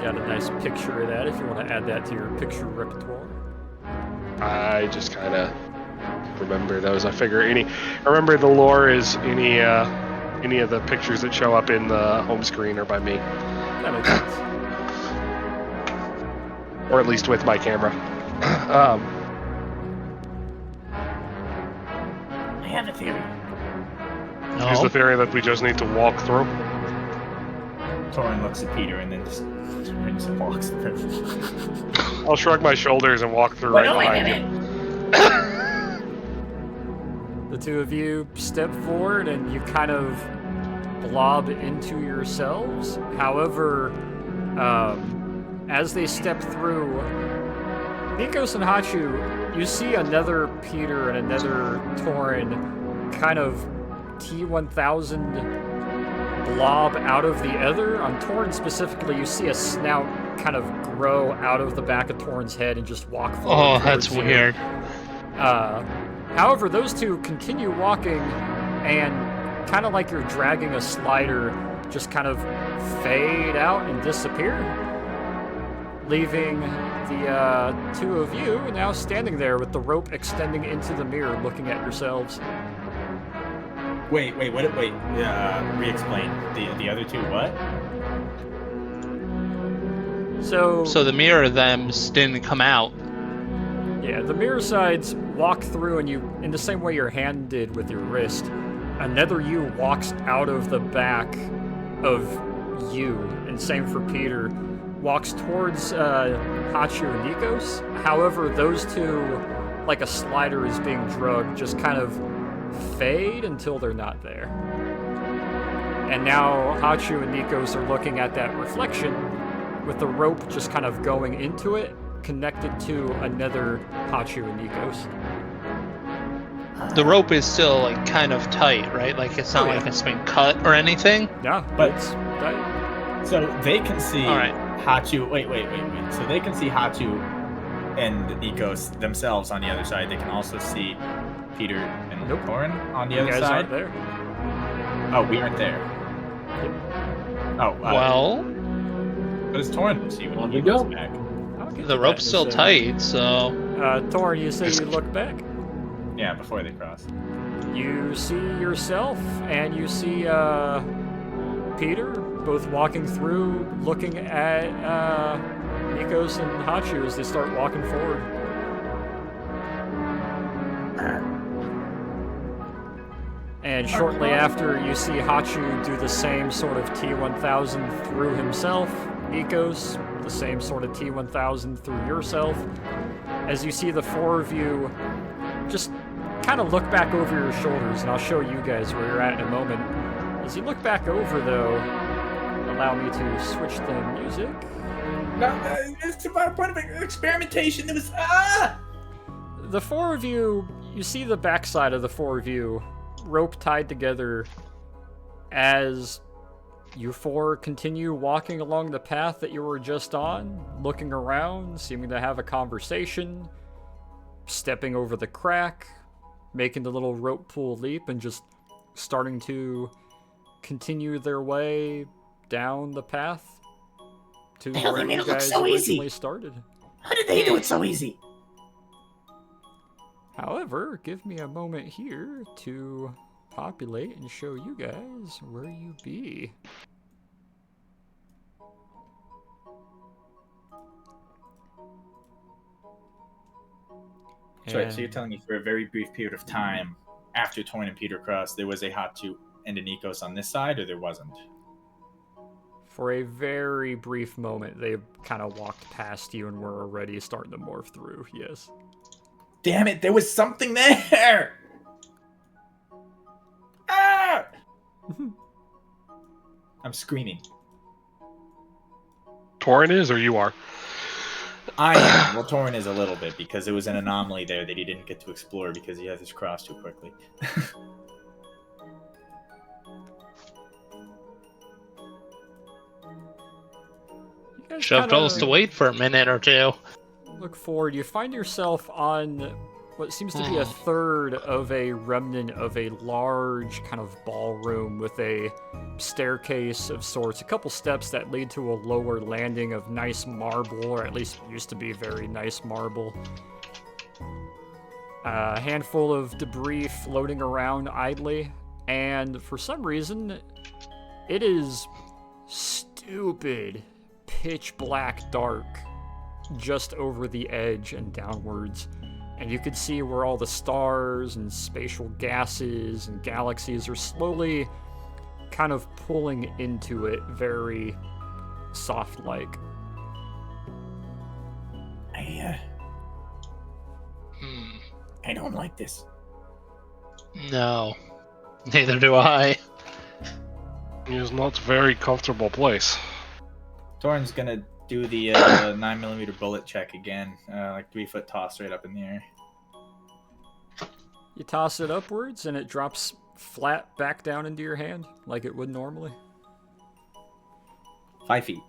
Got a nice picture of that if you want to add that to your picture repertoire. I just kind of remember those. I remember the lore is any of the pictures that show up in the home screen are by me, That makes sense. or at least with my camera. I have a theory. Is No. the theory that we just need to walk through? Torin looks at Peter and then just turns and walks through. I'll shrug my shoulders and walk through Wait, right wait a behind you. minute. The two of you step forward and you kind of blob into yourselves. However, as they step through, Nikos and Hachu, you see another Peter and another Torin kind of T-1000 blob out of the other. On Torin specifically, you see a snout kind of grow out of the back of Torin's head and just walk forward. Oh, that's towards you. weird. However, those two continue walking and kind of like you're dragging a slider, just kind of fade out and disappear, leaving the two of you now standing there with the rope extending into the mirror looking at yourselves. Wait, re-explain. The other two what? So So the mirror of them didn't come out. yeah, the mirror sides walk through, and you, in the same way your hand did with your wrist, another you walks out of the back of you, and same for Peter, walks towards Hachu and Nikos. However, those two, like a slider is being drugged, just kind of fade until they're not there. And now Hachu and Nikos are looking at that reflection with the rope just kind of going into it, connected to another Hachu and Nikos. The rope is still like kind of tight, right? Like it's not Oh, yeah. like it's been cut or anything. Yeah, But- it's tight. So they can see All right. Hachu. Wait. So they can see Hachu and Nikos themselves on the other side. They can also see Peter and Nope. Torin on the You other guys side. aren't there. Oh, we aren't there. Oh, Well, what does Torin see when On he we go. goes back? I'll get the to rope's that still in a second. tight, so Torin, you say you look back. Yeah, before they cross. You see yourself, and you see Peter both walking through, looking at Nikos and Hachu as they start walking forward. And shortly after, you see Hachu do the same sort of T-1000 through himself. Nikos, the same sort of T-1000 through yourself. As you see the four of you just kind of look back over your shoulders, and I'll show you guys where you're at in a moment. As you look back over, though, allow me to switch the music. No, it's about a point of experimentation. It was The four of you, you see the backside of the four of you, rope tied together, as you four continue walking along the path that you were just on, looking around, seeming to have a conversation, stepping over the crack, making the little rope pool leap, and just starting to continue their way down the path to Hell, where they made you it look guys so originally easy. started. How did they do it so easy? However, give me a moment here to populate and show you guys where you be. Sorry, so you're telling me for a very brief period of time after Torin and Peter crossed, there was a Hachu and a Nikos on this side, or there wasn't? For a very brief moment, they kind of walked past you and were already starting to morph through, yes. Damn it, there was something there! Ah! I'm screaming. Torin is, or you are? I am. Well, Torin is a little bit, because it was an anomaly there that he didn't get to explore because he had his cross too quickly. You guys Should have told us to kinda wait for a minute or two. look forward. You find yourself on what seems to be a third of a remnant of a large kind of ballroom with a staircase of sorts, a couple steps that lead to a lower landing of nice marble, or at least used to be very nice marble. A handful of debris floating around idly, and for some reason, it is stupid, pitch black dark just over the edge and downwards. And you could see where all the stars and spatial gases and galaxies are slowly kind of pulling into it, very soft-like. I don't like this. No. Neither do I. It's not a very comfortable place. Torin's gonna do the 9mm bullet check again, like 3-foot toss right up in the air. You toss it upwards, and it drops flat back down into your hand, like it would normally. 5 feet.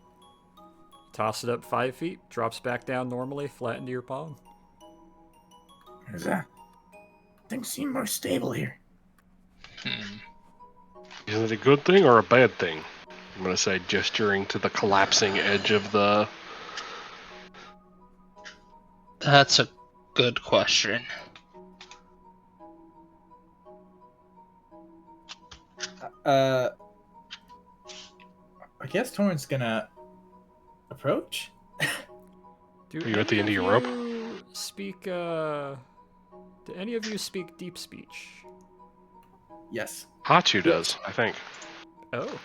Toss it up 5 feet, drops back down normally, flat into your palm. Things seem more stable here. Is it a good thing or a bad thing? I'm gonna say, gesturing to the collapsing edge of the... That's a good question. I guess Torin's gonna approach. Do Are you at the end of any your rope? you speak, do any of you speak deep speech? Yes. Hachu does, I think. Oh.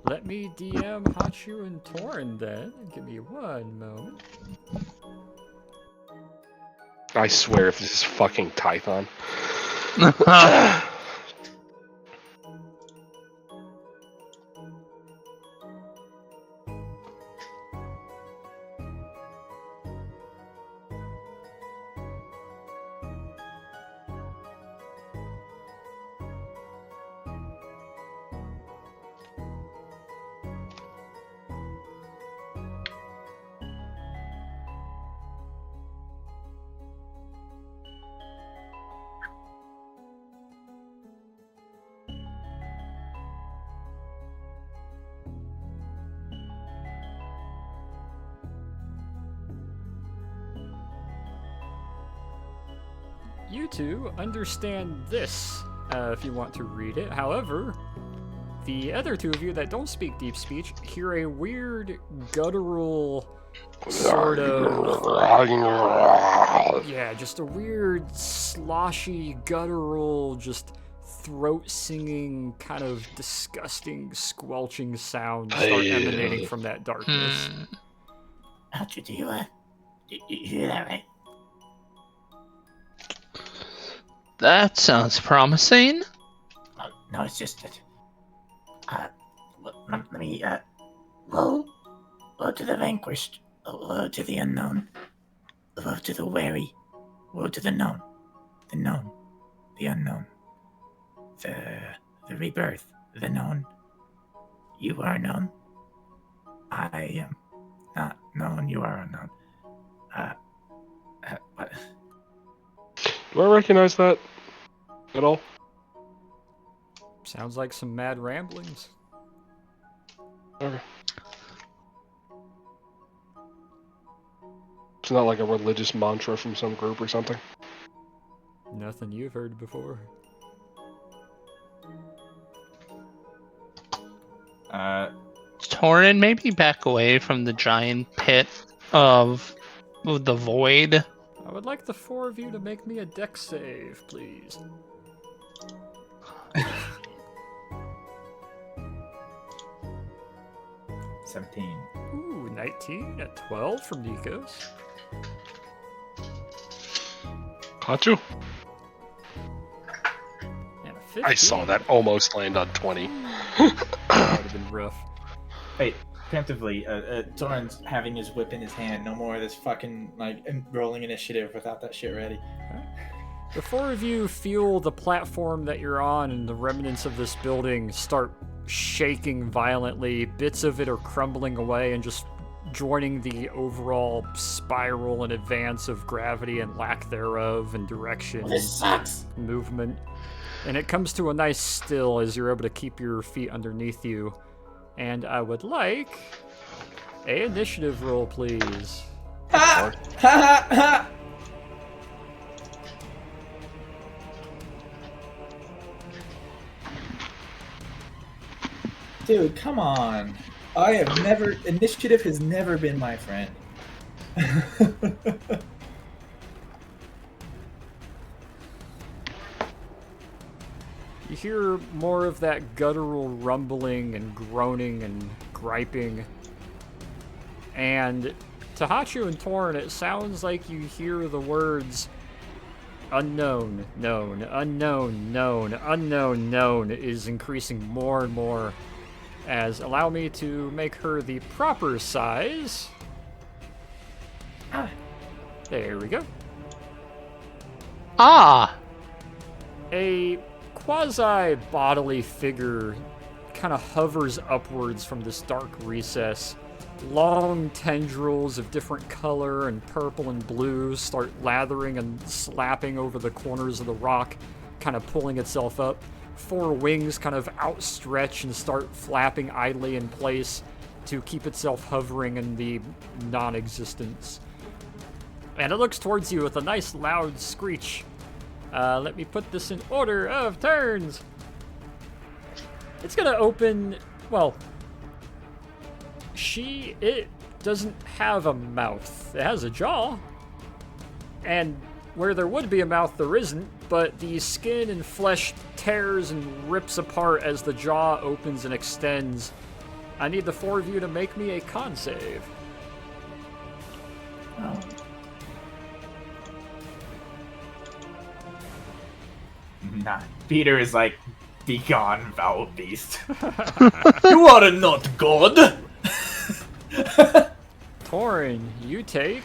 Let me DM Hachu and Torin then. Give me one moment. I swear if this is fucking Tython. You two understand this, if you want to read it. However, the other two of you that don't speak deep speech hear a weird guttural sort of... Yeah, just a weird sloshy guttural, just throat-singing, kind of disgusting, squelching sound start emanating from that darkness. Archer, do you hear that right? That sounds promising. No, it's just that. Let me, woe to the vanquished, woe to the unknown, woe to the wary, woe to the known, the unknown, the rebirth, the known. You are known. I am not known. You are unknown. What? Do I recognize that at all? Sounds like some mad ramblings. Okay. It's not like a religious mantra from some group or something. Nothing you've heard before. Torin, maybe back away from the giant pit of the void. I would like the four of you to make me a dex save, please. 17. Ooh, 19 at 12 from Nikos. Caught you. And a 15. I saw that almost land on 20. That would have been rough. Hey, preemptively, Torrance having his whip in his hand. No more of this fucking, like, rolling initiative without that shit ready. The four of you feel the platform that you're on and the remnants of this building start shaking violently. Bits of it are crumbling away and just joining the overall spiral and advance of gravity and lack thereof and direction This sucks. and movement. And it comes to a nice still as you're able to keep your feet underneath you. And I would like a initiative roll, please. Ha! Ha ha ha! Dude, come on. Initiative has never been my friend. You hear more of that guttural rumbling and groaning and griping. And to Hachu and Torn, it sounds like you hear the words unknown, known, unknown, known, unknown, known is increasing more and more. As allow me to make her the proper size. There we go. Ah! A quasi-bodily figure kind of hovers upwards from this dark recess. Long tendrils of different color and purple and blue start lathering and slapping over the corners of the rock, kind of pulling itself up. Four wings kind of outstretch and start flapping idly in place to keep itself hovering in the non-existence. And it looks towards you with a nice loud screech. Let me put this in order of turns. It's gonna open, well, it doesn't have a mouth. It has a jaw. And where there would be a mouth, there isn't, but the skin and flesh tears and rips apart as the jaw opens and extends. I need the four of you to make me a con save. Oh. Nah, Peter is like, be gone, foul beast. You are not God! Torin, you take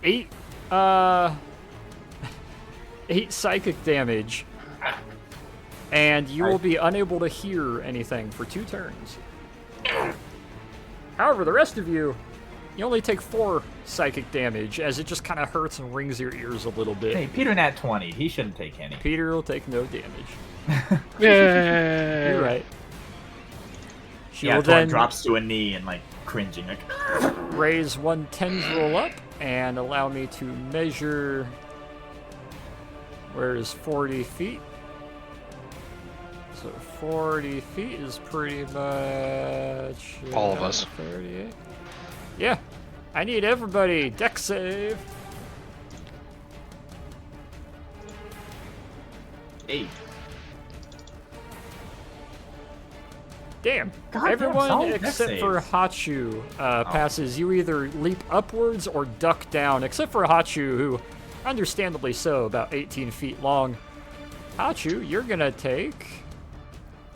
8 psychic damage. And you will be unable to hear anything for 2 turns. However, the rest of you only take 4 psychic damage as it just kind of hurts and rings your ears a little bit. Hey, Peter nat 20. He shouldn't take any. Peter will take no damage. Yay! You're right. She Yeah, will Torn then drops to a knee and, like, cringing. Like, raise 1 tendril up and allow me to measure. Where is 40 feet? So 40 feet is pretty much All of us. 38. Yeah, I need everybody. Dex save. 8. Damn. Goddamn, Everyone solid dex except for saves. Hachu passes. You either leap upwards or duck down, except for Hachu, who, understandably so, about 18 feet long. Hachu, you're gonna take.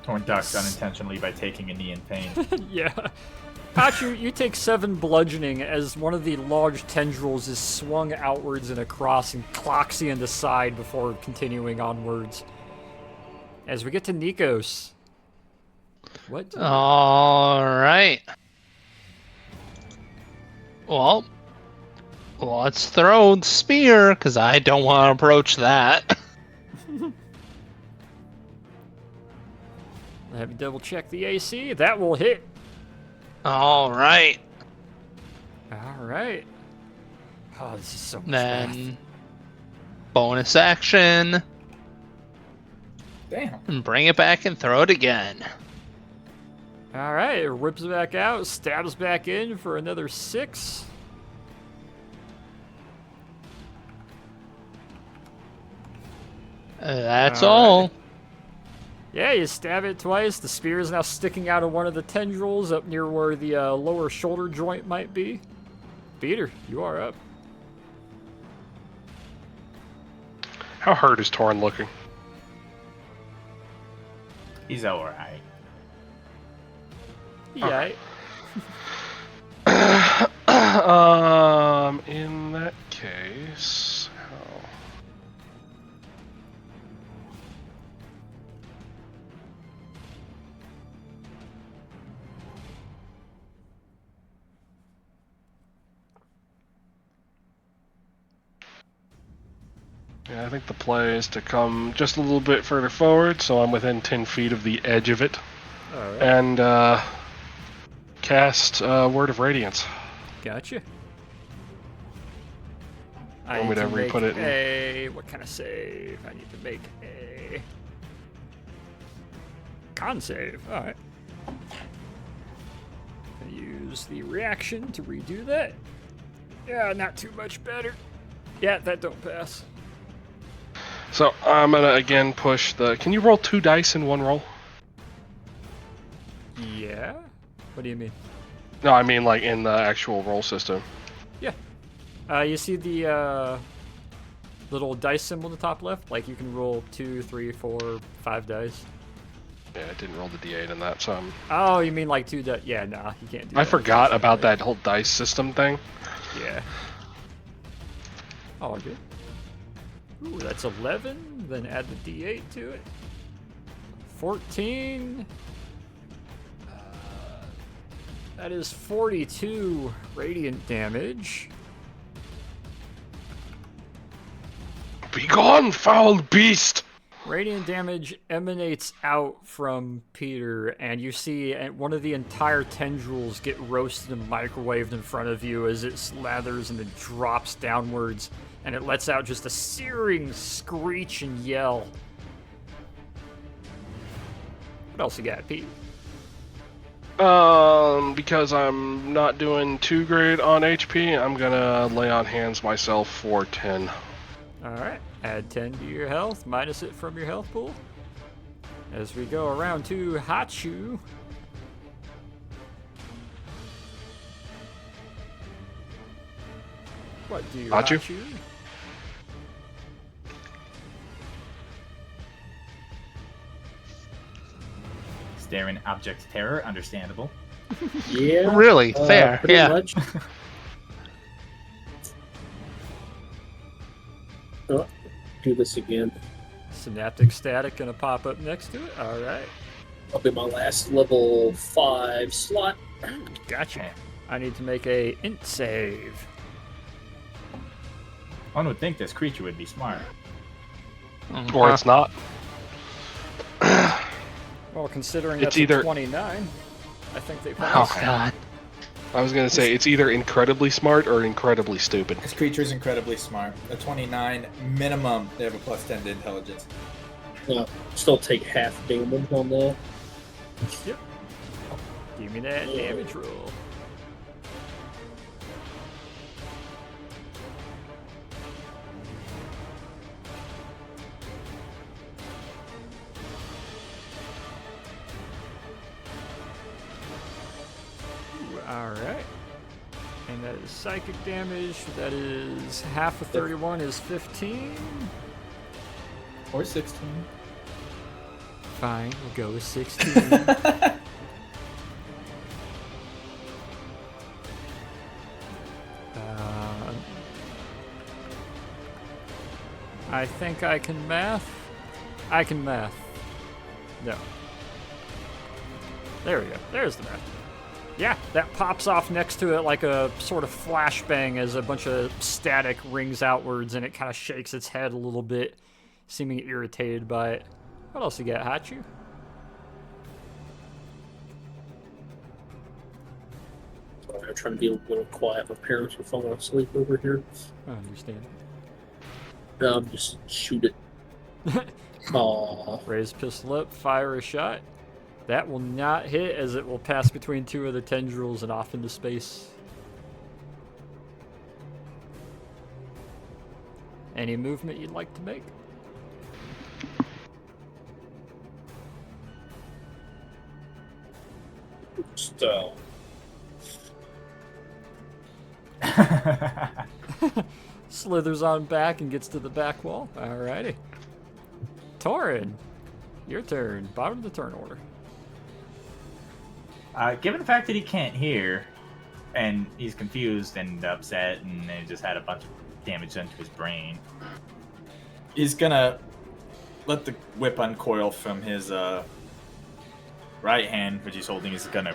Torn ducks unintentionally by taking a knee in pain. Yeah. Hachu, you take 7 bludgeoning as one of the large tendrils is swung outwards and across and clocks you in the side before continuing onwards. As we get to Nikos. What? All right. Well, let's throw the spear, because I don't want to approach that. Let me double check the AC. That will hit. All right. All right. Oh, this is so much Then, math. bonus action, Damn. and bring it back and throw it again. All right, it rips it back out, stabs back in for another 6. That's All all. Yeah, you stab it twice. The spear is now sticking out of one of the tendrils up near where the lower shoulder joint might be. Peter, you are up. How hurt is Torn looking? He's alright. Yeah. In that case, how? Yeah, I think the play is to come just a little bit further forward, so I'm within 10 feet of the edge of it, Alright. and cast Word of Radiance. Gotcha. Or whatever you put it in. What kind of save? I need to make a con save. Alright. Gonna use the reaction to redo that. Yeah, not too much better. Yeah, that don't pass. So I'm gonna again push the. Can you roll 2 dice in one roll? Yeah? What do you mean? No, I mean like in the actual roll system. Yeah. You see the little dice symbol in the top left? Like you can roll 2, 3, 4, 5 dice. Yeah, I didn't roll the d8 in that, so I'm... Oh, you mean like 2 dice? Yeah, nah, you can't do that. I forgot about that whole dice system thing. Yeah. Oh, good. Ooh, that's 11. Then add the d8 to it. 14. That is 42 radiant damage. Be gone, foul beast! Radiant damage emanates out from Peter, and you see one of the entire tendrils get roasted and microwaved in front of you as it slathers and it drops downwards, and it lets out just a searing screech and yell. What else you got, Pete? Because I'm not doing too great on HP, I'm gonna lay on hands myself for 10. Alright, add 10 to your health, minus it from your health pool. As we go around to Hachu. What do you, Hachu? Staring object terror, understandable. Yeah. Really? Fair. Pretty Yeah. much. Oh, do this again. Synaptic static gonna pop up next to it. Alright. I'll be my last level 5 slot. Gotcha. I need to make a int save. One would think this creature would be smart. Or it's not. Well, considering It's that's either- a 29, I think they Oh pass. god. I was gonna say, it's either incredibly smart or incredibly stupid. This creature is incredibly smart. A 29 minimum. They have a +10 to intelligence. Still take half damage on that. Yep. Give me that damage roll. Alright. And that is psychic damage. That is half of 31 is 15. Or 16. Fine, we'll go with 16. I think I can math. I can math. No. There we go. There's the math. Yeah, that pops off next to it like a sort of flashbang as a bunch of static rings outwards, and it kind of shakes its head a little bit, seeming irritated by it. What else you got, Hachu? Sorry, I'm trying to be a little quiet. My parents are falling asleep over here. I understand. Just shoot it. Aww. Raise pistol up, fire a shot. That will not hit, as it will pass between 2 of the tendrils and off into space. Any movement you'd like to make? Just, Slithers on back and gets to the back wall. Alrighty. Torin, your turn. Bottom of the turn order. Given the fact that he can't hear, and he's confused and upset, and he just had a bunch of damage done to his brain, he's gonna let the whip uncoil from his right hand, which he's holding. He's gonna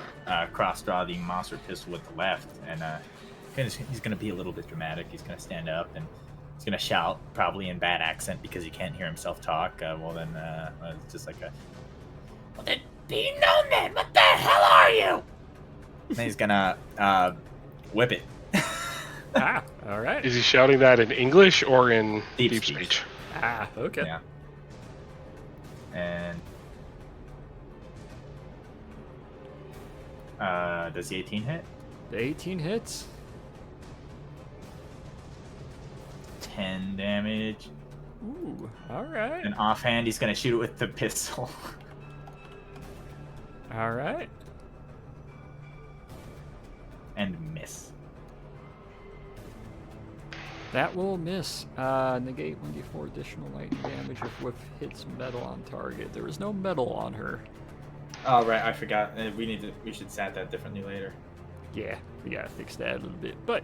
cross draw the monster pistol with the left, and he's gonna be a little bit dramatic. He's gonna stand up and he's gonna shout, probably in bad accent because he can't hear himself talk. It's just like a. Well, then, be known then. What the hell are you? And he's gonna whip it. Ah, alright. Is he shouting that in English or in Deep deep speech. speech? Ah, okay. Yeah. And does the 18 hit? The 18 hits. 10 damage. Ooh, alright. And offhand, he's gonna shoot it with the pistol. Alright. And miss. That will miss. Negate 1d4 additional lightning damage if whip hits metal on target. There is no metal on her. Oh right, I forgot. We should stat that differently later. Yeah, we gotta fix that a little bit. But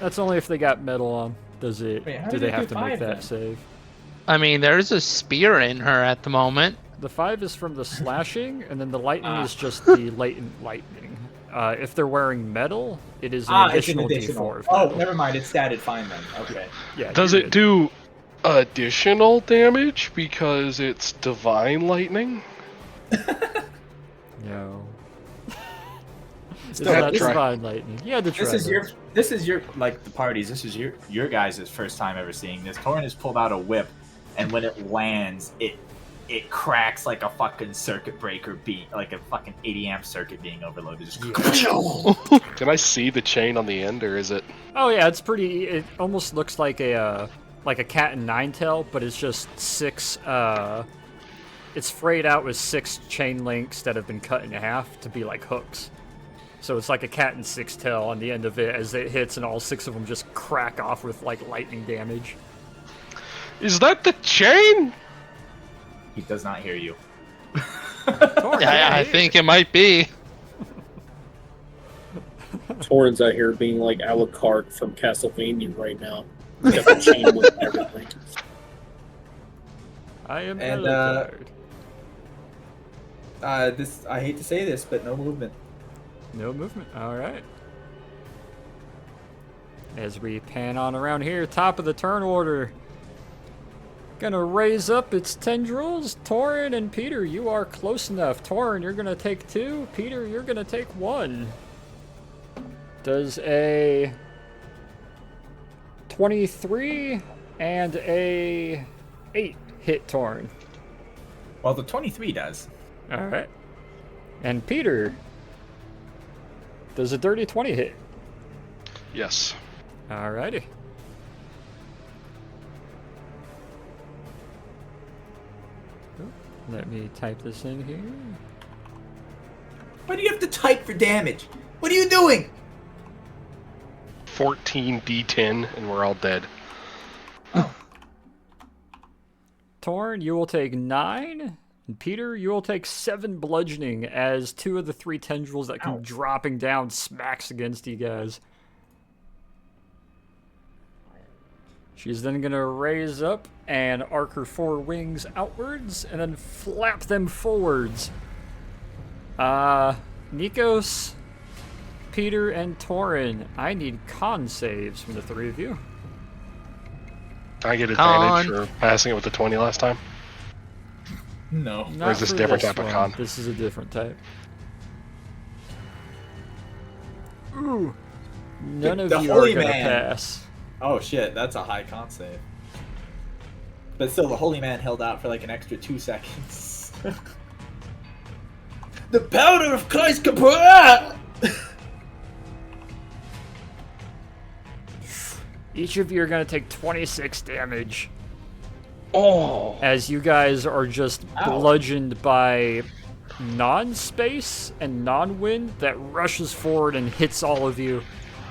that's only if they got metal on. Does it? Wait, how do did they it have do to make 5 that then? save? I mean, there's a spear in her at the moment. The 5 is from the slashing, and then the lightning is just the latent lightning. If they're wearing metal, it is an It's an additional additional. d4. of Oh, metal. never mind. It's statted fine then. Okay. Yeah. Does you're it good. do additional damage because it's divine lightning? No. It's Still, not this- divine lightning. You had to try. This is your like the parties. This is your guys' first time ever seeing this. Torin has pulled out a whip, and when it lands, it cracks like a fucking circuit breaker like a fucking 80 amp circuit being overloaded. Just Can I see the chain on the end, or is it? Oh yeah, it's pretty. It almost looks like a cat and nine tail, but it's just 6. It's frayed out with 6 chain links that have been cut in half to be like hooks. So it's like a cat and 6 tail on the end of it as it hits, and all 6 of them just crack off with like lightning damage. Is that the chain? He does not hear you. Yeah, I think it might be. Torin's out here being like Alucard from Castlevania right now. Got the chain with everything. I am And, tired. This I hate to say this, but no movement. No movement. All right. As we pan on around here, top of the turn order. Gonna raise up its tendrils. Torin and Peter, you are close enough. Torin, you're gonna take 2. Peter, you're gonna take 1. Does a 23 and a 8 hit Torin? Well, the 23 does. All right. And Peter, does a dirty 20 hit? Yes. Alrighty. Let me type this in here. Why do you have to type for damage? What are you doing? 14 D10, and we're all dead. Torn, you will take 9. And Peter, you will take 7 bludgeoning as 2 of the 3 tendrils that come dropping down smacks against you guys. She's then going to raise up and arc her 4 wings outwards and then flap them forwards. Nikos, Peter, and Torin, I need con saves from the 3 of you. Can I get advantage Con. for passing it with the 20 last time? No. Not is this for different this type of one. con? This is a different type. Ooh. None of The you are Holy going to Man. pass. Oh shit, that's a high con save. But still, the Holy Man held out for like an extra 2 seconds. The powder of Christ Capra! Each of you are going to take 26 damage Oh! as you guys are just Ow. bludgeoned by non-space and non-wind that rushes forward and hits all of you.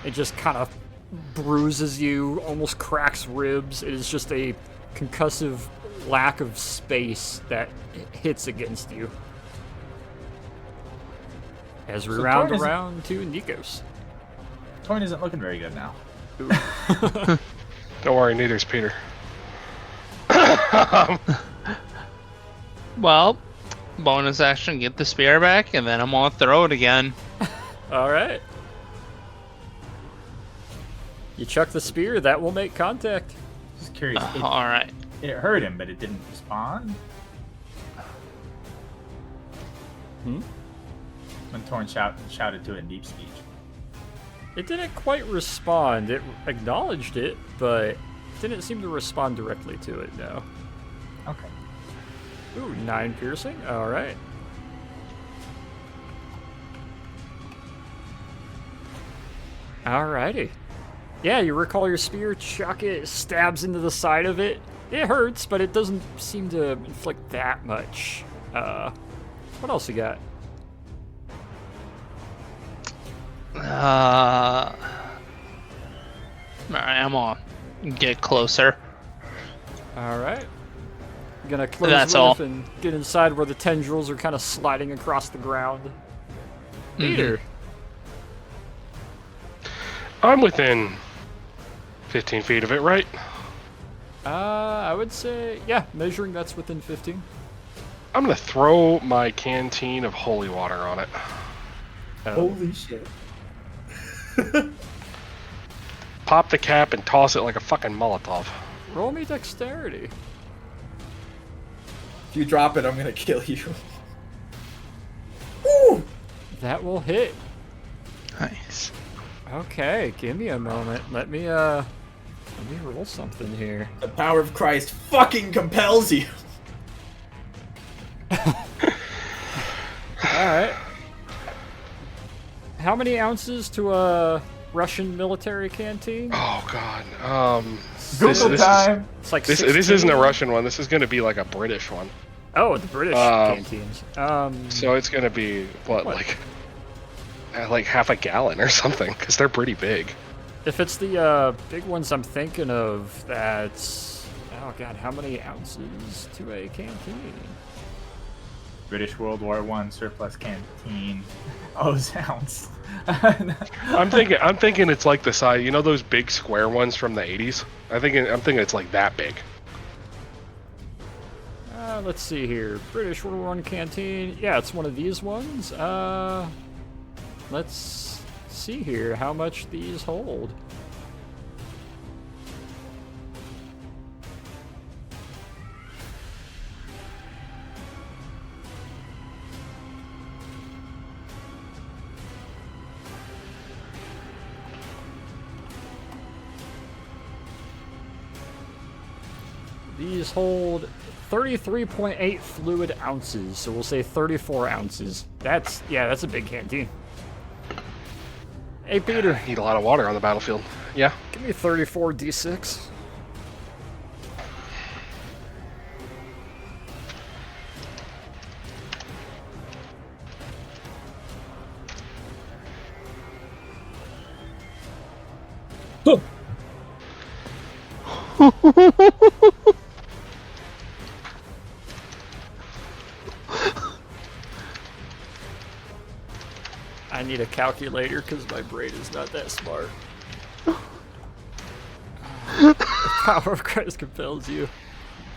It just kind of bruises you, almost cracks ribs. It is just a concussive lack of space that hits against you. As we So round Torn isn't- around to Nikos. Torn isn't looking very good now. Don't worry, neither's Peter. Well, bonus action, get the spear back, and then I'm gonna throw it again. All right. You chuck the spear, that will make contact. Just curious. All right. It hurt him, but it didn't respond. Hmm? When Torn shouted to it in deep speech. It didn't quite respond. It acknowledged it, but didn't seem to respond directly to it, no. Okay. Ooh, 9 piercing. All right. Alrighty. Yeah, you recall your spear, chuck it, stabs into the side of it. It hurts, but it doesn't seem to inflict that much. What else you got? Alright, I'm gonna get closer. Alright. Gonna close That's with all. and get inside where the tendrils are kind of sliding across the ground. Peter. I'm within 15 feet of it, right? I would say, yeah, measuring that's within 15. I'm gonna throw my canteen of holy water on it. Holy shit. Pop the cap and toss it like a fucking Molotov. Roll me dexterity. If you drop it, I'm gonna kill you. Woo! That will hit. Nice. Okay, give me a moment. Let me roll something here. The power of Christ fucking compels you. Alright. How many ounces to a Russian military canteen? Oh god. Google this time. It's like This 16? isn't a Russian one. This is gonna be like a British one. Oh, the British canteens. So it's gonna be what? like half a gallon or something, because they're pretty big. If it's the big ones I'm thinking of, that's... Oh god, how many ounces to a canteen? British World War I surplus canteen. Oh, ounce. I'm thinking it's like the size. You know those big square ones from the 80s? I'm thinking it's like that big. Let's see here. British World War I canteen. Yeah, it's one of these ones. Let's see here how much these hold. These hold 33.8 fluid ounces, so we'll say 34 ounces. That's a big canteen. Hey, Peter, Need a lot of water on the battlefield. Yeah. give me 34 d6. I need a calculator because my brain is not that smart. The power of Christ compels you.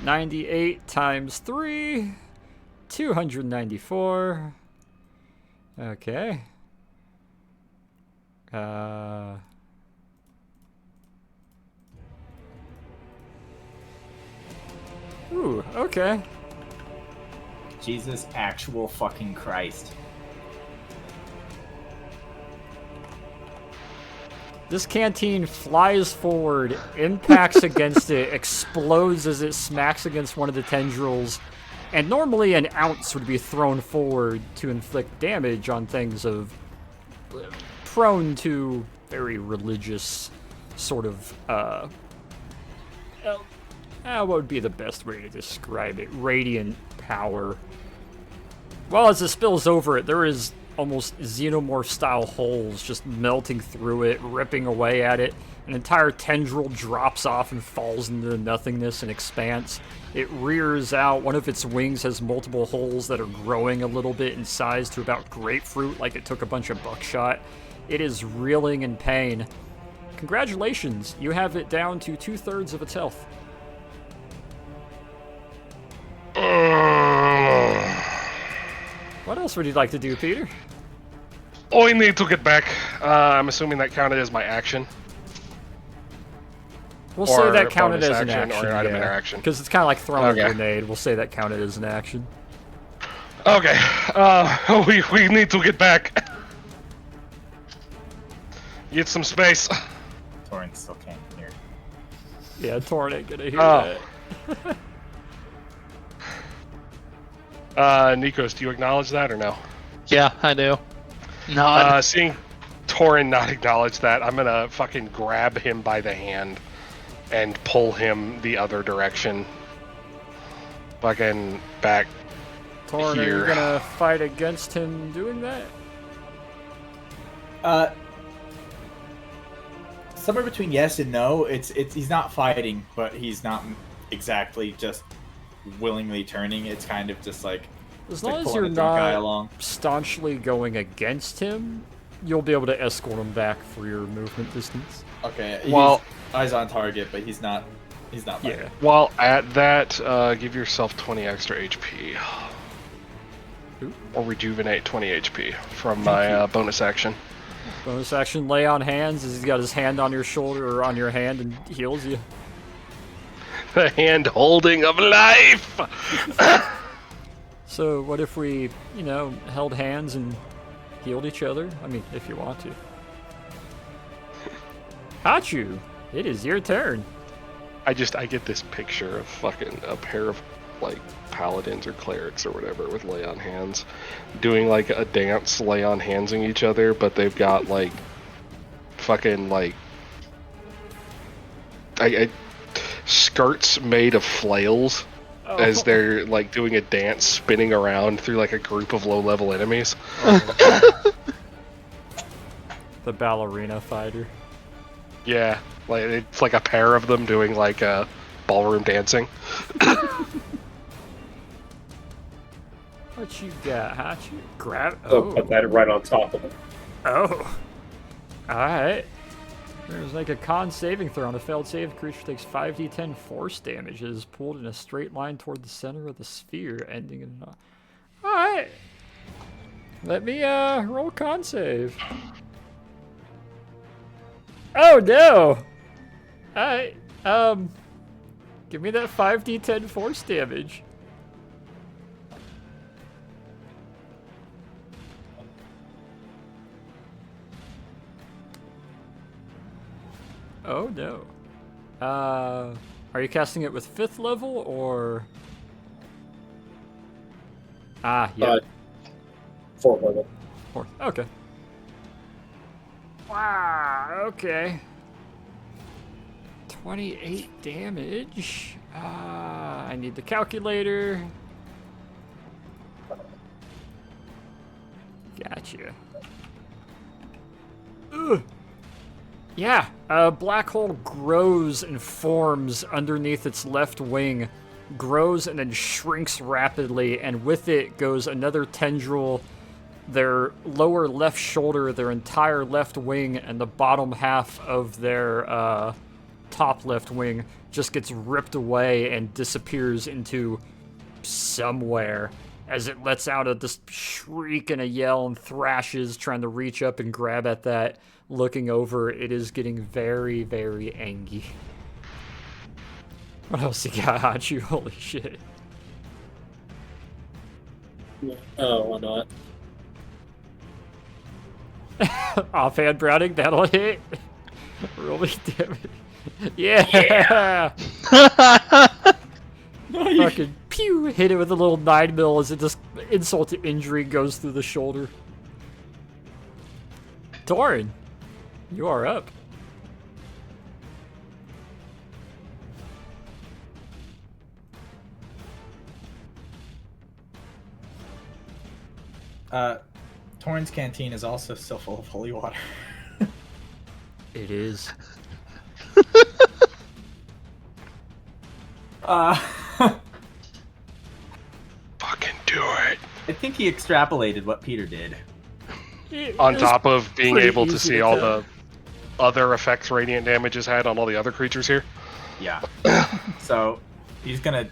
98 times 3, 294. Okay. Ooh, okay. Jesus actual fucking Christ. This canteen flies forward, impacts against it, explodes as it smacks against one of the tendrils, and normally an ounce would be thrown forward to inflict damage on things of prone to very religious sort of what would be the best way to describe it? Radiant power. Well, as it spills over it, there is almost xenomorph-style holes just melting through it, ripping away at it. An entire tendril drops off and falls into nothingness and expanse. It rears out. One of its wings has multiple holes that are growing a little bit in size to about grapefruit, like it took a bunch of buckshot. It is reeling in pain. Congratulations, you have it down to 2/3 of its health. What else would you like to do, Peter? I need to get back. I'm assuming that counted as my action. We'll say that counted bonus as an action action, or an item interaction. because it's kind of like throwing Okay. a grenade. We'll say that counted as an action. Okay. We need to get back. Get some space. Torin still can't hear. Yeah, Torn ain't gonna hear Oh. that. Nikos, do you acknowledge that or no? Yeah, I do. No, Seeing Torin not acknowledge that, I'm gonna fucking grab him by the hand and pull him the other direction. Fucking back. Torn, are you here. gonna fight against him doing that? Somewhere between yes and no. It's he's not fighting, but he's not exactly just willingly turning. It's kind of just like As like long as pulling you're a drunk guy not along. staunchly going against him, you'll be able to escort him back for your movement distance. Okay. Well- He's eyes on target, but he's not. He's not fighting. Yeah. While at that, give yourself 20 extra HP. Ooh. Or rejuvenate 20 HP from my bonus action. Bonus action, lay on hands, as he's got his hand on your shoulder or on your hand and heals you. The hand holding of life! So what if we, held hands and healed each other? I mean, if you want to. Hachu, it is your turn. I get this picture of fucking a pair of like paladins or clerics or whatever with lay on hands doing like a dance, lay on handsing each other, but they've got like fucking like skirts made of flails as they're like doing a dance, spinning around through like a group of low level enemies. The ballerina fighter. Yeah, like it's like a pair of them doing like ballroom dancing. What you got, Hachu? Grab. So put that right on top of it. Oh. Alright. There's like a con saving throw. On a failed save, the creature takes 5d10 force damage. It is pulled in a straight line toward the center of the sphere, ending in an... Alright. Let me roll con save. Oh no! Alright. Give me that 5d10 force damage. Oh no. Are you casting it with 5th level or? Ah, yeah. 4th level. 4th. Okay. Wow. Okay. 28 damage. I need the calculator. Gotcha. Ugh. Yeah, a black hole grows and forms underneath its left wing, grows and then shrinks rapidly, and with it goes another tendril, their lower left shoulder, their entire left wing, and the bottom half of their top left wing just gets ripped away and disappears into somewhere as it lets out this shriek and a yell and thrashes, trying to reach up and grab at that. Looking over, it is getting very, very angry. What else you got, Hachu? Holy shit. Oh, why not? Offhand Browning, that'll hit. Roll me damage. Yeah! Fucking pew! Hit it with a little 9mm as it just insult to injury goes through the shoulder. Torin, you are up. Torrance Canteen is also still full of holy water. It is. Fucking do it. I think he extrapolated what Peter did. On top of being pretty able to easy see to all tell. the other effects Radiant Damage has had on all the other creatures here. Yeah. So he's gonna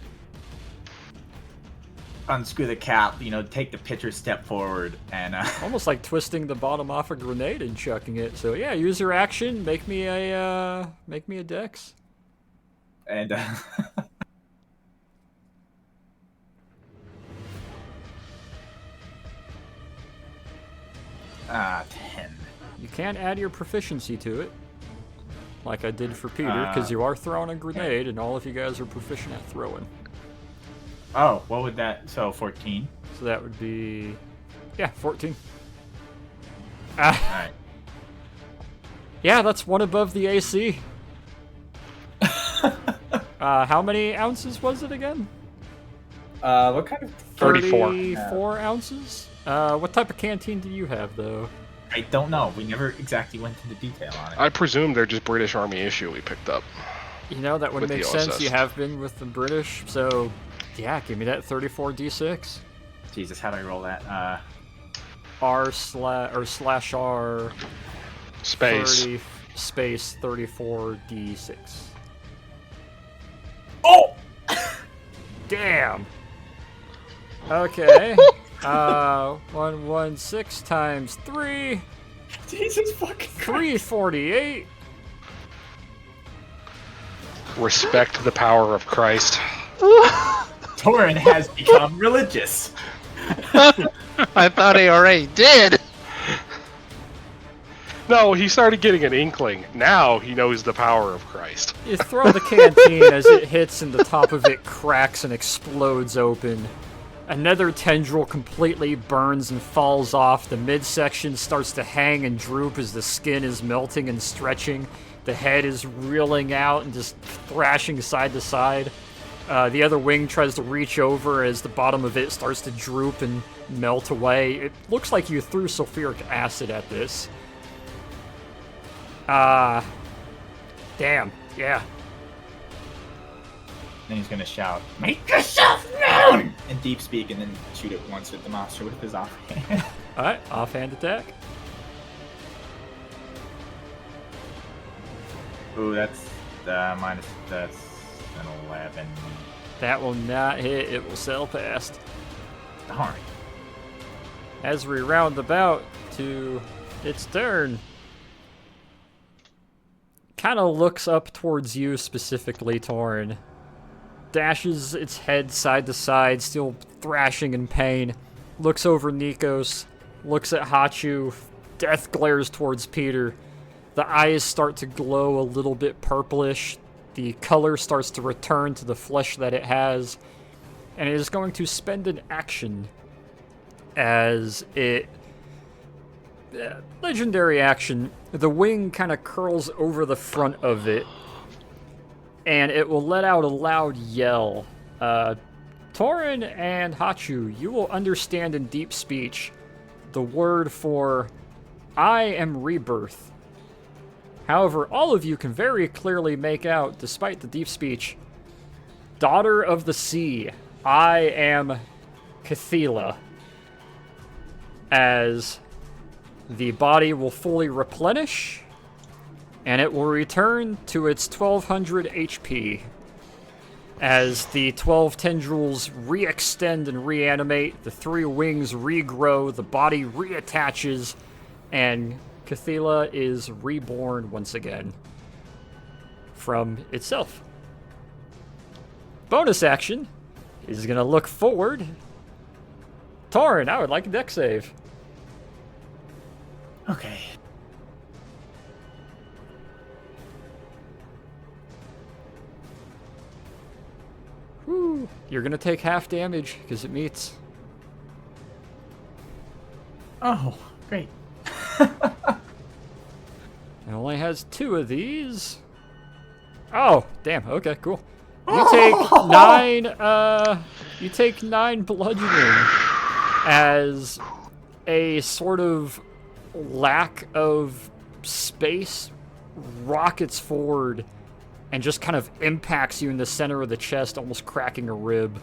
unscrew the cap, take the pitcher step forward, and Almost like twisting the bottom off a grenade and chucking it. So yeah, use your action. Make me a dex. and 10. You can add your proficiency to it, like I did for Peter, because you are throwing a grenade, and all of you guys are proficient at throwing. Oh, what would that? So 14. So that would be, yeah, 14. All right. Yeah, that's one above the AC. How many ounces was it again? What kind of? 34. 34 ounces? What type of canteen do you have, though? I don't know. We never exactly went into detail on it. I presume they're just British Army issue we picked up. You know, that would With make the sense. OSS. You have been with the British, so yeah, give me that 34d6. Jesus, how do I roll that? slash R Space. 30 space 34d6. Oh! Damn. Okay. 116 times 3. Jesus fucking Christ. 348. Respect the power of Christ. Torin has become religious. I thought he already did. No, he started getting an inkling. Now he knows the power of Christ. You throw the canteen as it hits and the top of it cracks and explodes open. Another tendril completely burns and falls off. The midsection starts to hang and droop as the skin is melting and stretching. The head is reeling out and just thrashing side to side. The other wing tries to reach over as the bottom of it starts to droop and melt away. It looks like you threw sulfuric acid at this. Damn, yeah. Then he's gonna shout, "Make yourself known!" in deep speak, and then shoot it once at the monster with his offhand. Alright, offhand attack. Ooh, that's minus. That's an 11. That will not hit, it will sail past. Darn. As we round about to its turn. Kind of looks up towards you specifically, Torn. Dashes its head side to side, still thrashing in pain. Looks over Nikos, looks at Hachu. Death glares towards Peter. The eyes start to glow a little bit purplish. The color starts to return to the flesh that it has. And it is going to spend an action as it... legendary action. The wing kind of curls over the front of it. And it will let out a loud yell. Torin and Hachu, you will understand in deep speech the word for I am rebirth. However, all of you can very clearly make out, despite the deep speech, Daughter of the Sea, I am Cthylla. As the body will fully replenish, and it will return to its 1200 HP. As the 12 tendrils re-extend and reanimate, the 3 wings regrow, the body reattaches, and Cthylla is reborn once again from itself. Bonus action is going to look forward. Torrin, I would like a dex save. Okay. Whew. You're going to take half damage because it meets. Oh, great. It only has 2 of these. Oh, damn. Okay, cool. You take 9. You take 9 bludgeoning as a sort of lack of space rockets forward and just kind of impacts you in the center of the chest, almost cracking a rib.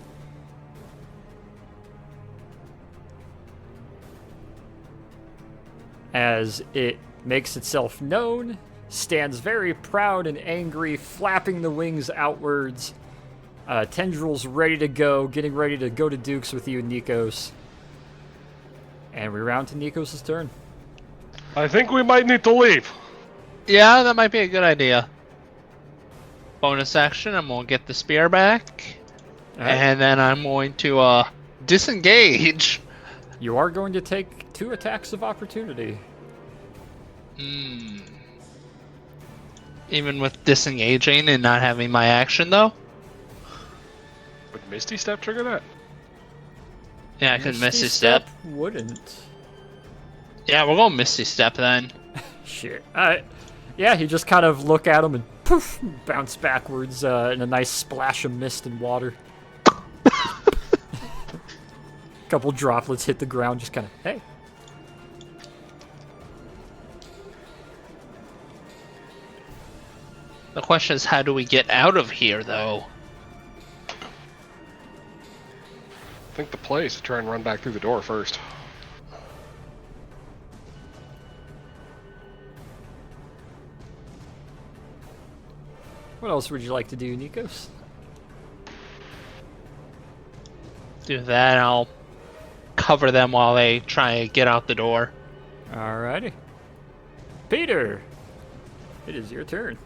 As it makes itself known, stands very proud and angry, flapping the wings outwards. Tendrils ready to go, getting ready to go to Dukes with you, Nikos. And we round to Nikos' turn. I think we might need to leave. Yeah, that might be a good idea. Bonus action, I'm gonna get the spear back. All right. And then I'm going to disengage. You are going to take 2 attacks of opportunity. Even with disengaging and not having my action, though? Would Misty Step trigger that? Yeah, I could Misty Step. Wouldn't. Yeah, we're going Misty Step then. Shit. Alright. Yeah, you just kind of look at him and poof, bounce backwards in a nice splash of mist and water. Couple droplets hit the ground, just kind of, hey. The question is, how do we get out of here, though? I think the play is to try and run back through the door first. What else would you like to do, Nikos? Do that, I'll cover them while they try to get out the door. Alrighty. Peter! It is your turn.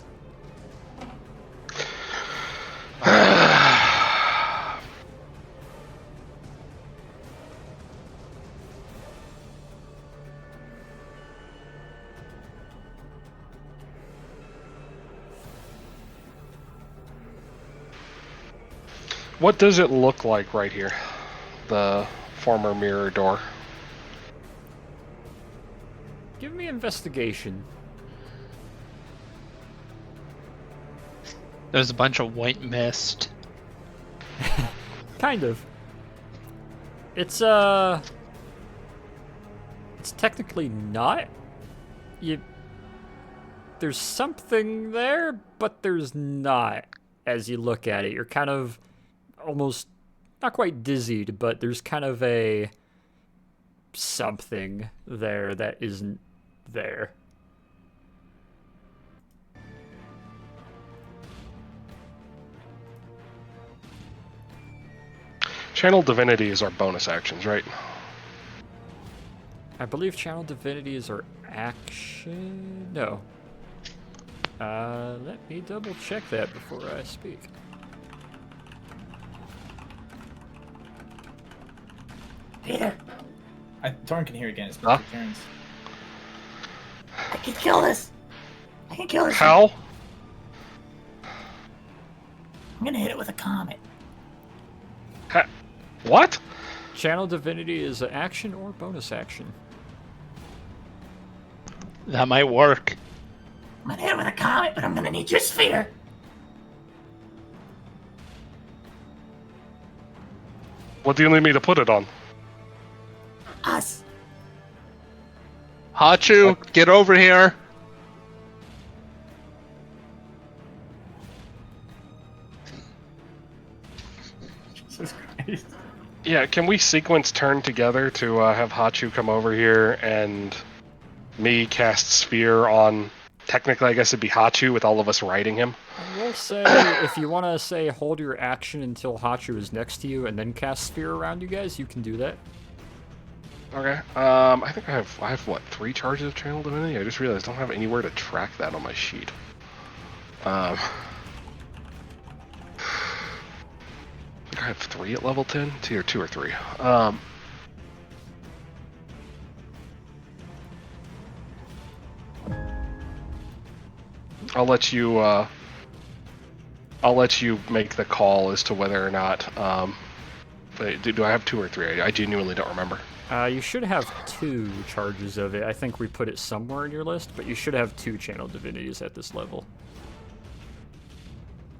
What does it look like right here? The former mirror door. Give me investigation. There's a bunch of white mist. Kind of. It's technically not. There's something there, but there's not. As you look at it, you're kind of almost not quite dizzied, but there's kind of a something there that isn't there. Channel Divinity is our bonus actions, right? I believe Channel Divinity is our action. No. Let me double check that before I speak. Peter, Torn can hear again. It's been Huh? 2 turns. I can kill this. I can kill this. How? I'm gonna hit it with a comet. What? Channel Divinity is an action or bonus action. That might work. I'm gonna hit it with a comet, but I'm gonna need your sphere. What do you need me to put it on? Us. Hachu, get over here. Jesus Christ. Yeah, can we sequence turn together to have Hachu come over here and me cast Sphere on... Technically, I guess it'd be Hachu with all of us riding him. I will say, if you want to say hold your action until Hachu is next to you and then cast Sphere around you guys, you can do that. Okay. I think I have what, 3 charges of Channel Divinity? I just realized I don't have anywhere to track that on my sheet. I think I have 3 at level 10. It's either 2 or 3. I'll let you make the call as to whether or not. Do I have 2 or 3? I genuinely don't remember. You should have 2 charges of it. I think we put it somewhere in your list, but you should have 2 Channel Divinities at this level.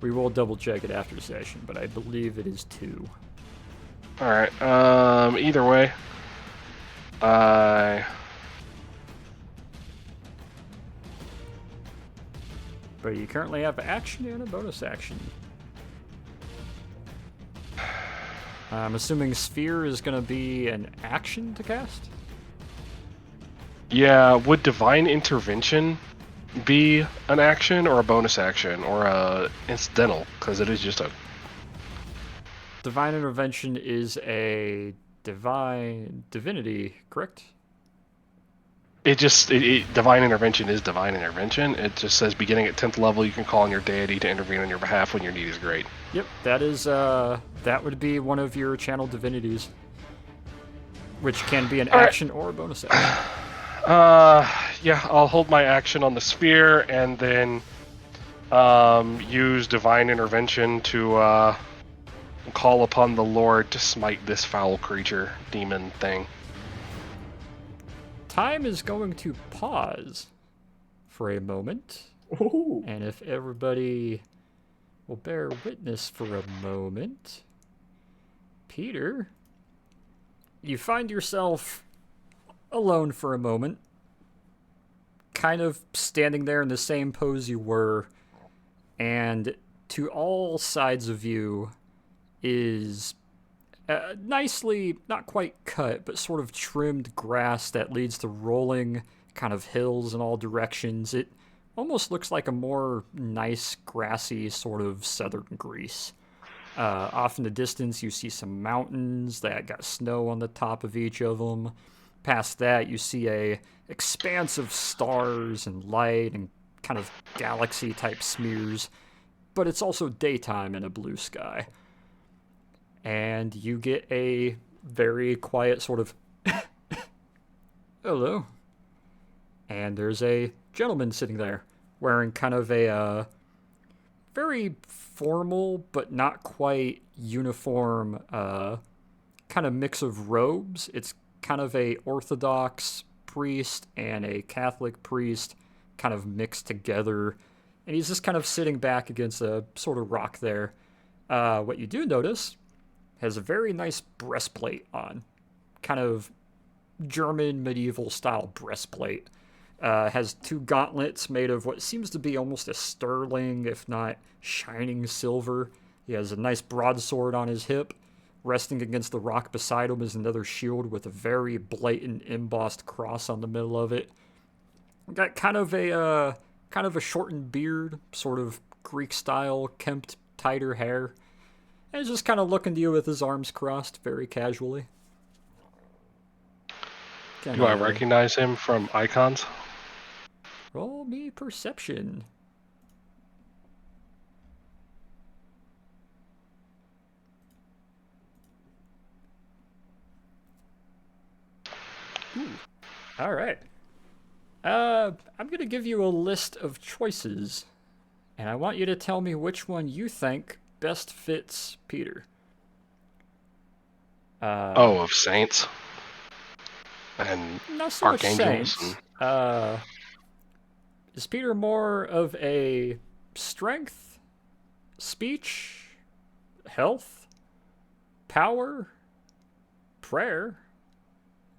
We will double check it after the session, but I believe it is 2. Alright, either way. I But you currently have action and a bonus action. I'm assuming Sphere is going to be an action to cast? Yeah, would Divine Intervention be an action or a bonus action or a incidental? Because it is just a... Divine Intervention is a divinity, correct? Divine Intervention is Divine Intervention. It just says beginning at 10th level, you can call on your deity to intervene on your behalf when your need is great. Yep, that is, that would be one of your channel divinities. Which can be an action or a bonus action. Yeah, I'll hold my action on the sphere and then use Divine Intervention to call upon the Lord to smite this foul creature, demon thing. Time is going to pause for a moment. Ooh. And if everybody will bear witness for a moment, Peter, you find yourself alone for a moment, kind of standing there in the same pose you were, and to all sides of you is nicely, not quite cut, but sort of trimmed grass that leads to rolling kind of hills in all directions. It almost looks like a more nice, grassy sort of southern Greece. Off in the distance, you see some mountains that got snow on the top of each of them. Past that, you see a expanse of stars and light and kind of galaxy-type smears, but it's also daytime in a blue sky. And you get a very quiet sort of hello. And there's a gentleman sitting there wearing kind of a very formal but not quite uniform kind of mix of robes. It's kind of a Orthodox priest and a Catholic priest kind of mixed together. And he's just kind of sitting back against a sort of rock there. What you do notice has a very nice breastplate on. Kind of German medieval style breastplate. Has two gauntlets made of what seems to be almost a sterling, if not shining silver. He has a nice broadsword on his hip. Resting against the rock beside him is another shield with a very blatant embossed cross on the middle of it. Got kind of a shortened beard, sort of Greek style, kempt, tighter hair. And he's just kind of looking to you with his arms crossed, very casually. Do I recognize him from icons? Roll me perception. Ooh. All right. I'm going to give you a list of choices, and I want you to tell me which one you think best fits Peter. Of saints and Not so archangels. much saints. Is Peter more of a strength, speech, health, power, prayer,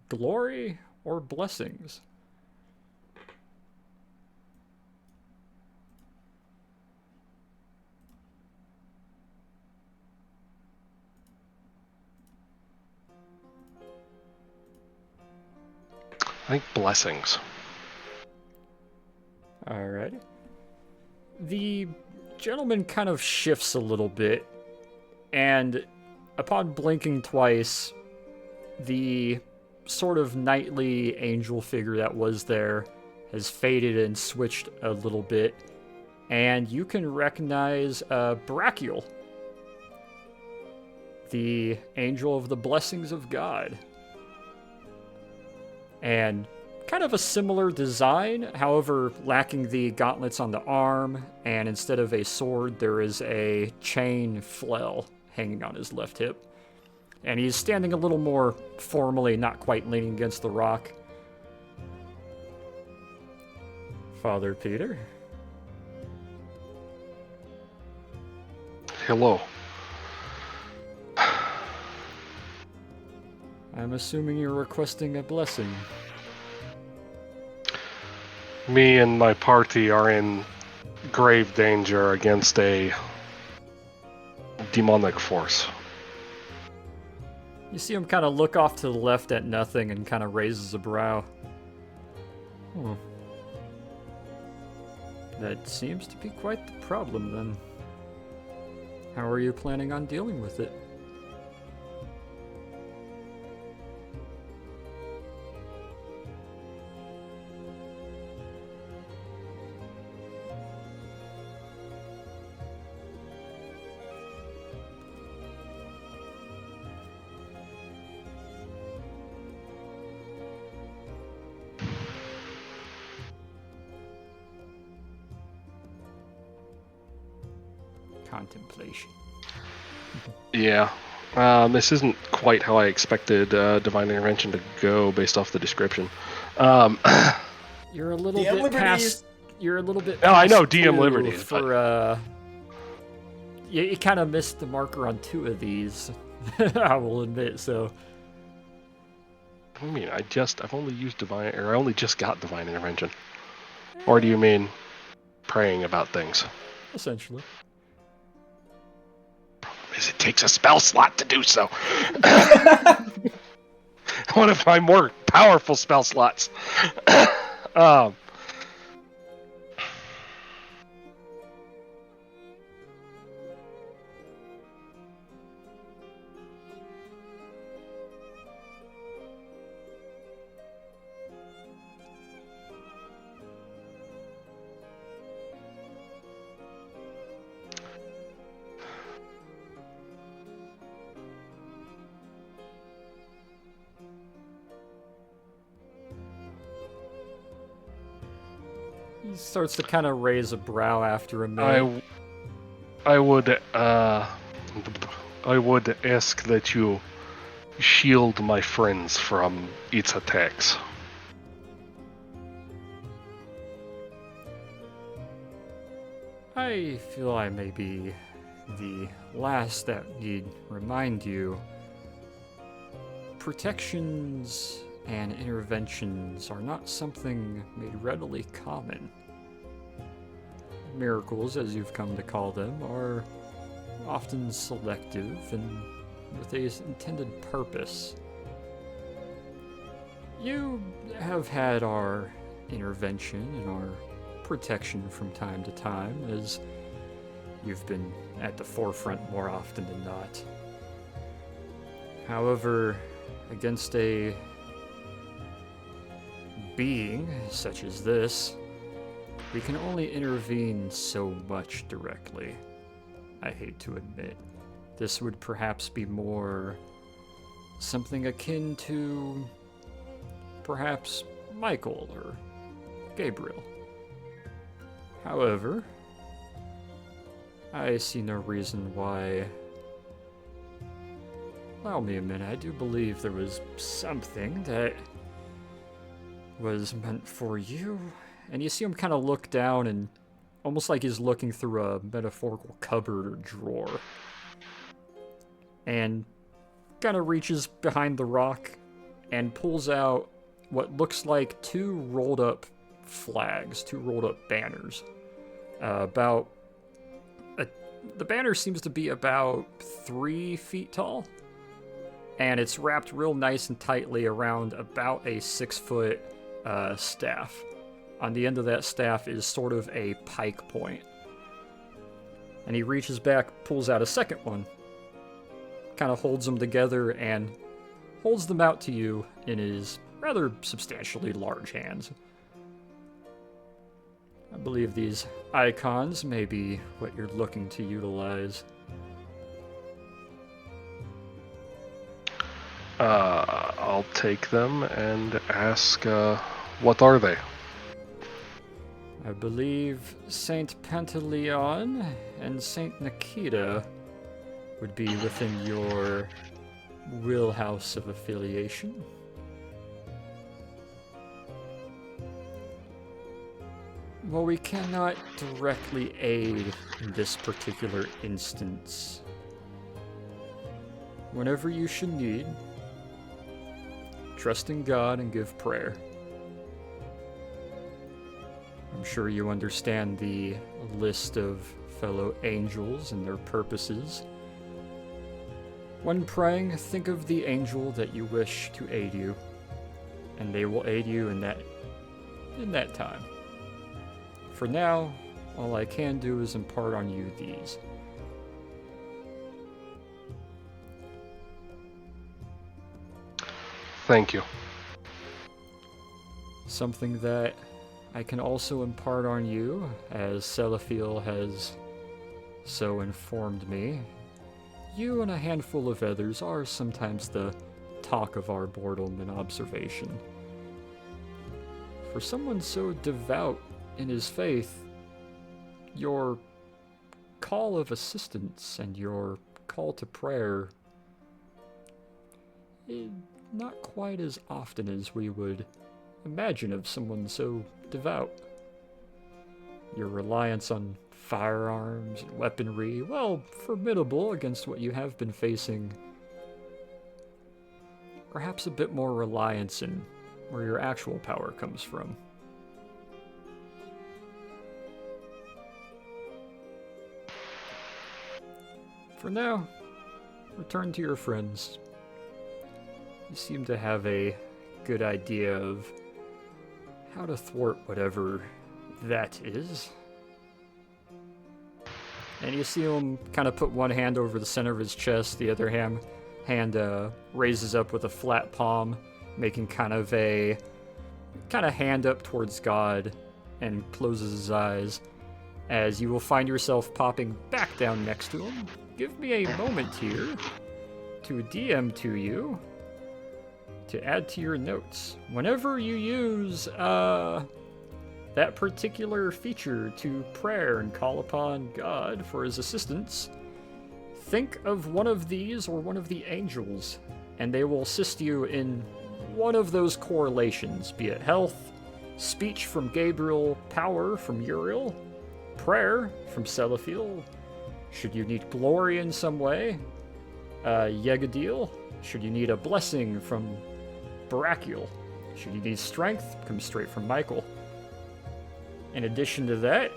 glory, or blessings? I think blessings. Alright. The gentleman kind of shifts a little bit, and upon blinking twice, the sort of knightly angel figure that was there has faded and switched a little bit, and you can recognize Brachial, the angel of the blessings of God. And kind of a similar design, however, lacking the gauntlets on the arm, and instead of a sword, there is a chain flail hanging on his left hip. And he's standing a little more formally, not quite leaning against the rock. Father Peter? Hello. I'm assuming you're requesting a blessing. Me and my party are in grave danger against a demonic force. You see him kind of look off to the left at nothing and kind of raises a brow. Hmm. That seems to be quite the problem, then. How are you planning on dealing with it? Contemplation. Yeah. This isn't quite how I expected Divine Intervention to go based off the description. You're a little DM bit liberties. past. You're a little bit. No, I know past DM two liberties, for. You kind of missed the marker on 2 of these. I will admit so. I mean, I've only used Divine, or I only just got Divine Intervention. Or do you mean praying about things? Essentially. Is it takes a spell slot to do so. One of my more powerful spell slots. He starts to kind of raise a brow after a minute. I would ask that you shield my friends from its attacks. I feel I may be the last that need remind you. Protections and interventions are not something made readily common. Miracles, as you've come to call them, are often selective and with a intended purpose. You have had our intervention and our protection from time to time, as you've been at the forefront more often than not. However, against a being such as this, we can only intervene so much directly. I hate to admit. This would perhaps be more something akin to perhaps Michael or Gabriel. However, I see no reason why. Allow me a minute. I do believe there was something that was meant for you. And you see him kind of look down and almost like he's looking through a metaphorical cupboard or drawer. And kind of reaches behind the rock and pulls out what looks like 2 rolled up flags, 2 rolled up banners. The banner seems to be about 3 feet tall. And it's wrapped real nice and tightly around about a 6-foot staff. On the end of that staff is sort of a pike point. And he reaches back, pulls out a second one, kind of holds them together, and holds them out to you in his rather substantially large hands. I believe these icons may be what you're looking to utilize. I'll take them and ask, what are they? I believe Saint Pantaleon and Saint Nikita would be within your wheelhouse of affiliation. While we cannot directly aid in this particular instance, whenever you should need, trust in God and give prayer. I'm sure you understand the list of fellow angels and their purposes. When praying, think of the angel that you wish to aid you, and they will aid you in that time. For now, all I can do is impart on you these. Thank you. Something that I can also impart on you, as Cthylla has so informed me. You and a handful of others are sometimes the talk of our boredom and observation. For someone so devout in his faith, your call of assistance and your call to prayer is not quite as often as we would imagine of someone so devout. Your reliance on firearms and weaponry, well, formidable against what you have been facing. Perhaps a bit more reliance in where your actual power comes from. For now, return to your friends. You seem to have a good idea of how to thwart whatever that is. And you see him kind of put one hand over the center of his chest, the other hand raises up with a flat palm, making kind of hand up towards God, and closes his eyes, as you will find yourself popping back down next to him. Give me a moment here to DM to you to add to your notes. Whenever you use that particular feature to prayer and call upon God for his assistance, think of one of these or one of the angels, and they will assist you in one of those correlations, be it health, speech from Gabriel, power from Uriel, prayer from Cthylla, should you need glory in some way, Yegadil, should you need a blessing from Barakiel, should you need strength, comes straight from Michael. In addition to that,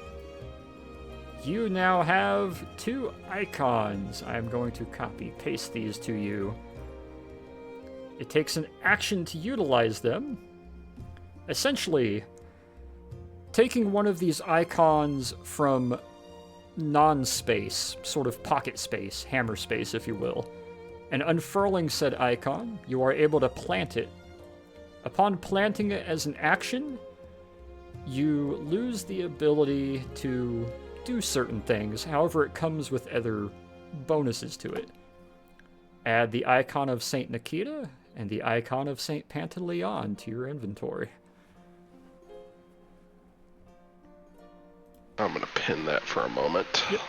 you now have 2 icons. I'm going to copy-paste these to you. It takes an action to utilize them. Essentially, taking one of these icons from non-space, sort of pocket space, hammer space, if you will, and unfurling said icon, you are able to plant it. Upon planting it as an action, you lose the ability to do certain things, however it comes with other bonuses to it. Add the icon of Saint Nikita and the icon of Saint Pantaleon to your inventory. I'm going to pin that for a moment. Yep.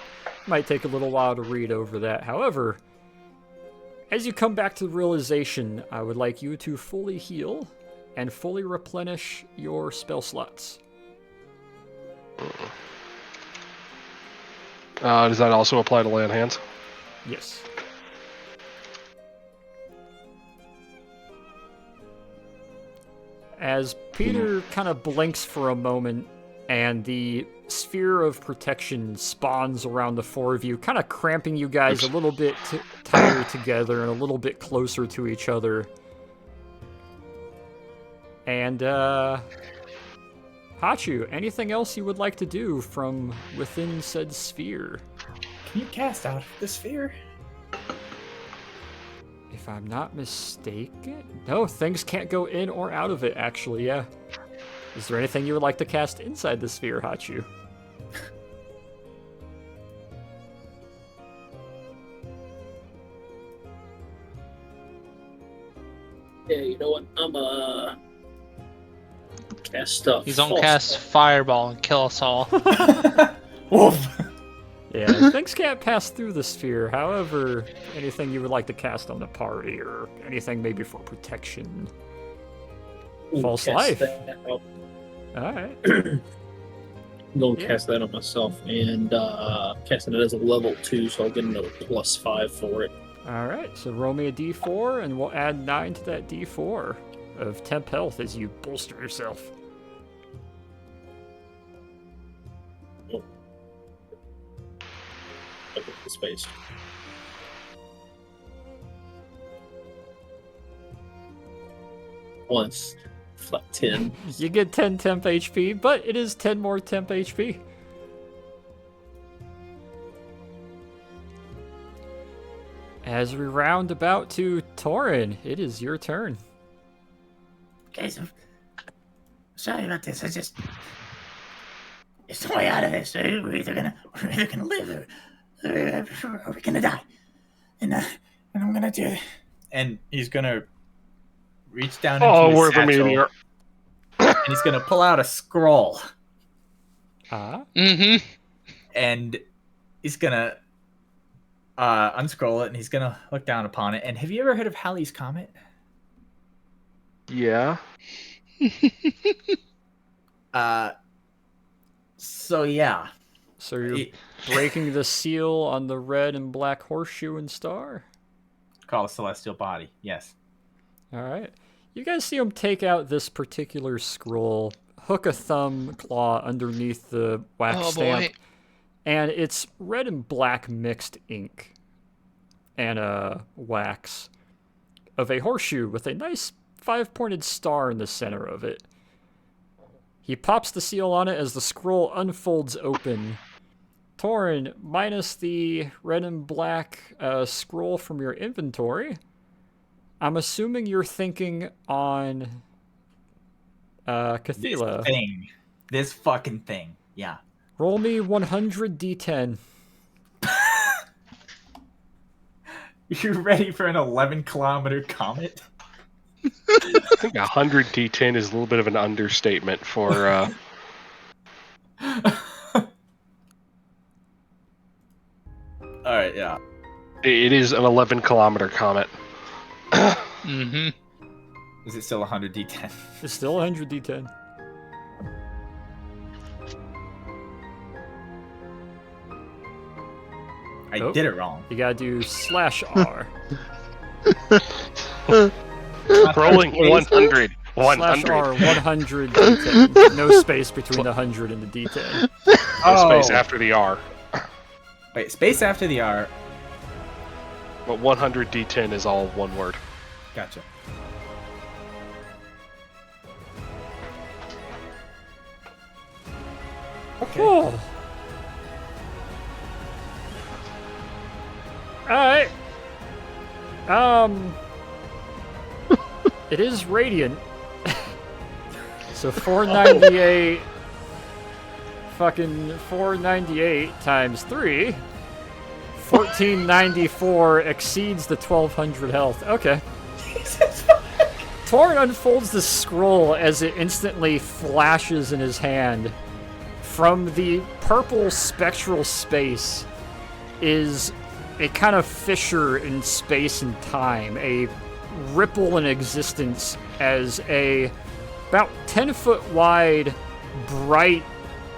Might take a little while to read over that. However, as you come back to the realization, I would like you to fully heal and fully replenish your spell slots. Does that also apply to land hands? Yes. As Peter kind of blinks for a moment, and the sphere of protection spawns around the 4 of you, kind of cramping you guys a little bit tighter together and a little bit closer to each other. And, Hachu, anything else you would like to do from within said sphere? Can you cast out of the sphere? If I'm not mistaken... No, things can't go in or out of it, actually, yeah. Is there anything you would like to cast inside the sphere, Hachu? Yeah, you know what? I'm cast stuff. He's gonna cast Fireball and kill us all. Wolf. Yeah, things can't pass through the sphere. However, anything you would like to cast on the party, or anything maybe for protection. False life. Alright. I'm going to cast that on myself and casting it as a level 2, so I'll get another +5 for it. Alright, so roll me a d4, and we'll add 9 to that d4. of temp health as you bolster yourself. Look at the space. Once, flat 10. You get 10 temp HP, but it is 10 more temp HP. As we round about to Torin, it is your turn. Guys, I'm sorry about this. It's the way out of this. We're either gonna live or we're gonna die. And I'm gonna do it. And he's gonna reach down Oh, into we're his the satchel, meteor. and he's gonna pull out a scroll, Mm-hmm. and he's gonna unscroll it, and he's gonna look down upon it. And have you ever heard of Halley's Comet? Yeah. So yeah. So you're breaking the seal on the red and black horseshoe and star? Call a celestial body. Yes. All right. You guys see him take out this particular scroll, hook a thumb claw underneath the wax stamp, boy. and it's red and black mixed ink and wax of a horseshoe with a nice 5-pointed star in the center of it. He pops the seal on it as the scroll unfolds open. Torin, minus the red and black scroll from your inventory, I'm assuming you're thinking on Cthylla. This fucking thing. Yeah. Roll me 100 d10. You ready for an 11-kilometer comet? I think 100 D10 is a little bit of an understatement for. All right. Yeah. It is an 11-kilometer comet. Mm-hmm. Is it still 100 D10? It's still 100 d10. I Nope. did it wrong. You gotta do /R. Rolling 100. /R 100 d10. No space between the 100 and the d10. Space after the R. Wait, space after the R. But 100 D10 is all one word. Gotcha. Oh. Alright. It is radiant. So 498 fucking 498 times 3. 1494 exceeds the 1200 health. Okay. Torin unfolds the scroll as it instantly flashes in his hand. From the purple spectral space is a kind of fissure in space and time, a ripple in existence as a about 10-foot wide, bright,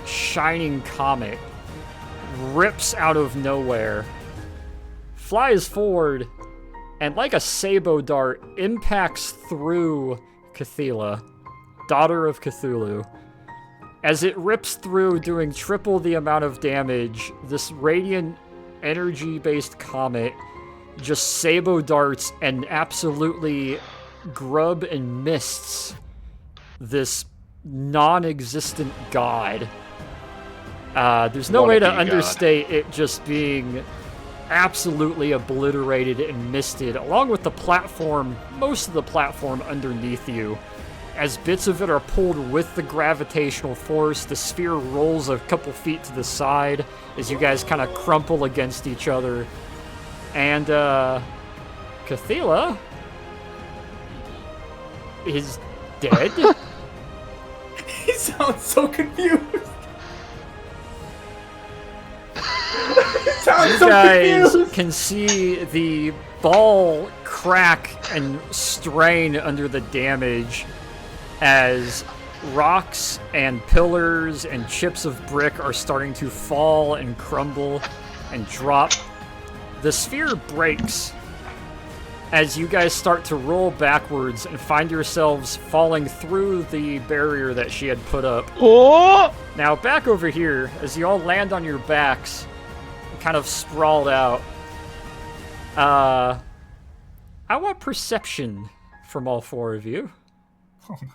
shining comet rips out of nowhere, flies forward, and like a sabot dart, impacts through Cthylla, daughter of Cthulhu. As it rips through, doing triple the amount of damage, this radiant energy-based comet just sabot darts and absolutely grub and mists this non-existent god. There's no way to understate it just being absolutely obliterated and misted, along with the platform, most of the platform underneath you. As bits of it are pulled with the gravitational force, the sphere rolls a couple feet to the side as you guys kind of crumple against each other. And, Cthylla is dead. He sounds so confused. You guys can see the ball crack and strain under the damage as rocks and pillars and chips of brick are starting to fall and crumble and drop. The sphere breaks as you guys start to roll backwards and find yourselves falling through the barrier that she had put up. Oh! Now, back over here, as you all land on your backs, kind of sprawled out, I want perception from all four of you. Oh, no.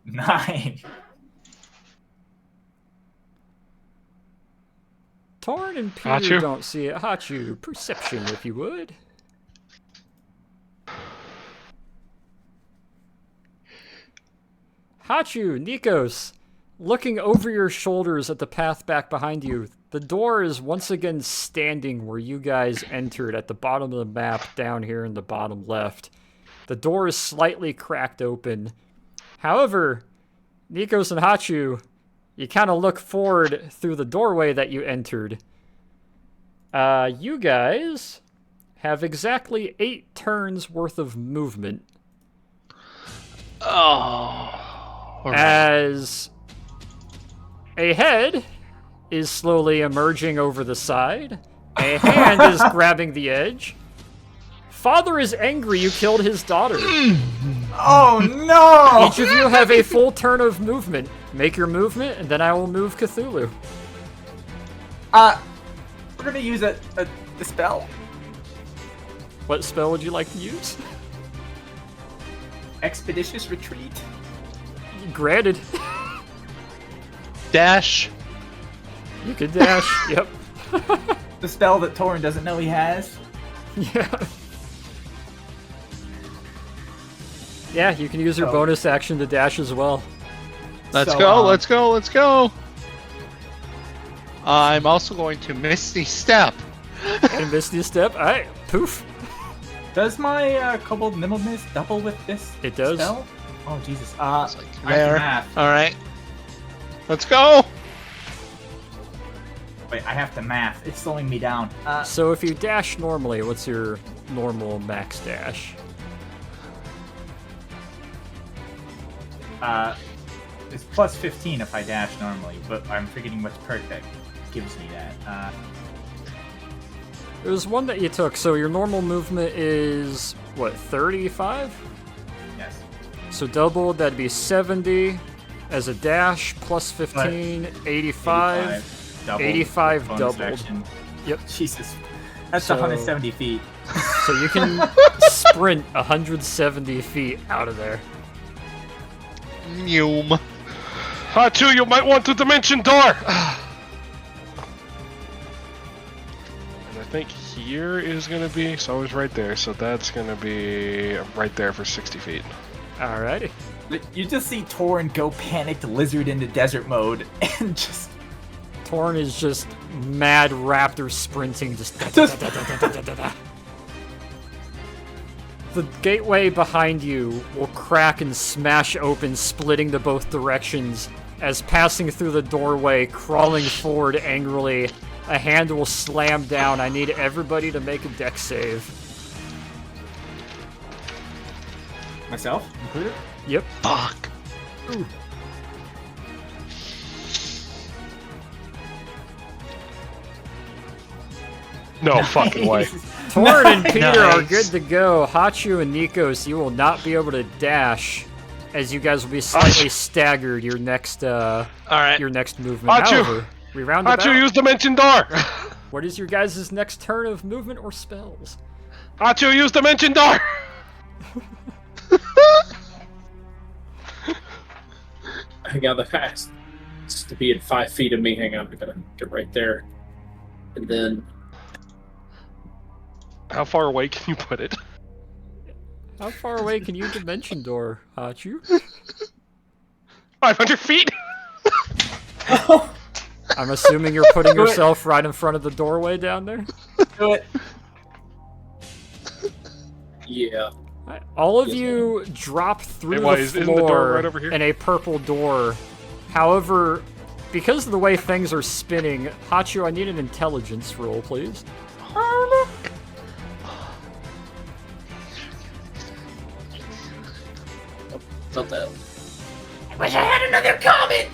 9. Torn and Peter Hachu? don't see it. Hachu, perception, if you would. Hachu, Nikos, looking over your shoulders at the path back behind you, the door is once again standing where you guys entered at the bottom of the map down here in the bottom left. The door is slightly cracked open. However, Nikos and Hachu, you kind of look forward through the doorway that you entered. You guys have exactly 8 turns worth of movement. Oh. As a head is slowly emerging over the side. A hand is grabbing the edge. Father is angry you killed his daughter. Oh no! Each of you have a full turn of movement. Make your movement, and then I will move Cthulhu. We're gonna use a spell. What spell would you like to use? Expeditious retreat. Granted. Dash. You can dash, yep. The spell that Torin doesn't know he has. Yeah. Yeah, you can use your bonus action to dash as well. Let's So, go, let's go, let's go. I'm also going to Misty Step. And Misty Step, alright, poof. Does my Kobold Nimbleness double with this It does. spell? Oh, Jesus. It's like I have there. to math. Alright. Let's go. Wait, I have to math. It's slowing me down. So if you dash normally, what's your normal max dash? It's plus 15 if I dash normally, but I'm forgetting which perk that gives me that. It was one that you took, so your normal movement is, what, 35? Yes. So doubled, that'd be 70. As a dash, plus 15, 85. Doubled, 85 bonus doubled. action. Yep. Jesus. That's So- 170 feet. So you can sprint 170 feet out of there. Noom. Hachu, you might want to dimension door! And I think here is going to be, so I was right there, so that's going to be right there for 60 feet. Alrighty. You just see Torin go panicked lizard into desert mode and just... Torn is just mad raptor sprinting, just The gateway behind you will crack and smash open, splitting to both directions. As passing through the doorway, crawling forward angrily, a hand will slam down. I need everybody to make a dex save. Myself included? Yep. Fuck. Ooh. No fucking way. Torn and Peter are Nice. good to go. Hachu and Nikos, you will not be able to dash, as you guys will be slightly staggered your next Alright. your next movement. Hachu! However, we round Hachu, about. use dimension door! What is your guys' next turn of movement or spells? Hachu, use dimension door! Hang on, the fast. It's to be at 5 feet of me. Hang on, I'm gonna get right there. And then How far away can you put it? How far away can you dimension door, Hachu? 500 feet? I'm assuming you're putting yourself right in front of the doorway down there? Do it. yeah, Alright, all of you drop through Hey, why, the isn't the door floor right over here? in a purple door. However, because of the way things are spinning, Hachu, I need an intelligence roll, please. not that. I wish I had another comment.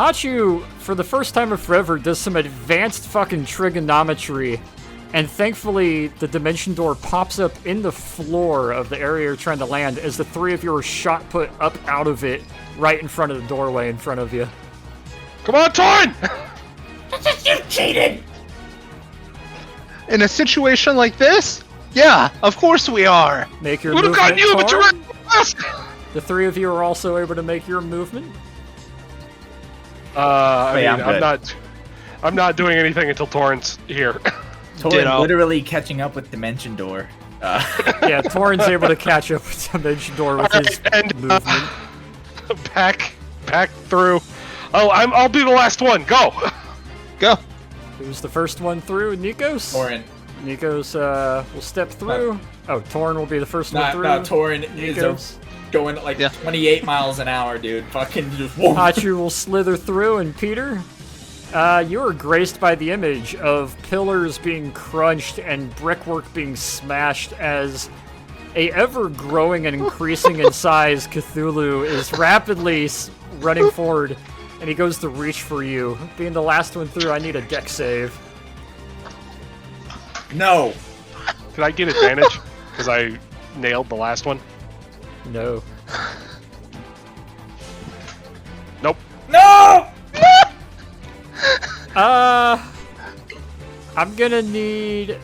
Hachu, for the first time in forever, does some advanced fucking trigonometry, and thankfully the dimension door pops up in the floor of the area you're trying to land as the three of you are shot put up out of it right in front of the doorway in front of you. Come on, Torn! You cheated! In a situation like this? Yeah, of course we are. Make your Would have movement, gotten you, but you're Torn. right. The three of you are also able to make your movement. I Yeah, mean, I'm good. I'm not doing anything until Torrent's here. Torin Ditto. literally catching up with Dimension Door. Yeah, Torrin's able to catch up with Dimension Door with his Alright, and, movement. back through. Oh, I'll be the last one. Go. Go. Who's the first one through? Nikos? Torin. Nikos will step through. Oh, Torrin will be the first one Not, through. not Torin is Nikos. going at like Yeah. 28 miles an hour, dude. Fucking just whoa. Hachu will slither through, and Peter, you are graced by the image of pillars being crunched and brickwork being smashed as a ever-growing and increasing in size Cthulhu is rapidly running forward, and he goes to reach for you. Being the last one through, I need a deck save. No. Did I get advantage? Because I nailed the last one. No. Nope. No! I'm gonna need...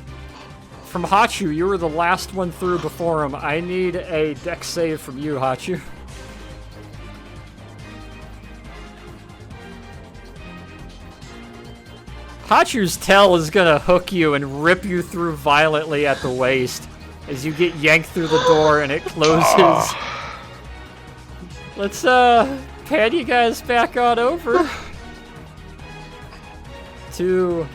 From Hachu, you were the last one through before him. I need a deck save from you, Hachu. Hachu's tail is gonna hook you and rip you through violently at the waist as you get yanked through the door and it closes. Let's pan you guys back on over to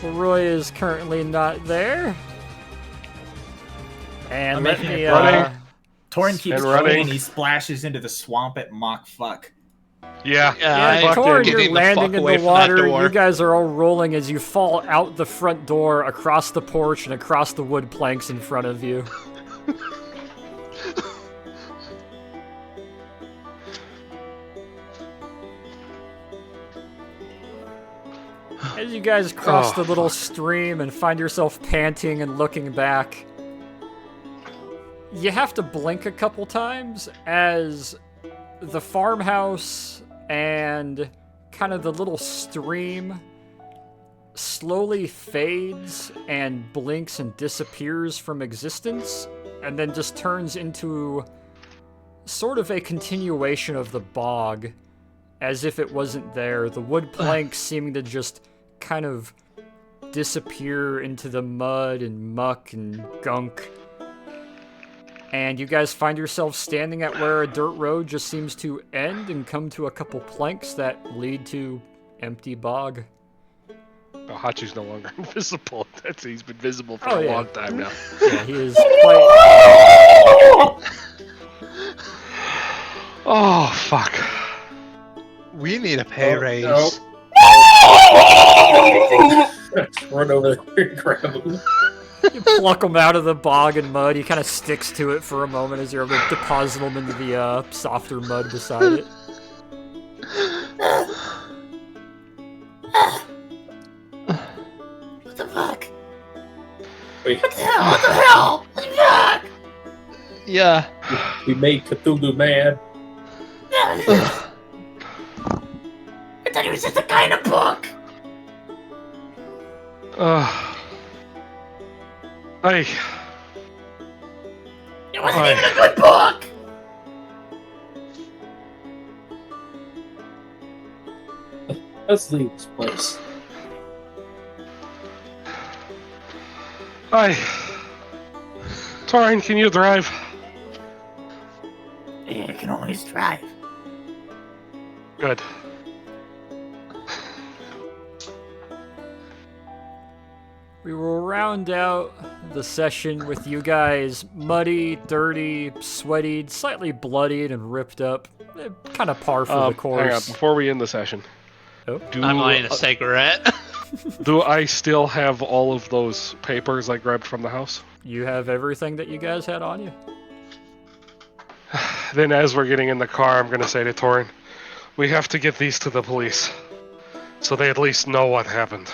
Roy is currently not there. And I'm let making me it running. uh Torin keeps And running running. and he splashes into the swamp at Mach Fuck. Yeah. yeah, fuck Tor, it. you're Getting the landing fuck in away the from that water. door. You guys are all rolling as you fall out the front door, across the porch, and across the wood planks in front of you. As you guys cross the little stream and find yourself panting and looking back, you have to blink a couple times as the farmhouse and kind of the little stream slowly fades and blinks and disappears from existence, and then just turns into sort of a continuation of the bog, as if it wasn't there. The wood planks seeming to just kind of disappear into the mud and muck and gunk. And you guys find yourself standing at where a dirt road just seems to end and come to a couple planks that lead to empty bog. Oh, Hachi's no longer invisible. He's been visible for Oh, a yeah. long time now. Yeah, he is quite... Oh, fuck. We need a pay raise. No. Run over there and grab him. You pluck him out of the bog and mud. He kind of sticks to it for a moment as you're able to deposit him into the softer mud beside it. What the fuck? Wait, What the hell? What the hell? What the fuck? Yeah. we made Cthulhu mad. I thought he was just a guy in a book. Hey, It wasn't Aye. even a good book. Let's leave this place. hey. Torin, can you drive? Yeah, I can always drive. Good. We will round out the session with you guys muddy, dirty, sweaty, slightly bloodied, and ripped up. Kind of par for the Hang on, course. before we end the session. Oh. I'm lighting a cigarette. Do I still have all of those papers I grabbed from the house? You have everything that you guys had on you. Then as we're getting in the car, I'm going to say to Torin, We have to get these to the police, so they at least know what happened.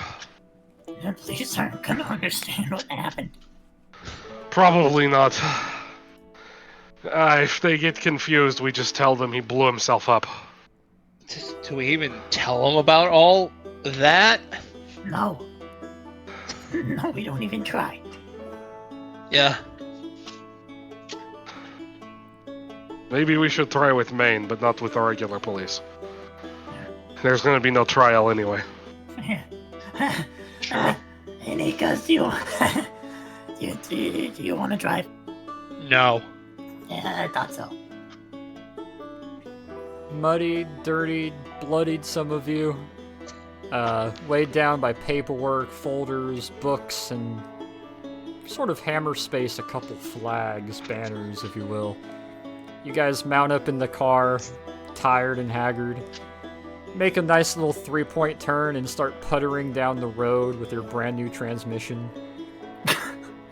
The police aren't gonna understand what happened. Probably not. If they get confused, we just tell them he blew himself up. Do we even tell them about all that? No. No, we don't even try. Yeah. Maybe we should try with Maine, but not with the regular police. There's gonna be no trial anyway. Hey, Nikas, do you want to drive? No. Yeah, I thought so. Muddied, dirtied, bloodied, some of you. Weighed down by paperwork, folders, books, and sort of hammer space a couple flags, banners, if you will. You guys mount up in the car, tired and haggard. Make a nice little 3-point turn and start puttering down the road with your brand new transmission.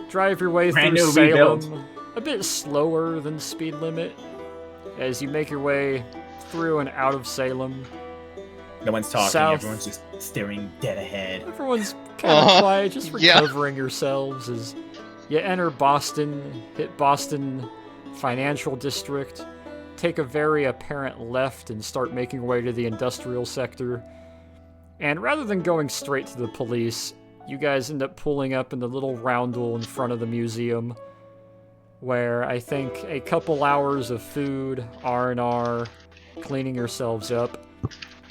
Drive your way Brand through new Salem, rebuild. a bit slower than speed limit, as you make your way through and out of Salem. No one's talking. South. Everyone's just staring dead ahead. Everyone's kind of quiet, just yeah. recovering yourselves as you enter Boston, hit Boston Financial District, take a very apparent left and start making your way to the industrial sector. And rather than going straight to the police, you guys end up pulling up in the little roundel in front of the museum, where I think a couple hours of food, R&R, cleaning yourselves up,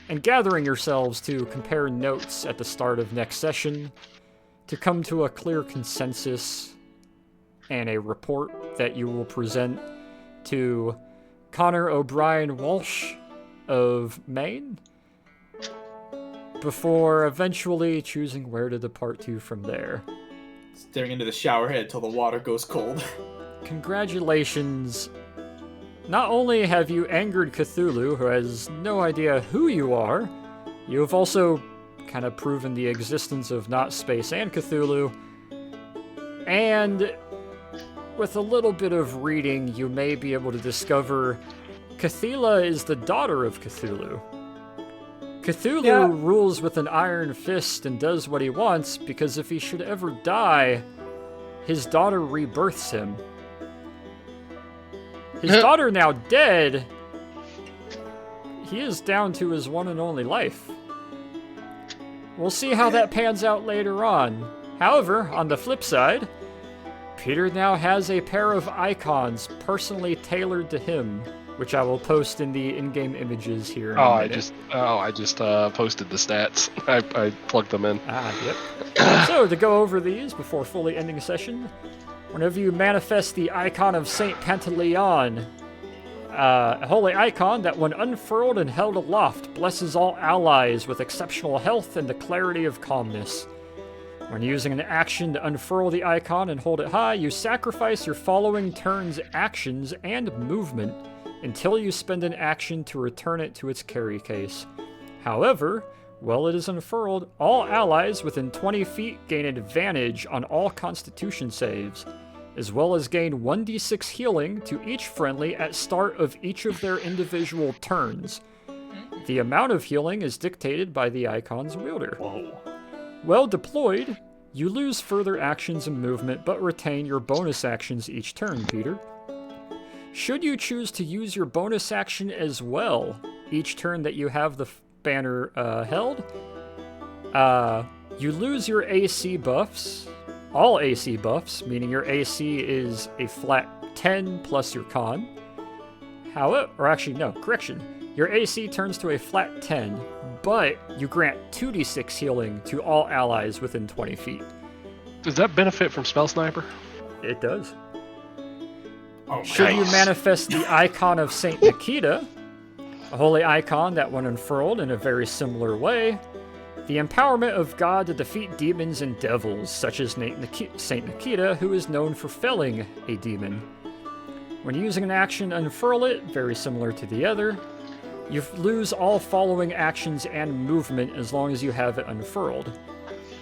and gathering yourselves to compare notes at the start of next session to come to a clear consensus and a report that you will present to Connor O'Brien Walsh of Maine, before eventually choosing where to depart to from there. Staring into the shower head till the water goes cold. Congratulations. Not only have you angered Cthulhu, who has no idea who you are, you have also kind of proven the existence of not space and Cthulhu, and with a little bit of reading, you may be able to discover Cthylla is the daughter of Cthulhu. Cthulhu rules with an iron fist and does what he wants because if he should ever die, his daughter rebirths him. His daughter now dead, he is down to his one and only life. We'll see how that pans out later on. However, on the flip side, Peter now has a pair of icons personally tailored to him, which I will post in the in-game images here in a minute. I just posted the stats. I plugged them in. Yep. So, to go over these before fully ending the session, whenever you manifest the icon of Saint Pantaleon, a holy icon that when unfurled and held aloft blesses all allies with exceptional health and the clarity of calmness. When using an action to unfurl the icon and hold it high, you sacrifice your following turn's actions and movement until you spend an action to return it to its carry case. However, while it is unfurled, all allies within 20 feet gain advantage on all Constitution saves, as well as gain 1d6 healing to each friendly at start of each of their individual turns. The amount of healing is dictated by the icon's wielder. Whoa. Well deployed, you lose further actions and movement, but retain your bonus actions each turn, Peter. Should you choose to use your bonus action as well, each turn that you have the banner held, you lose your AC buffs, all AC buffs, meaning your AC is a flat 10 plus your con. Your AC turns to a flat 10, but you grant 2d6 healing to all allies within 20 feet. Does that benefit from Spell Sniper? It does. Oh, Should you manifest the icon of Saint Nikita, a holy icon that when unfurled in a very similar way, the empowerment of God to defeat demons and devils, such as Saint Nikita, who is known for felling a demon. When using an action to unfurl it, very similar to the other, you lose all following actions and movement as long as you have it unfurled.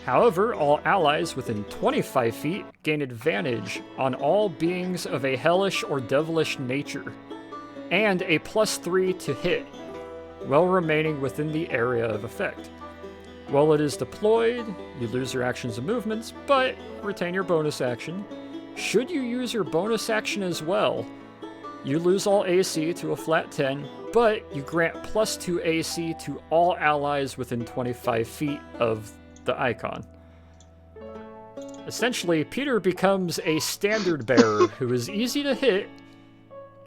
However, all allies within 25 feet gain advantage on all beings of a hellish or devilish nature, and a +3 to hit while remaining within the area of effect. While it is deployed, you lose your actions and movements, but retain your bonus action. Should you use your bonus action as well, you lose all AC to a flat 10, but you grant +2 AC to all allies within 25 feet of the icon. Essentially, Peter becomes a standard bearer who is easy to hit,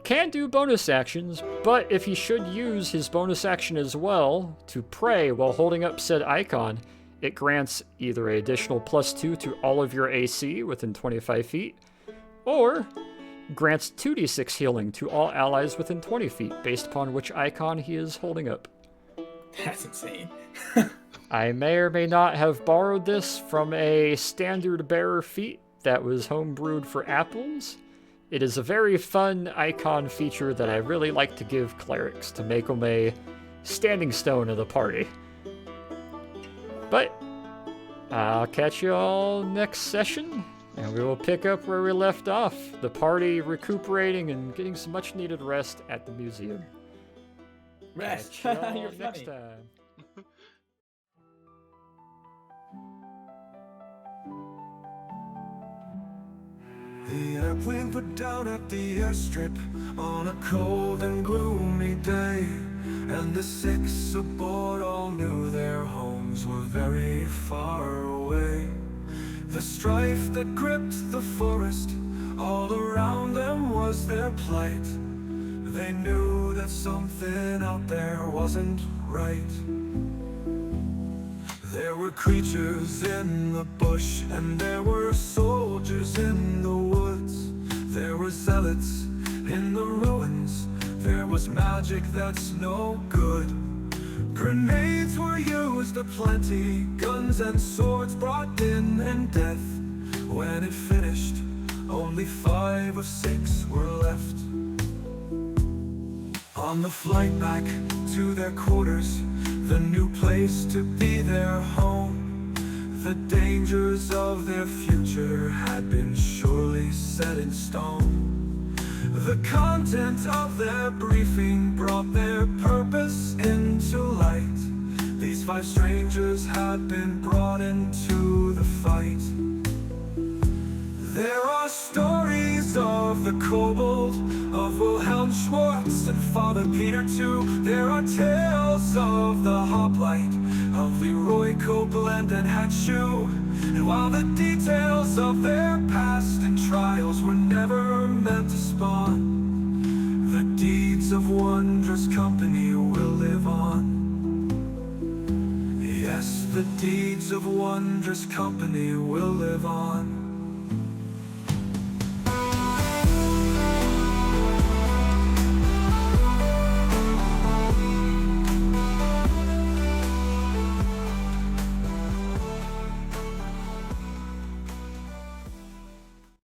can do bonus actions, but if he should use his bonus action as well to pray while holding up said icon, it grants either an additional +2 to all of your AC within 25 feet, or grants 2d6 healing to all allies within 20 feet, based upon which icon he is holding up. That's insane. I may or may not have borrowed this from a standard bearer feat that was homebrewed for apples. It is a very fun icon feature that I really like to give clerics to make them a standing stone of the party. But I'll catch you all next session, and we will pick up where we left off, the party recuperating and getting some much needed rest at the museum. Rest. Catch y'all You're next funny. time. The airplane put down at the airstrip on a cold and gloomy day, and the 6 aboard all knew their homes were very far away. The strife that gripped the forest all around them was their plight. They knew that something out there wasn't right. There were creatures in the bush, and there were soldiers in the woods. There were zealots in the ruins. There was magic that's no good. Grenades were used aplenty, guns and swords brought in, and death. When it finished, only 5 of 6 were left. On the flight back to their quarters, the new place to be their home, the dangers of their future had been surely set in stone. The content of their briefing brought their purpose into light. These 5 strangers had been brought into the fight. There are stories of the kobold, of Wilhelm Schwartz and Father Peter too. There are tales of the hoplite, of Leroy Copeland and Hatshu. And while the details of their past and trials were never meant to spawn, the deeds of wondrous company will live on. Yes, the deeds of wondrous company will live on.